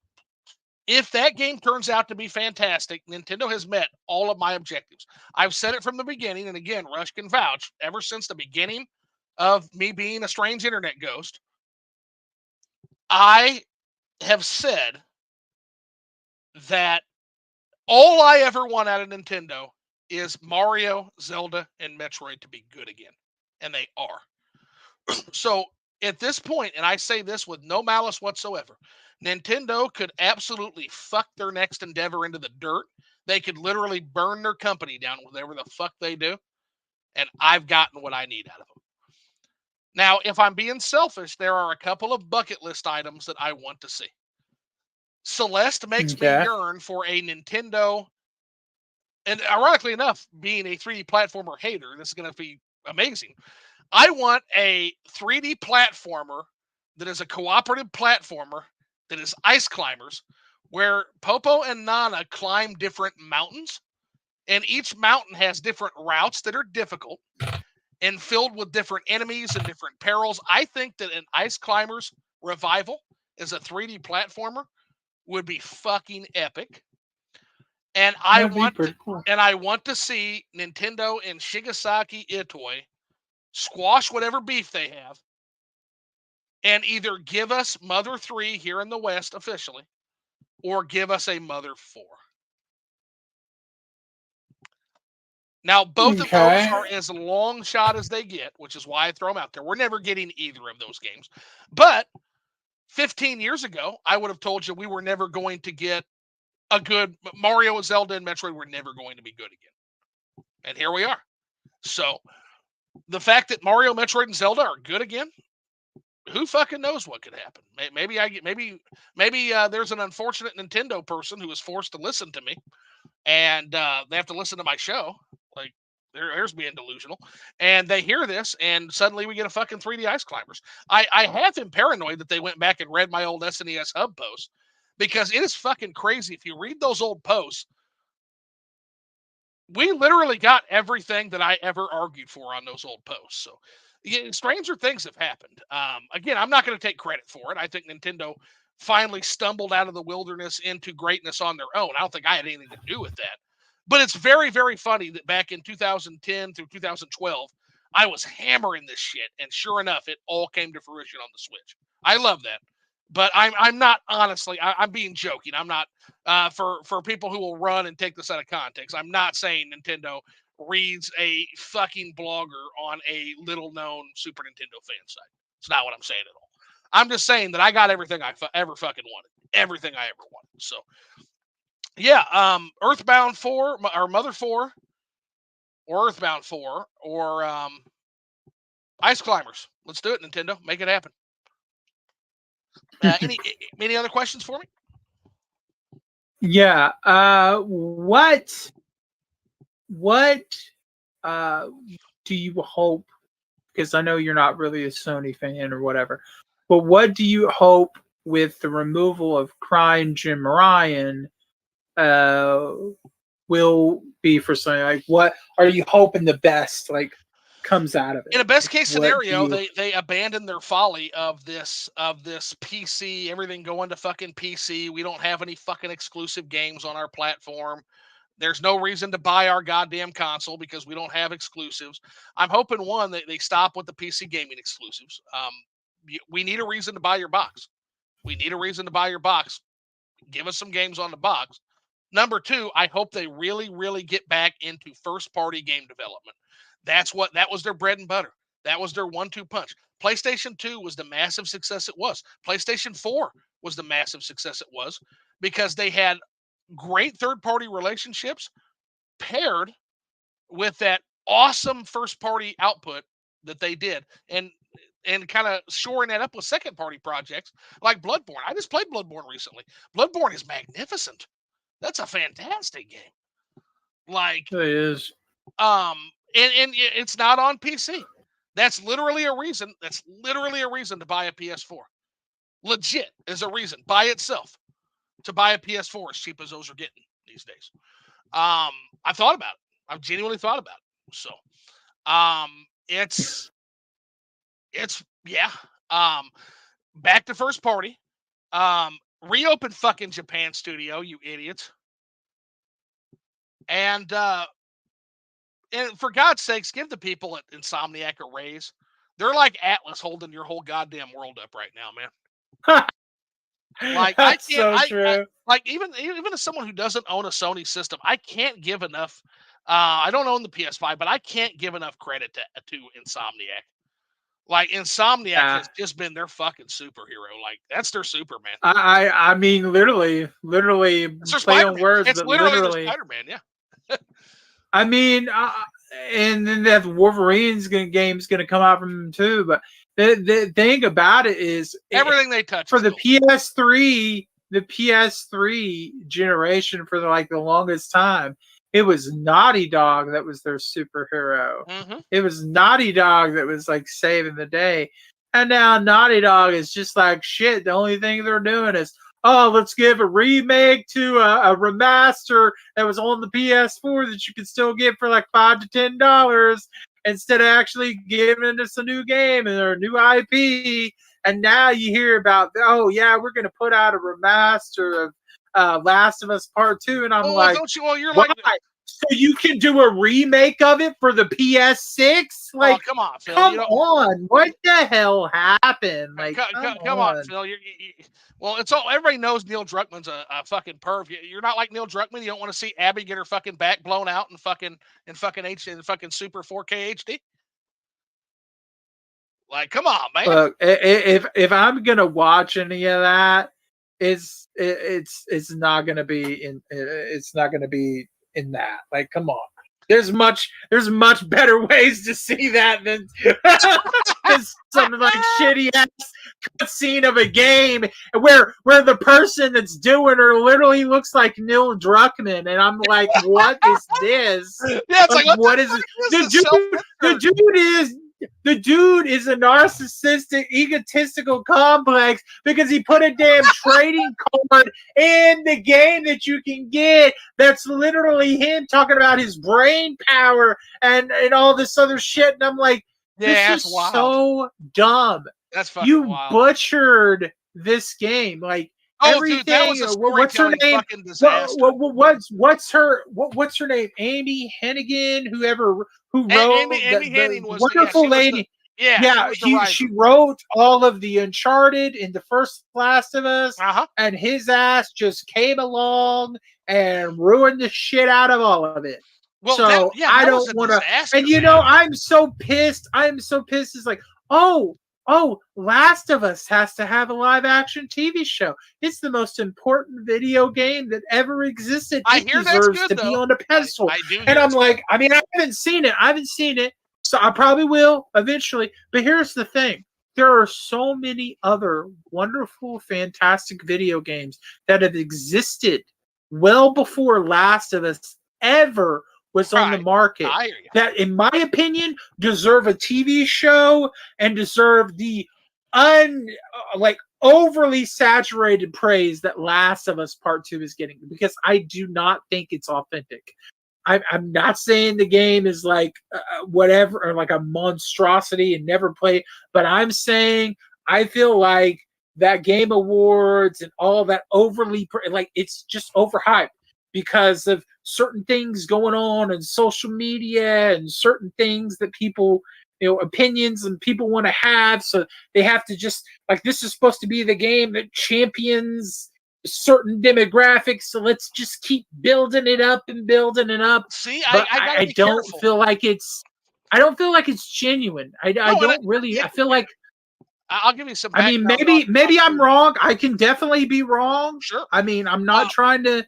if that game turns out to be fantastic, Nintendo has met all of my objectives. I've said it from the beginning, and again, Rush can vouch, ever since the beginning of me being a strange internet ghost, I have said that all I ever want out of Nintendo is Mario, Zelda, and Metroid to be good again. And they are. So at this point, and I say this with no malice whatsoever, Nintendo could absolutely fuck their next endeavor into the dirt. They could literally burn their company down, whatever the fuck they do, and I've gotten what I need out of them. Now, if I'm being selfish, there are a couple of bucket list items that I want to see. Celeste makes me yearn for a Nintendo, and ironically enough, being a 3D platformer hater, this is going to be amazing. I want a 3D platformer that is a cooperative platformer that is ice climbers, where Popo and Nana climb different mountains, and each mountain has different routes that are difficult and filled with different enemies and different perils. I think that an Ice Climbers revival as a 3D platformer would be fucking epic. And I want to see Nintendo and Shigesaki Itoi squash whatever beef they have and either give us Mother 3 here in the West officially or give us a Mother 4. Now, both of those are as long shot as they get, which is why I throw them out there. We're never getting either of those games. But 15 years ago, I would have told you we were never going to get a good Mario, Zelda, and Metroid were never going to be good again. And here we are. So the fact that Mario, Metroid, and Zelda are good again, who fucking knows what could happen? Maybe there's an unfortunate Nintendo person who is forced to listen to me, and they have to listen to my show. Like, there's being delusional. And they hear this, and suddenly we get a fucking 3D Ice Climbers. I have been paranoid that they went back and read my old SNES Hub posts, because it is fucking crazy. If you read those old posts, we literally got everything that I ever argued for on those old posts. So, yeah, stranger things have happened. Again, I'm not going to take credit for it. I think Nintendo finally stumbled out of the wilderness into greatness on their own. I don't think I had anything to do with that. But it's very, very funny that back in 2010 through 2012, I was hammering this shit, and sure enough, it all came to fruition on the Switch. I love that. But I'm not, honestly, I'm being joking. I'm not, for people who will run and take this out of context, I'm not saying Nintendo reads a fucking blogger on a little-known Super Nintendo fan site. It's not what I'm saying at all. I'm just saying that I got everything I ever fucking wanted. Everything I ever wanted. So, yeah, Earthbound 4, or Mother 4, or Earthbound 4, or Ice Climbers. Let's do it, Nintendo. Make it happen. Any other questions for me? Yeah. What do you hope? Because I know you're not really a Sony fan or whatever, but what do you hope with the removal of Crying Jim Ryan will be for Sony? Like, what are you hoping the best comes out of it? In a best case scenario, they abandon their folly of this PC, everything going to fucking PC. We don't have any fucking exclusive games on our platform. There's no reason to buy our goddamn console because we don't have exclusives. I'm hoping, one, that they stop with the PC gaming exclusives. We need a reason to buy your box. We need a reason to buy your box. Give us some games on the box. Number two, I hope they really, really get back into first-party game development. That was their bread and butter. That was their 1-2 punch. PlayStation 2 was the massive success it was. PlayStation 4 was the massive success it was because they had great third-party relationships paired with that awesome first-party output that they did, and kind of shoring that up with second-party projects like Bloodborne. I just played Bloodborne recently. Bloodborne is magnificent. That's a fantastic game. Like, it is. And it's not on PC. That's literally a reason. That's literally a reason to buy a PS4. Legit is a reason by itself to buy a PS4 as cheap as those are getting these days. I thought about it. I've genuinely thought about it. So, it's yeah. Back to first party. Reopen fucking Japan studio, you idiots. And for God's sakes, give the people at Insomniac a raise. They're like Atlas holding your whole goddamn world up right now, man. Like, that's so true. Like, even as someone who doesn't own a Sony system, I can't give enough. I don't own the PS5, but I can't give enough credit to Insomniac. Like Insomniac Yeah. has just been their fucking superhero. Like that's their Superman. I mean, literally It's their play on Spider-Man. words, It's but literally their literally. Spider-Man. Yeah. I mean, and then that Wolverine's game's gonna come out from them too. But the thing about it is, Everything they touch for is the gold. PS3 generation, for the longest time, it was Naughty Dog that was their superhero. Mm-hmm. It was Naughty Dog that was like saving the day. And now Naughty Dog is just like shit. The only thing they're doing is, oh, let's give a remake to a remaster that was on the PS4 that you could still get for like $5 to $10 instead of actually giving us a new game or a new IP. And now you hear about, oh yeah, we're gonna put out a remaster of Last of Us Part 2, and I'm Well, like, don't you? Well, you're why? like, So you can do a remake of it for the PS6? oh, Like, come on, Phil. come You know, on, what the hell happened? Like, come on, Phil. Well, it's all everybody knows. Neil Druckmann's a fucking perv. You're not like Neil Druckmann. You don't want to see Abby get her fucking back blown out in fucking super 4K HD. Like, come on, man. Look, if I'm gonna watch any of that, it's not gonna be in that. Like, come on. There's much better ways to see that than something like shitty ass cutscene of a game where the person that's doing her literally looks like Neil Druckmann, and I'm like, what is this? Yeah, it's like what is it? The dude is a narcissistic, egotistical complex because he put a damn trading card in the game that you can get that's literally him talking about his brain power and all this other shit. And I'm like, this is so dumb. That's fucking you wild. Butchered this game. Like, everything. Dude, that was a what's her name? fucking disaster. What's her name? Amy Hennigan, who wrote Amy Hennig was wonderful lady. She wrote all of the Uncharted in the first Last of Us, and his ass just came along and ruined the shit out of all of it. Well, so I don't want to. And I'm so pissed. It's like, oh, Last of Us has to have a live action TV show. It's the most important video game that ever existed. It deserves to be on a pedestal. And I'm like, I haven't seen it. So I probably will eventually. But here's the thing. There are so many other wonderful, fantastic video games that have existed well before Last of Us ever was on the market that, in my opinion, deserve a TV show and deserve the overly saturated praise that Last of Us Part 2 is getting, because I do not think it's authentic. I'm not saying the game is like whatever, or like a monstrosity and never play, but I'm saying I feel like that Game Awards and all that overly, it's just overhyped because of certain things going on social media and certain things that people, opinions and people want to have. So they have to just, like, this is supposed to be the game that champions certain demographics. So let's just keep building it up and building it up. See, but I don't feel like it's genuine. I don't really. I feel like, I'll give you some. Maybe I'm wrong. I can definitely be wrong. Sure. I'm not trying to.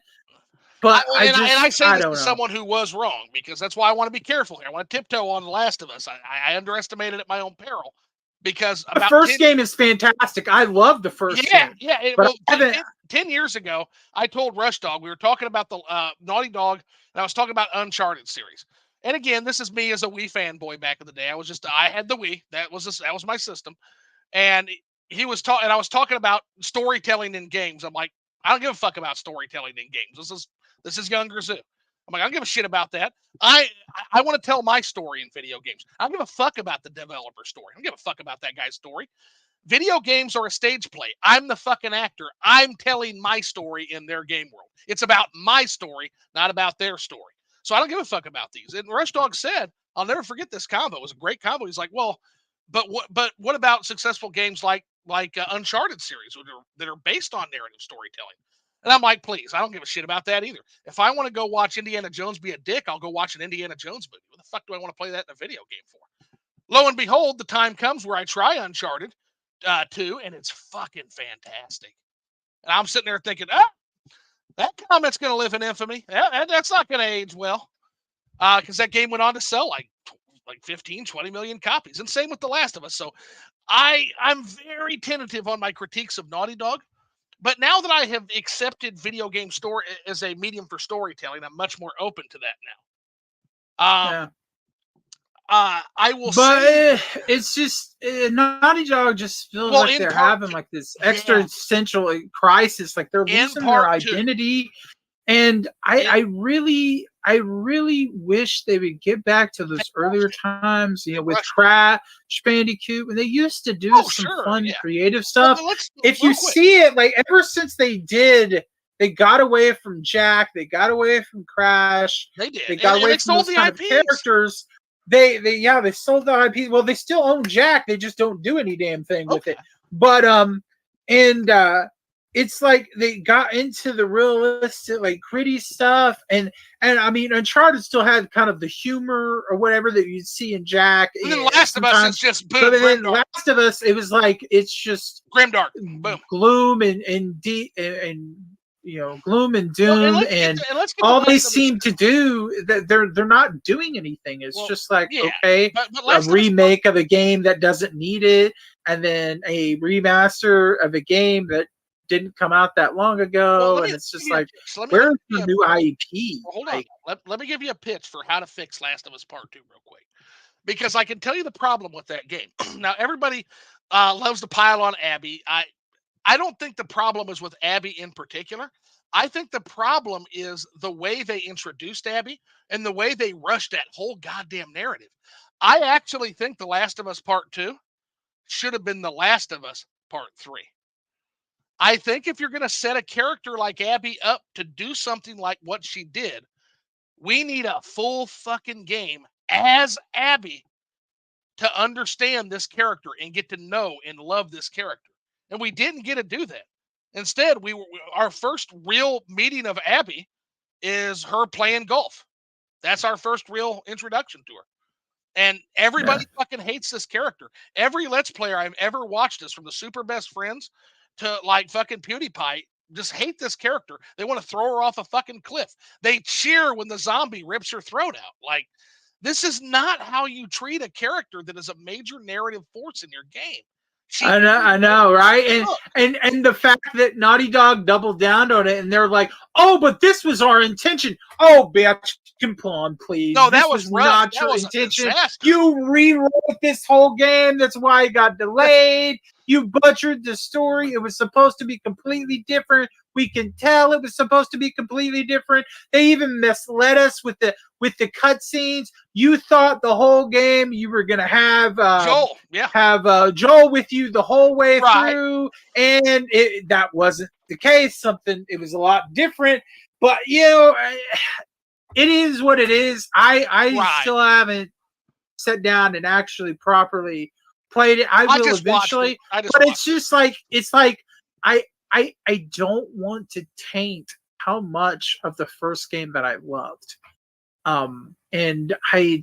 But I say this to someone who was wrong, because that's why I want to be careful here. I want to tiptoe on The Last of Us. I underestimated at my own peril, because the first game is fantastic. I love the first game. Yeah. 10 years ago, I told Rush Dog, we were talking about the Naughty Dog, and I was talking about Uncharted series. And again, this is me as a Wii fanboy back in the day. I had the Wii. That was my system. And I was talking about storytelling in games. I'm like, I don't give a fuck about storytelling in games. This is younger Zoo. I'm like, I don't give a shit about that. I want to tell my story in video games. I don't give a fuck about the developer story. I don't give a fuck about that guy's story. Video games are a stage play. I'm the fucking actor. I'm telling my story in their game world. It's about my story, not about their story. So I don't give a fuck about these. And Rush Dog said, I'll never forget this combo. It was a great combo. He's like, well, but what about successful games like Uncharted series that are based on narrative storytelling? And I'm like, please, I don't give a shit about that either. If I want to go watch Indiana Jones be a dick, I'll go watch an Indiana Jones movie. What the fuck do I want to play that in a video game for? Lo and behold, the time comes where I try Uncharted 2, and it's fucking fantastic. And I'm sitting there thinking, that comment's going to live in infamy. That's not going to age well. Because that game went on to sell like 15, 20 million copies. And same with The Last of Us. So I'm very tentative on my critiques of Naughty Dog. But now that I have accepted video game story as a medium for storytelling, I'm much more open to that now. I will say, it's just Naughty Dog just feels like they're having like this existential crisis, like they're losing their identity. And I really wish they would get back to those earlier times, with Crash Bandicoot, when they used to do some fun, creative stuff. If you see it, like ever since they got away from Jack, they got away from Crash, they did. They got away from those kind of characters. They sold the IP. Well, they still own Jack. They just don't do any damn thing with it. But it's like they got into the realistic, like gritty stuff, and I mean, Uncharted still had kind of the humor or whatever that you'd see in Jack. And then Last of Us is just boom. But then Last of Us, it was like it's just grimdark, boom, gloom and deep and gloom and doom, and all they seem to do that they're not doing anything. It's just like a remake of a game that doesn't need it, and then a remaster of a game that didn't come out that long ago, and it's just like, where's the new IP? Well, hold on, let me give you a pitch for how to fix Last of Us Part 2 real quick, because I can tell you the problem with that game. Now, everybody loves to pile on Abby. I don't think the problem is with Abby in particular. I think the problem is the way they introduced Abby and the way they rushed that whole goddamn narrative. I actually think The Last of Us Part 2 should have been The Last of Us Part 3. I think if you're going to set a character like Abby up to do something like what she did, we need a full fucking game as Abby to understand this character and get to know and love this character. And we didn't get to do that. Instead, our first real meeting of Abby is her playing golf. That's our first real introduction to her. And everybody fucking hates this character. Every Let's Player I've ever watched is from the Super Best Friends to like fucking PewDiePie just hate this character. They want to throw her off a fucking cliff. They cheer when the zombie rips her throat out. Like, this is not how you treat a character that is a major narrative force in your game. I know, right? And the fact that Naughty Dog doubled down on it, and they're like, "Oh, but this was our intention." Oh, bitch, come on, please. No, that was not your intention. You rewrote this whole game. That's why it got delayed. You butchered the story. It was supposed to be completely different. We can tell it was supposed to be completely different. They even misled us with the cutscenes. You thought the whole game you were gonna have Joel with you the whole way through, and that wasn't the case. It was a lot different. But it is what it is. I still haven't sat down and actually properly played it. I will eventually, but it's just like I don't want to taint how much of the first game that I loved. And I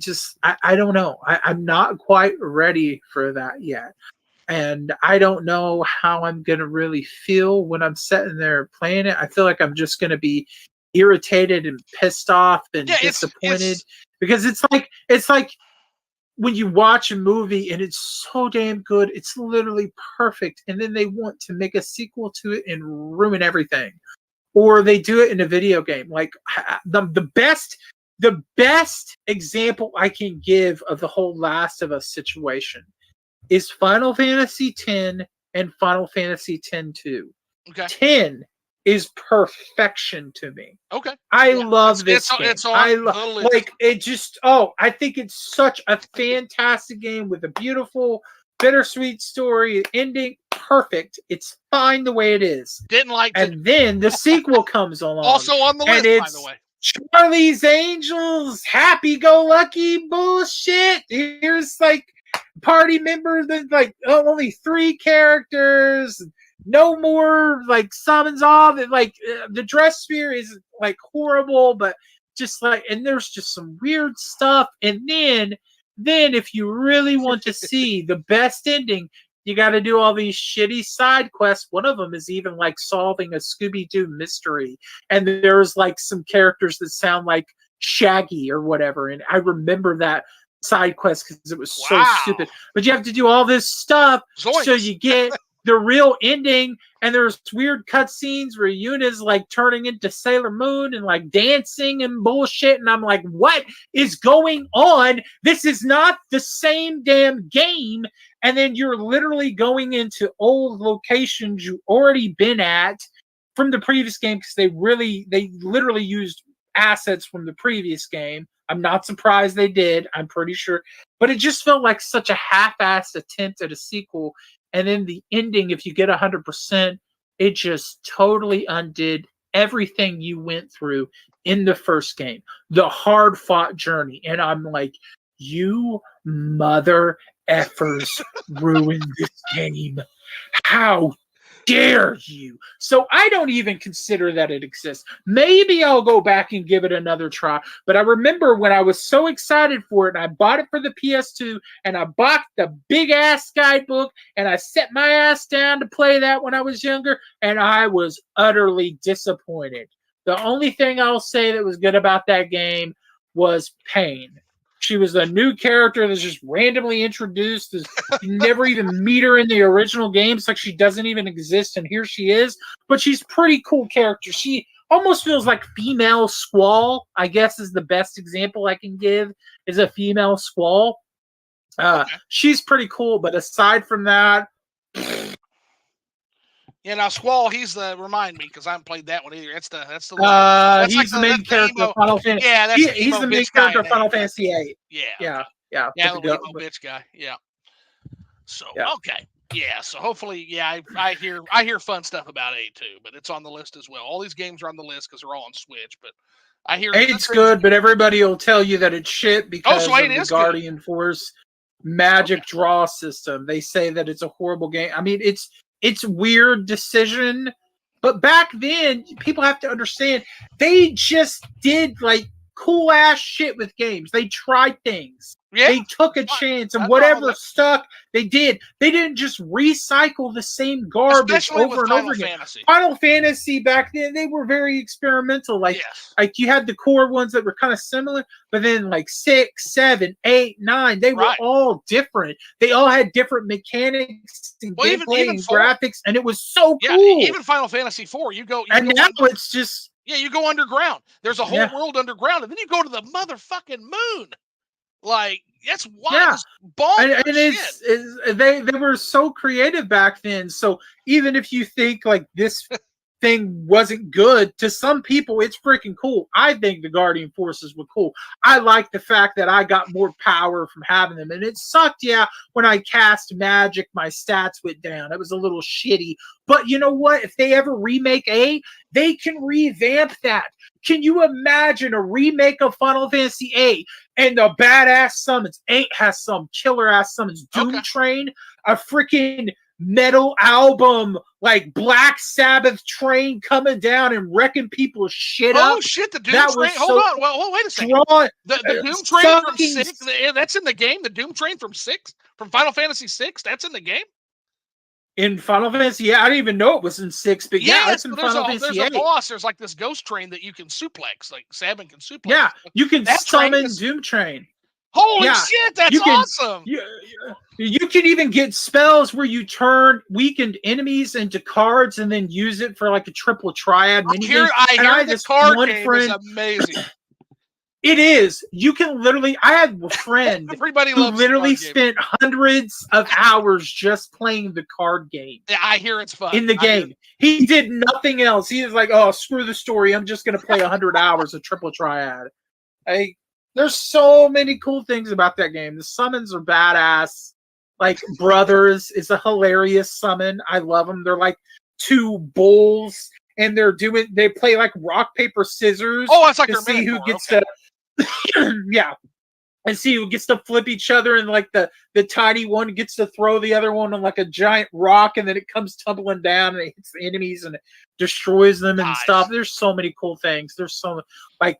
don't know. I'm not quite ready for that yet. And I don't know how I'm going to really feel when I'm sitting there playing it. I feel like I'm just going to be irritated and pissed off and disappointed because it's like when you watch a movie and it's so damn good, it's literally perfect, and then they want to make a sequel to it and ruin everything, or they do it in a video game. Like the best example I can give of the whole Last of Us situation is Final Fantasy X and Final Fantasy X-2. Okay. 10 is perfection to me. Okay. I love this game. I think it's such a fantastic game with a beautiful, bittersweet story, ending perfect. It's fine the way it is. And then the sequel comes along. Also on the list, by the way. Charlie's Angels, happy-go-lucky bullshit. Here's like party members, like only 3 characters. No more like summons off. Like the dress sphere is like horrible, but just like, and there's just some weird stuff. And then Then, if you really want to see the best ending, you got to do all these shitty side quests. One of them is even like solving a Scooby-Doo mystery. And there's like some characters that sound like Shaggy or whatever. And I remember that side quest because it was so stupid. But you have to do all this stuff so you get the real ending. And there's weird cutscenes where Yuna's like turning into Sailor Moon and like dancing and bullshit. And I'm like, what is going on? This is not the same damn game. And then you're literally going into old locations you've already been at from the previous game because they literally used assets from the previous game. I'm not surprised they did. I'm pretty sure. But it just felt like such a half-assed attempt at a sequel. And then the ending, if you get 100%, it just totally undid everything you went through in the first game. The hard-fought journey. And I'm like, you mother effers ruined this game. How dare you? So I don't even consider that it exists. Maybe I'll go back and give it another try. But I remember when I was so excited for it, and I bought it for the PS2, and I bought the big ass guidebook, and I set my ass down to play that when I was younger, and I was utterly disappointed. The only thing I'll say that was good about that game was Pain. She was a new character that's just randomly introduced. You never even meet her in the original game. It's like she doesn't even exist, and here she is. But she's a pretty cool character. She almost feels like female Squall, I guess is the best example I can give, is a female Squall. She's pretty cool, but aside from that... Yeah, now Squall, remind me because I haven't played that one either. That's the one. He's the main character of Final Fantasy. Yeah, that's he's the main character of Final Fantasy VIII. Yeah, yeah, the emo bitch guy. Yeah. So okay, yeah. So hopefully, yeah, I hear fun stuff about 8 too, but it's on the list as well. All these games are on the list because they're all on Switch, but I hear 8's good, but everybody will tell you that it's shit because of the Guardian Force magic draw system. They say that it's a horrible game. I mean, it's weird decision, but back then people have to understand they just did like cool ass shit with games. They tried things. Yeah, they took a chance, and whatever stuck, they did. They didn't just recycle the same garbage over and over again. Final Fantasy back then, they were very experimental. Like you had the core ones that were kind of similar, but then like 6, 7, 8, 9, they were all different. They all had different mechanics and gameplay and graphics, and it was so cool. Even Final Fantasy IV, now it's just you go underground. There's a whole world underground, and then you go to the motherfucking moon. Like, that's wild. And they were so creative back then. So even if you think like this thing wasn't good, to some people it's freaking cool. I think the Guardian Forces were cool. I like the fact that I got more power from having them. And it sucked, when I cast magic, my stats went down. It was a little shitty. But you know what? If they ever remake they can revamp that. Can you imagine a remake of Final Fantasy VIII and the badass summons? 8 has some killer ass summons. Doom Train, a freaking metal album like Black Sabbath Train coming down and wrecking people's shit up. Oh shit, the Doom Train. Hold on. Well, wait a second. The Doom Train from 6, that's in the game. The Doom Train from 6, from Final Fantasy 6, that's in the game. In Final Fantasy, I didn't even know it was in 6, but it's in Final Fantasy 8. There's a boss. There's like this ghost train that you can suplex, like Sabin can suplex. Yeah, you can summon Doom Train. Holy shit, that's awesome! You can even get spells where you turn weakened enemies into cards and then use it for like a triple triad minigame. I hear this card game is amazing. It is. You can literally. I had a friend who literally spent hundreds of hours just playing the card game. Yeah, I hear it's fun. In the game. He did nothing else. He was like, oh, screw the story. I'm just going to play 100 hours of Triple Triad. There's so many cool things about that game. The summons are badass. Like, Brothers is a hilarious summon. I love them. They're like 2 bulls, and they play like rock, paper, scissors. Oh, it's like to see who gets to... and see who gets to flip each other, and like the tiny one gets to throw the other one on like a giant rock, and then it comes tumbling down and it hits the enemies and it destroys them and stuff. There's so many cool things. There's so like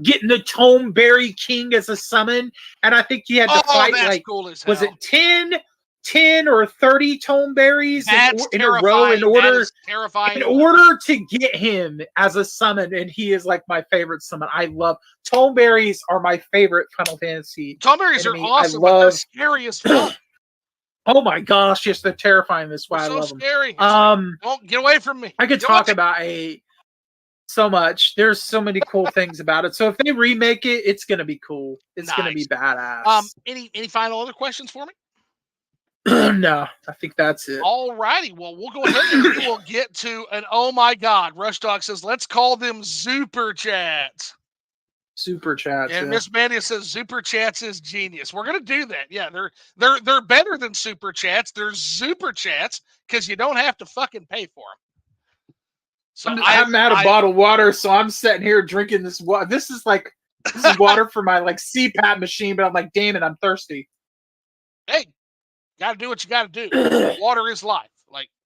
getting the Toneberry King as a summon, and I think you had to fight like cool as hell. Was it 10 or 30 Toneberries in a row in order to get him as a summon, and he is like my favorite summon. I love Toneberries are my favorite Final Fantasy. Toneberries are awesome, but they're scary as fuck. Oh my gosh, yes, they're terrifying. That's why I love scary. them. Don't get away from me. I could talk about so much. There's so many cool things about it. So if they remake it, it's gonna be cool. It's gonna be badass. Any final other questions for me? No, I think that's it. All righty. Well, we'll go ahead and we will get to an oh my god. Rush Dog says, let's call them Super Chats. Super Chats. And Miss Mandia says Super Chats is genius. We're gonna do that. Yeah, they're better than Super Chats. They're Super Chats because you don't have to fucking pay for them. So I'm out of bottled water, so I'm sitting here drinking this water. This is water for my CPAP machine, but I'm like, damn it, I'm thirsty. Hey, gotta do what you gotta do. Water is life,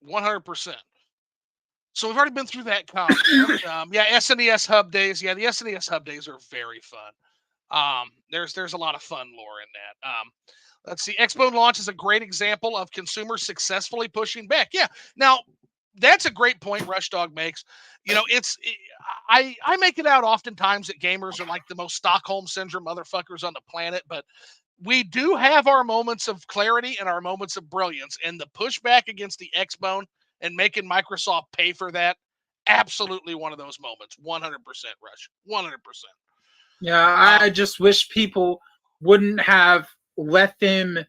100%. So we've already been through that comment. SNES Hub Days. Yeah, the SNES Hub Days are very fun. There's a lot of fun lore in that. Let's see. Expo launch is a great example of consumers successfully pushing back. Yeah. Now, that's a great point Rush Dog makes. I make it out oftentimes that gamers are like the most Stockholm Syndrome motherfuckers on the planet, but we do have our moments of clarity and our moments of brilliance, and the pushback against the Xbone and making Microsoft pay for that, absolutely one of those moments. 100%, Rush. 100%. Yeah, I just wish people wouldn't have let them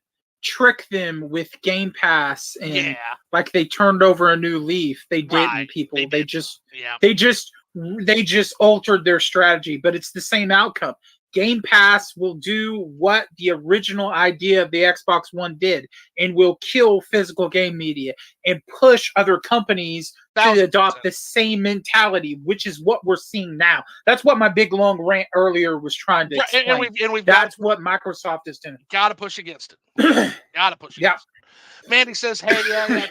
trick them with Game Pass and they turned over a new leaf. They didn't, people. They just altered their strategy, but it's the same outcome. Game Pass will do what the original idea of the Xbox One did and will kill physical game media and push other companies to adopt the same mentality, which is what we're seeing now. That's what my big long rant earlier was trying to explain. That's what Microsoft is doing. Got to push against it. Got to push against it. Mandy says, hey,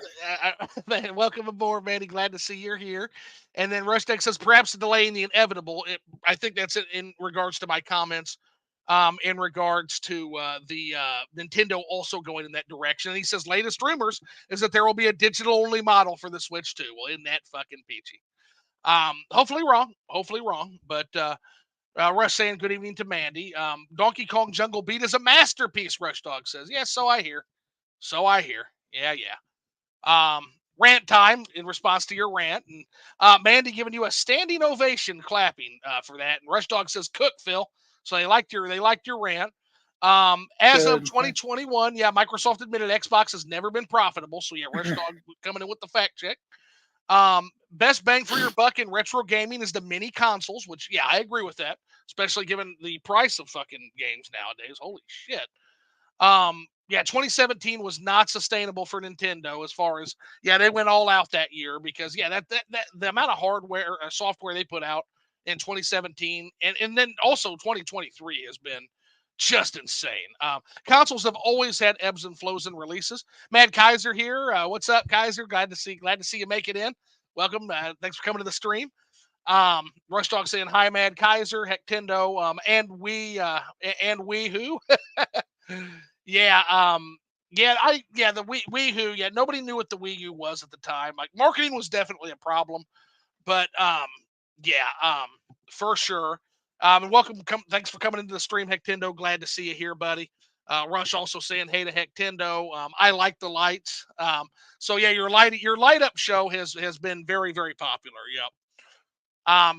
welcome aboard, Mandy. Glad to see you're here. And then Rushdek says, perhaps delaying the inevitable. I think that's it in regards to my comments, in regards to the Nintendo also going in that direction. And he says, latest rumors is that there will be a digital-only model for the Switch 2. Well, isn't that fucking peachy? Hopefully wrong. But Rush saying good evening to Mandy. Donkey Kong Jungle Beat is a masterpiece, Rush Dog says. Yes, so I hear. Yeah. Rant time in response to your rant. And Mandy giving you a standing ovation clapping for that. And Rush Dog says, cook, Phil. So they liked your rant. As of 2021, Microsoft admitted Xbox has never been profitable. So Rush Dog coming in with the fact check. Best bang for your buck in retro gaming is the mini consoles, which I agree with that, especially given the price of fucking games nowadays. Holy shit. 2017 was not sustainable for Nintendo as far as they went all out that year because that the amount of hardware or software they put out in 2017 and then also 2023 has been just insane. Consoles have always had ebbs and flows in releases. Mad Kaiser here. What's up, Kaiser? Glad to see you make it in. Welcome. Thanks for coming to the stream. Rush Dog saying hi, Mad Kaiser, Hectendo, and we who. The Wii U. Nobody knew what the Wii U was at the time. Marketing was definitely a problem, but for sure. And welcome. Thanks for coming into the stream, Hectendo. Glad to see you here, buddy. Rush also saying hey to Hectendo. I like the lights. Your light up show has been very, very popular. Yep.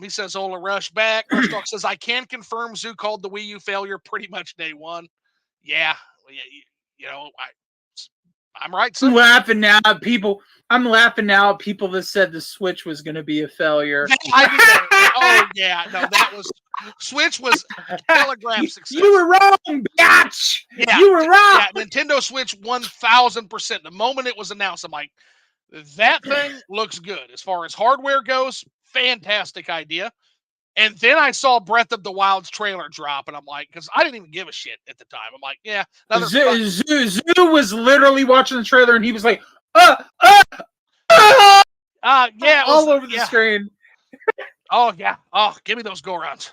He says Ola Rush back. Rush Dog says I can confirm Zoo called the Wii U failure pretty much day one. Yeah. I'm right. I'm laughing now at people. That said the Switch was going to be a failure. That was Switch was telegraph success. You were wrong, bitch. You were wrong. Yeah, Nintendo Switch 1000%. The moment it was announced, I'm like, that thing looks good as far as hardware goes. Fantastic idea. And then I saw Breath of the Wild's trailer drop, and I'm like, because I didn't even give a shit at the time. I'm like, Zoo was literally watching the trailer, and he was like, all over the screen. Oh yeah. Oh, give me those Gorons.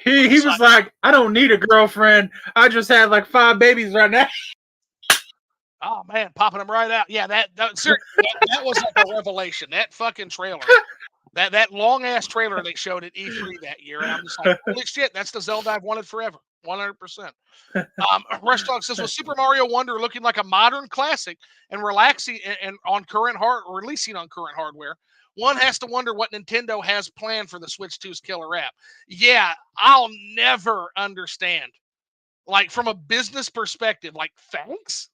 He was like, I don't need a girlfriend. I just had like 5 babies right now. Oh man, popping them right out. Yeah, seriously, that was like a revelation. That fucking trailer, that long ass trailer they showed at E3 that year, and I'm just like, holy shit, that's the Zelda I've wanted forever, 100%. Rush Dog says, with Super Mario Wonder looking like a modern classic and relaxing and on releasing on current hardware, one has to wonder what Nintendo has planned for the Switch 2's killer app. Yeah, I'll never understand. Like from a business perspective, like thanks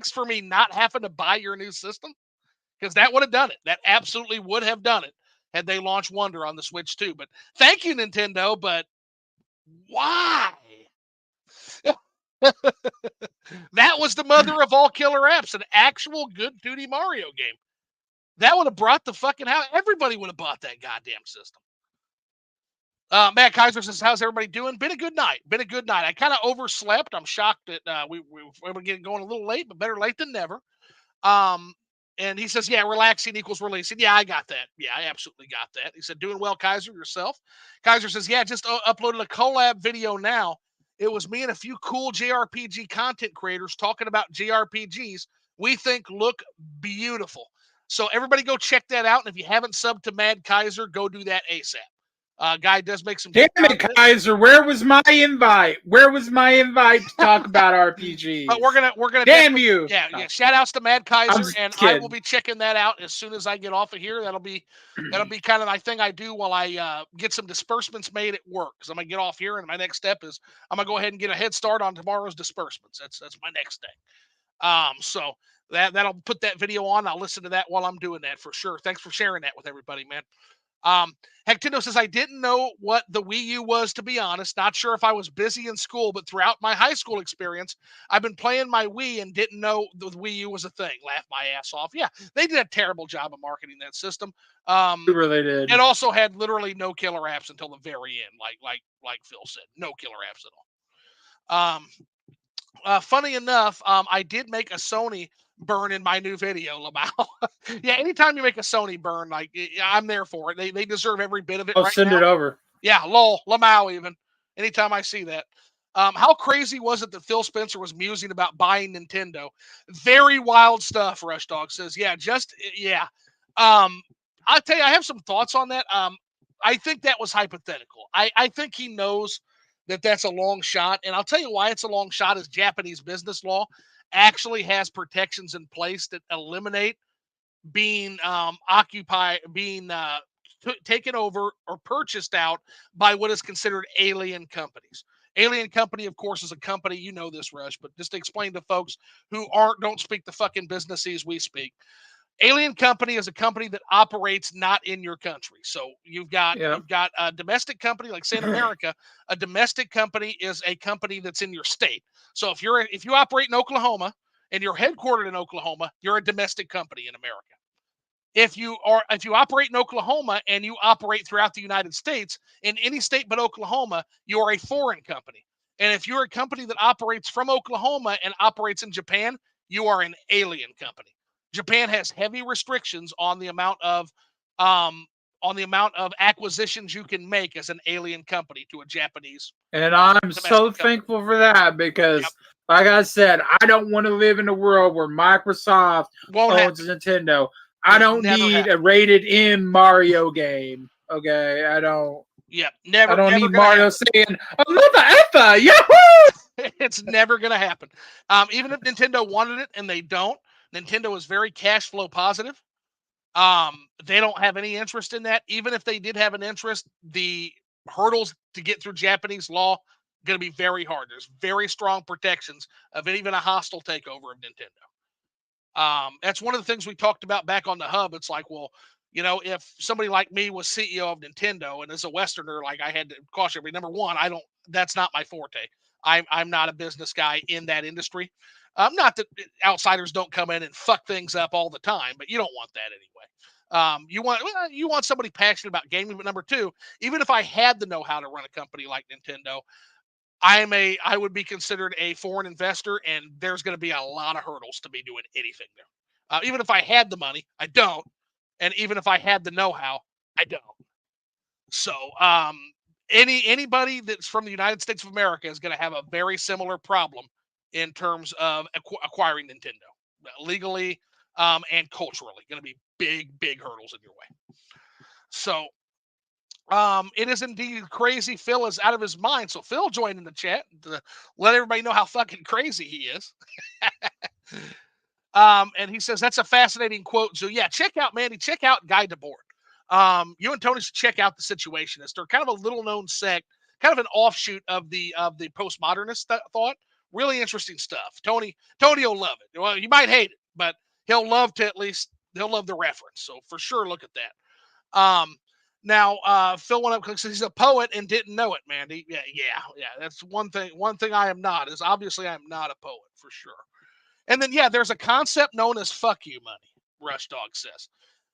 for me not having to buy your new system, because that would have done it. That absolutely would have done it had they launched Wonder on the Switch 2. But thank you, Nintendo. But why? That was the mother of all killer apps, an actual good 2D Mario game. That would have brought the fucking house. Everybody would have bought that goddamn system. Matt Kaiser says, how's everybody doing? Been a good night. I kind of overslept. I'm shocked that we were able to get going a little late, but better late than never. And he says, yeah, relaxing equals releasing. Yeah, I got that. Yeah, I absolutely got that. He said, doing well, Kaiser, yourself. Kaiser says, yeah, just uploaded a collab video now. It was me and a few cool JRPG content creators talking about JRPGs we think look beautiful. So everybody go check that out. And if you haven't subbed to Mad Kaiser, go do that ASAP. Guy does make some. Damn it, Kaiser! Where was my invite? To talk about RPGs? But we're gonna. Damn you! Yeah. Shout outs to Mad Kaiser, and I will be checking that out as soon as I get off of here. That'll be kind of my thing I do while I get some disbursements made at work, because I'm gonna get off here, and my next step is I'm gonna go ahead and get a head start on tomorrow's disbursements. That's my next thing. So that'll put that video on. I'll listen to that while I'm doing that for sure. Thanks for sharing that with everybody, man. Hectendo says, I didn't know what the Wii U was, to be honest. Not sure if I was busy in school, but throughout my high school experience, I've been playing my Wii and didn't know the Wii U was a thing. Laugh my ass off. Yeah, they did a terrible job of marketing that system. They really did. It also had literally no killer apps until the very end, like Phil said. No killer apps at all. Funny enough, I did make a Sony burn in my new video, Lamau. Yeah, anytime you make a Sony burn, like I'm there for it. They deserve every bit of it. I'll send it over. Yeah, lol, Lamau even. Anytime I see that. How crazy was it that Phil Spencer was musing about buying Nintendo? Very wild stuff, Rush Dog says. Yeah. I'll tell you, I have some thoughts on that. I think that was hypothetical. I think he knows that that's a long shot. And I'll tell you why it's a long shot is Japanese business law actually has protections in place that eliminate being taken over or purchased out by what is considered alien companies. Alien company, of course, is a company, you know this, Rush, but just to explain to folks who don't speak the fucking businesses we speak. Alien company is a company that operates not in your country. So you've got a domestic company, like say in America, a domestic company is a company that's in your state. So if you operate in Oklahoma and you're headquartered in Oklahoma, you're a domestic company in America. If you operate in Oklahoma and you operate throughout the United States, in any state but Oklahoma, you are a foreign company. And if you're a company that operates from Oklahoma and operates in Japan, you are an alien company. Japan has heavy restrictions on the amount of acquisitions you can make as an alien company to a Japanese. And I'm so thankful for that because, like I said, I don't want to live in a world where Microsoft owns Nintendo. I don't need a rated M Mario game. Okay, I don't. Yeah, never. I don't never need Mario saying another Effa. Yahoo! It's never gonna happen. Even if Nintendo wanted it and they don't, Nintendo is very cash flow positive. They don't have any interest in that. Even if they did have an interest, the hurdles to get through Japanese law going to be very hard. There's very strong protections of even a hostile takeover of Nintendo. That's one of the things we talked about back on the hub. It's like, well, you know, if somebody like me was CEO of Nintendo and as a Westerner, like I had to caution everybody, number one, that's not my forte. I'm not a business guy in that industry. Not that outsiders don't come in and fuck things up all the time, but you don't want that anyway. You want somebody passionate about gaming. But number two, even if I had the know-how to run a company like Nintendo, I would be considered a foreign investor, and there's going to be a lot of hurdles to be doing anything there. Even if I had the money, I don't, and even if I had the know-how, I don't. So anybody that's from the United States of America is going to have a very similar problem in terms of acquiring Nintendo legally and culturally. Going to be big hurdles in your way. So it is indeed crazy. Phil is out of his mind. So Phil joined in the chat to let everybody know how fucking crazy he is. And he says that's a fascinating quote. So yeah, check out Mandy. Check out Guide to Board. You and Tony should check out The Situationists. They're kind of a little known sect, kind of an offshoot of the postmodernist thought. Really interesting stuff. Tony will love it. Well, you might hate it, but he'll love the reference. So for sure, look at that. Now, Phil1UpCollects says he's a poet and didn't know it, Mandy. Yeah. That's one thing. One thing I am not is obviously I'm not a poet for sure. And then yeah, there's a concept known as fuck you money. Rush Dog says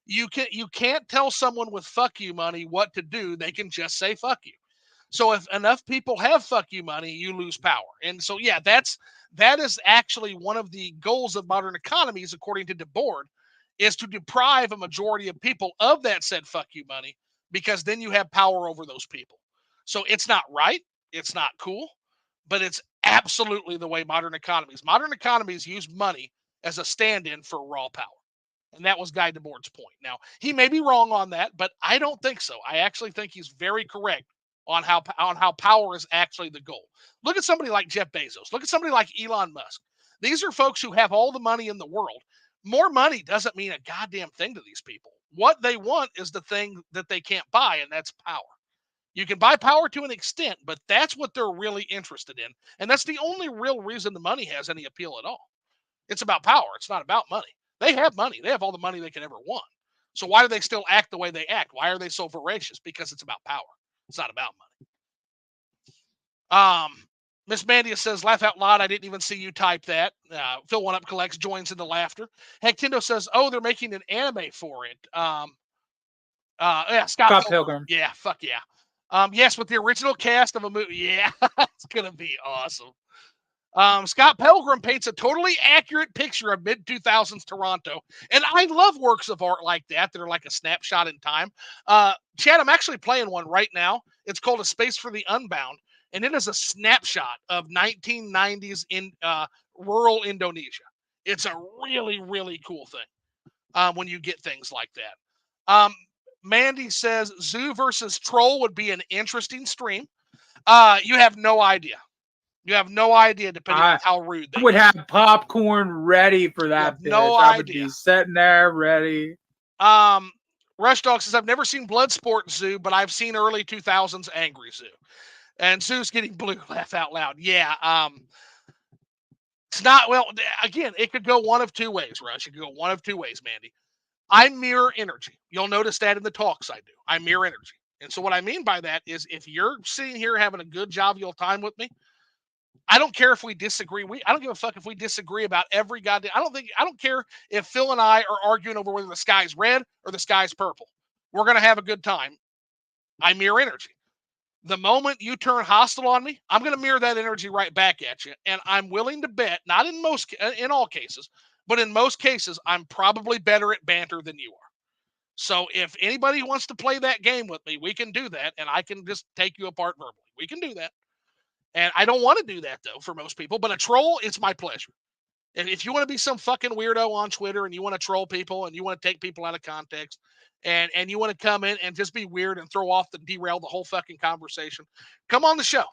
you can't tell someone with fuck you money what to do. They can just say fuck you. So if enough people have fuck you money, you lose power. And so yeah, that is actually one of the goals of modern economies, according to DeBoard, is to deprive a majority of people of that said fuck you money, because then you have power over those people. So it's not right, it's not cool, but it's absolutely the way modern economies use money as a stand-in for raw power. And that was Guy DeBoard's point. Now, he may be wrong on that, but I don't think so. I actually think he's very correct on how power is actually the goal. Look at somebody like Jeff Bezos. Look at somebody like Elon Musk. These are folks who have all the money in the world. More money doesn't mean a goddamn thing to these people. What they want is the thing that they can't buy, and that's power. You can buy power to an extent, but that's what they're really interested in. And that's the only real reason the money has any appeal at all. It's about power. It's not about money. They have money. They have all the money they can ever want. So why do they still act the way they act? Why are they so voracious? Because it's about power. It's not about money. Miss Mandia says, laugh out loud. I didn't even see you type that. Phil1UpCollects joins in the laughter. Hectindo says, oh, they're making an anime for it. Yeah, Scott Pilgrim. Yeah, fuck yeah. Yes, with the original cast of a movie. Yeah, it's going to be awesome. Scott Pilgrim paints a totally accurate picture of mid-2000s Toronto. And I love works of art like that are like a snapshot in time. Chad, I'm actually playing one right now. It's called A Space for the Unbound. And it is a snapshot of 1990s in rural Indonesia. It's a really, really cool thing when you get things like that. Mandy says, Zoo versus Troll would be an interesting stream. You have no idea. You have no idea, depending on how rude they would have popcorn ready for that. No I idea. would be sitting there ready. Rush Dog says, I've never seen Bloodsport Zoo, but I've seen early 2000s Angry Zoo. And Zoo's getting blue. Laugh out loud. Yeah. It's not, well, again, it could go one of two ways, Rush. It could go one of two ways, Mandy. I mirror energy. You'll notice that in the talks I do. I mirror energy. And so what I mean by that is if you're sitting here having a good jovial time with me, I don't care if we disagree. I don't give a fuck if we disagree about every goddamn. I don't care if Phil and I are arguing over whether the sky's red or the sky's purple. We're gonna have a good time. I mirror energy. The moment you turn hostile on me, I'm gonna mirror that energy right back at you. And I'm willing to bet, not in all cases, but in most cases, I'm probably better at banter than you are. So if anybody wants to play that game with me, we can do that, and I can just take you apart verbally. We can do that. And I don't want to do that, though, for most people. But a troll, it's my pleasure. And if you want to be some fucking weirdo on Twitter and you want to troll people and you want to take people out of context and you want to come in and just be weird and derail the whole fucking conversation, come on the show.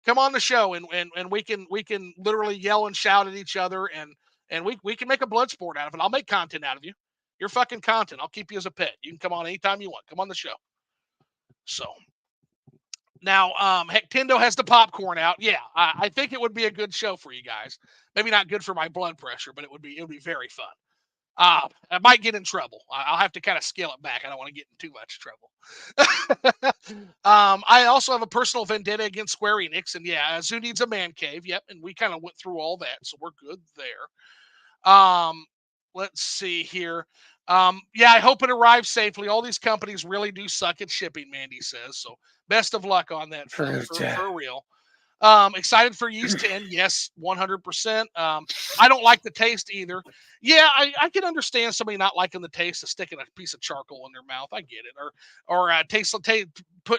Come on the show and we can literally yell and shout at each other and we can make a blood sport out of it. I'll make content out of you. You're fucking content. I'll keep you as a pet. You can come on anytime you want. Come on the show. So now, Hectindo has the popcorn out. Yeah, I think it would be a good show for you guys. Maybe not good for my blood pressure, but it would be very fun. I might get in trouble. I'll have to kind of scale it back. I don't want to get in too much trouble. I also have a personal vendetta against Square Enix, and yeah, Zoo needs a man cave. Yep, and we kind of went through all that, so we're good there. Let's see here. Yeah, I hope it arrives safely. All these companies really do suck at shipping, Mandy says. So best of luck on that for real. Excited for Yeast 10. Yes, 100%. I don't like the taste either. Yeah, I can understand somebody not liking the taste of sticking a piece of charcoal in their mouth. I get it. Or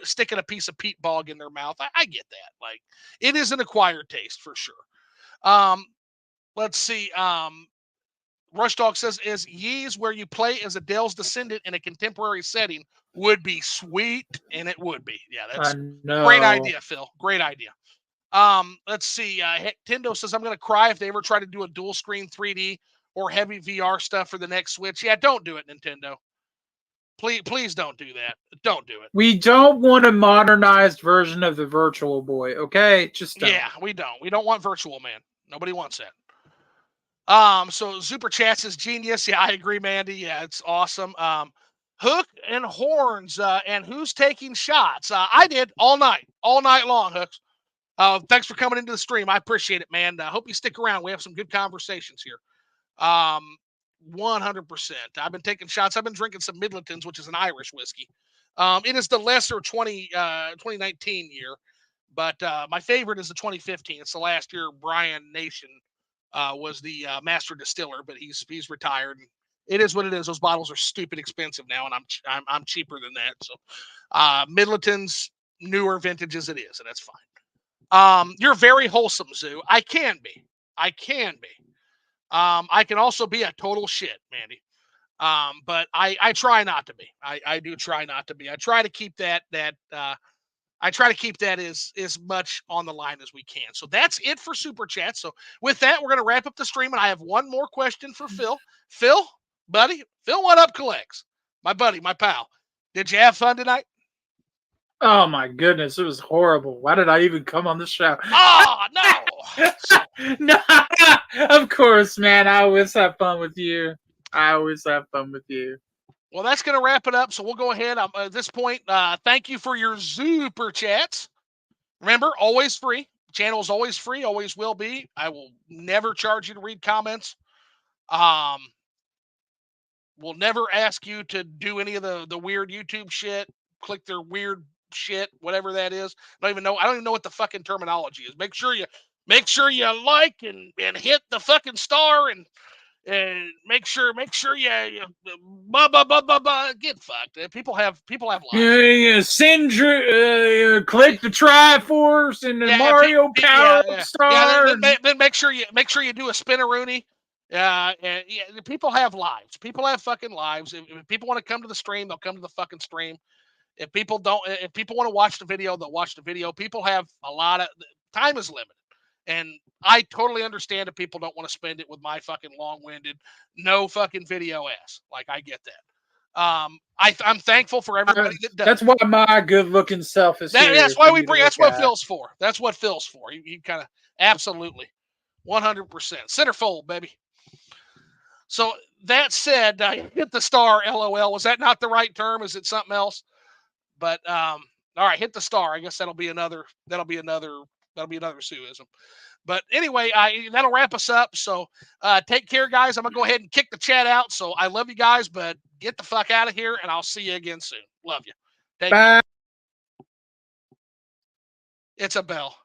sticking a piece of peat bog in their mouth. I get that. Like, it is an acquired taste for sure. Let's see. Rush Dog says, is Yeez where you play as Adele's descendant in a contemporary setting would be sweet, and it would be. Yeah, that's great idea, Phil. Great idea. Let's see. Tendo says, I'm going to cry if they ever try to do a dual screen 3D or heavy VR stuff for the next Switch. Yeah, don't do it, Nintendo. Please don't do that. Don't do it. We don't want a modernized version of the Virtual Boy, okay? Just don't. Yeah, we don't. We don't want Virtual Man. Nobody wants that. So Super Chat says genius. Yeah, I agree, Mandy. Yeah, it's awesome. Hook and Horns, and who's taking shots? I did all night long, Hooks. Thanks for coming into the stream. I appreciate it, man. I hope you stick around. We have some good conversations here. 100%. I've been taking shots. I've been drinking some Midletons, which is an Irish whiskey. It is the lesser 2019 year, but my favorite is the 2015. It's the last year Brian Nation was the master distiller, but he's retired. It is what it is. Those bottles are stupid expensive now, and I'm cheaper than that. So Midleton's newer vintages it is, and that's fine. You're very wholesome, Zoo. I can be. I can also be a total shit, Mandy. But I try not to be. I do try not to be. I try to keep that as much on the line as we can. So that's it for Super Chat. So with that, we're going to wrap up the stream, and I have one more question for Phil. Phil, buddy, Phil1UpCollects, my buddy, my pal. Did you have fun tonight? Oh my goodness, it was horrible. Why did I even come on the show? Oh no! No, of course, man. I always have fun with you. Well, that's going to wrap it up. So we'll go ahead. At this point, thank you for your Super Chats. Remember, always free. Channel is always free, always will be. I will never charge you to read comments. We'll never ask you to do any of the weird YouTube shit. Click their weird shit, whatever that is. I don't even know what the fucking terminology is. Make sure you like and hit the fucking star and make sure you get fucked. People have lives. Yeah, send click the Triforce and the Mario Power Star. Then make sure you do a spinneroonie. And people have lives. People have fucking lives. If people want to come to the stream, they'll come to the fucking stream. If people want to watch the video, they'll watch the video. People have a lot of time is limited. And I totally understand if people don't want to spend it with my fucking long-winded, no fucking video ass. Like, I get that. I'm thankful for everybody that does. That's why my good-looking self is here. That's why we bring. That's what Phil's for. That's what Phil's for. He kind of absolutely, 100% centerfold, baby. So that said, hit the star. LOL. Was that not the right term? Is it something else? But all right, hit the star. I guess that'll be another Sueism. But anyway, that'll wrap us up. So take care, guys. I'm going to go ahead and kick the chat out. So I love you guys, but get the fuck out of here, and I'll see you again soon. Love you. Take care. It's a bell.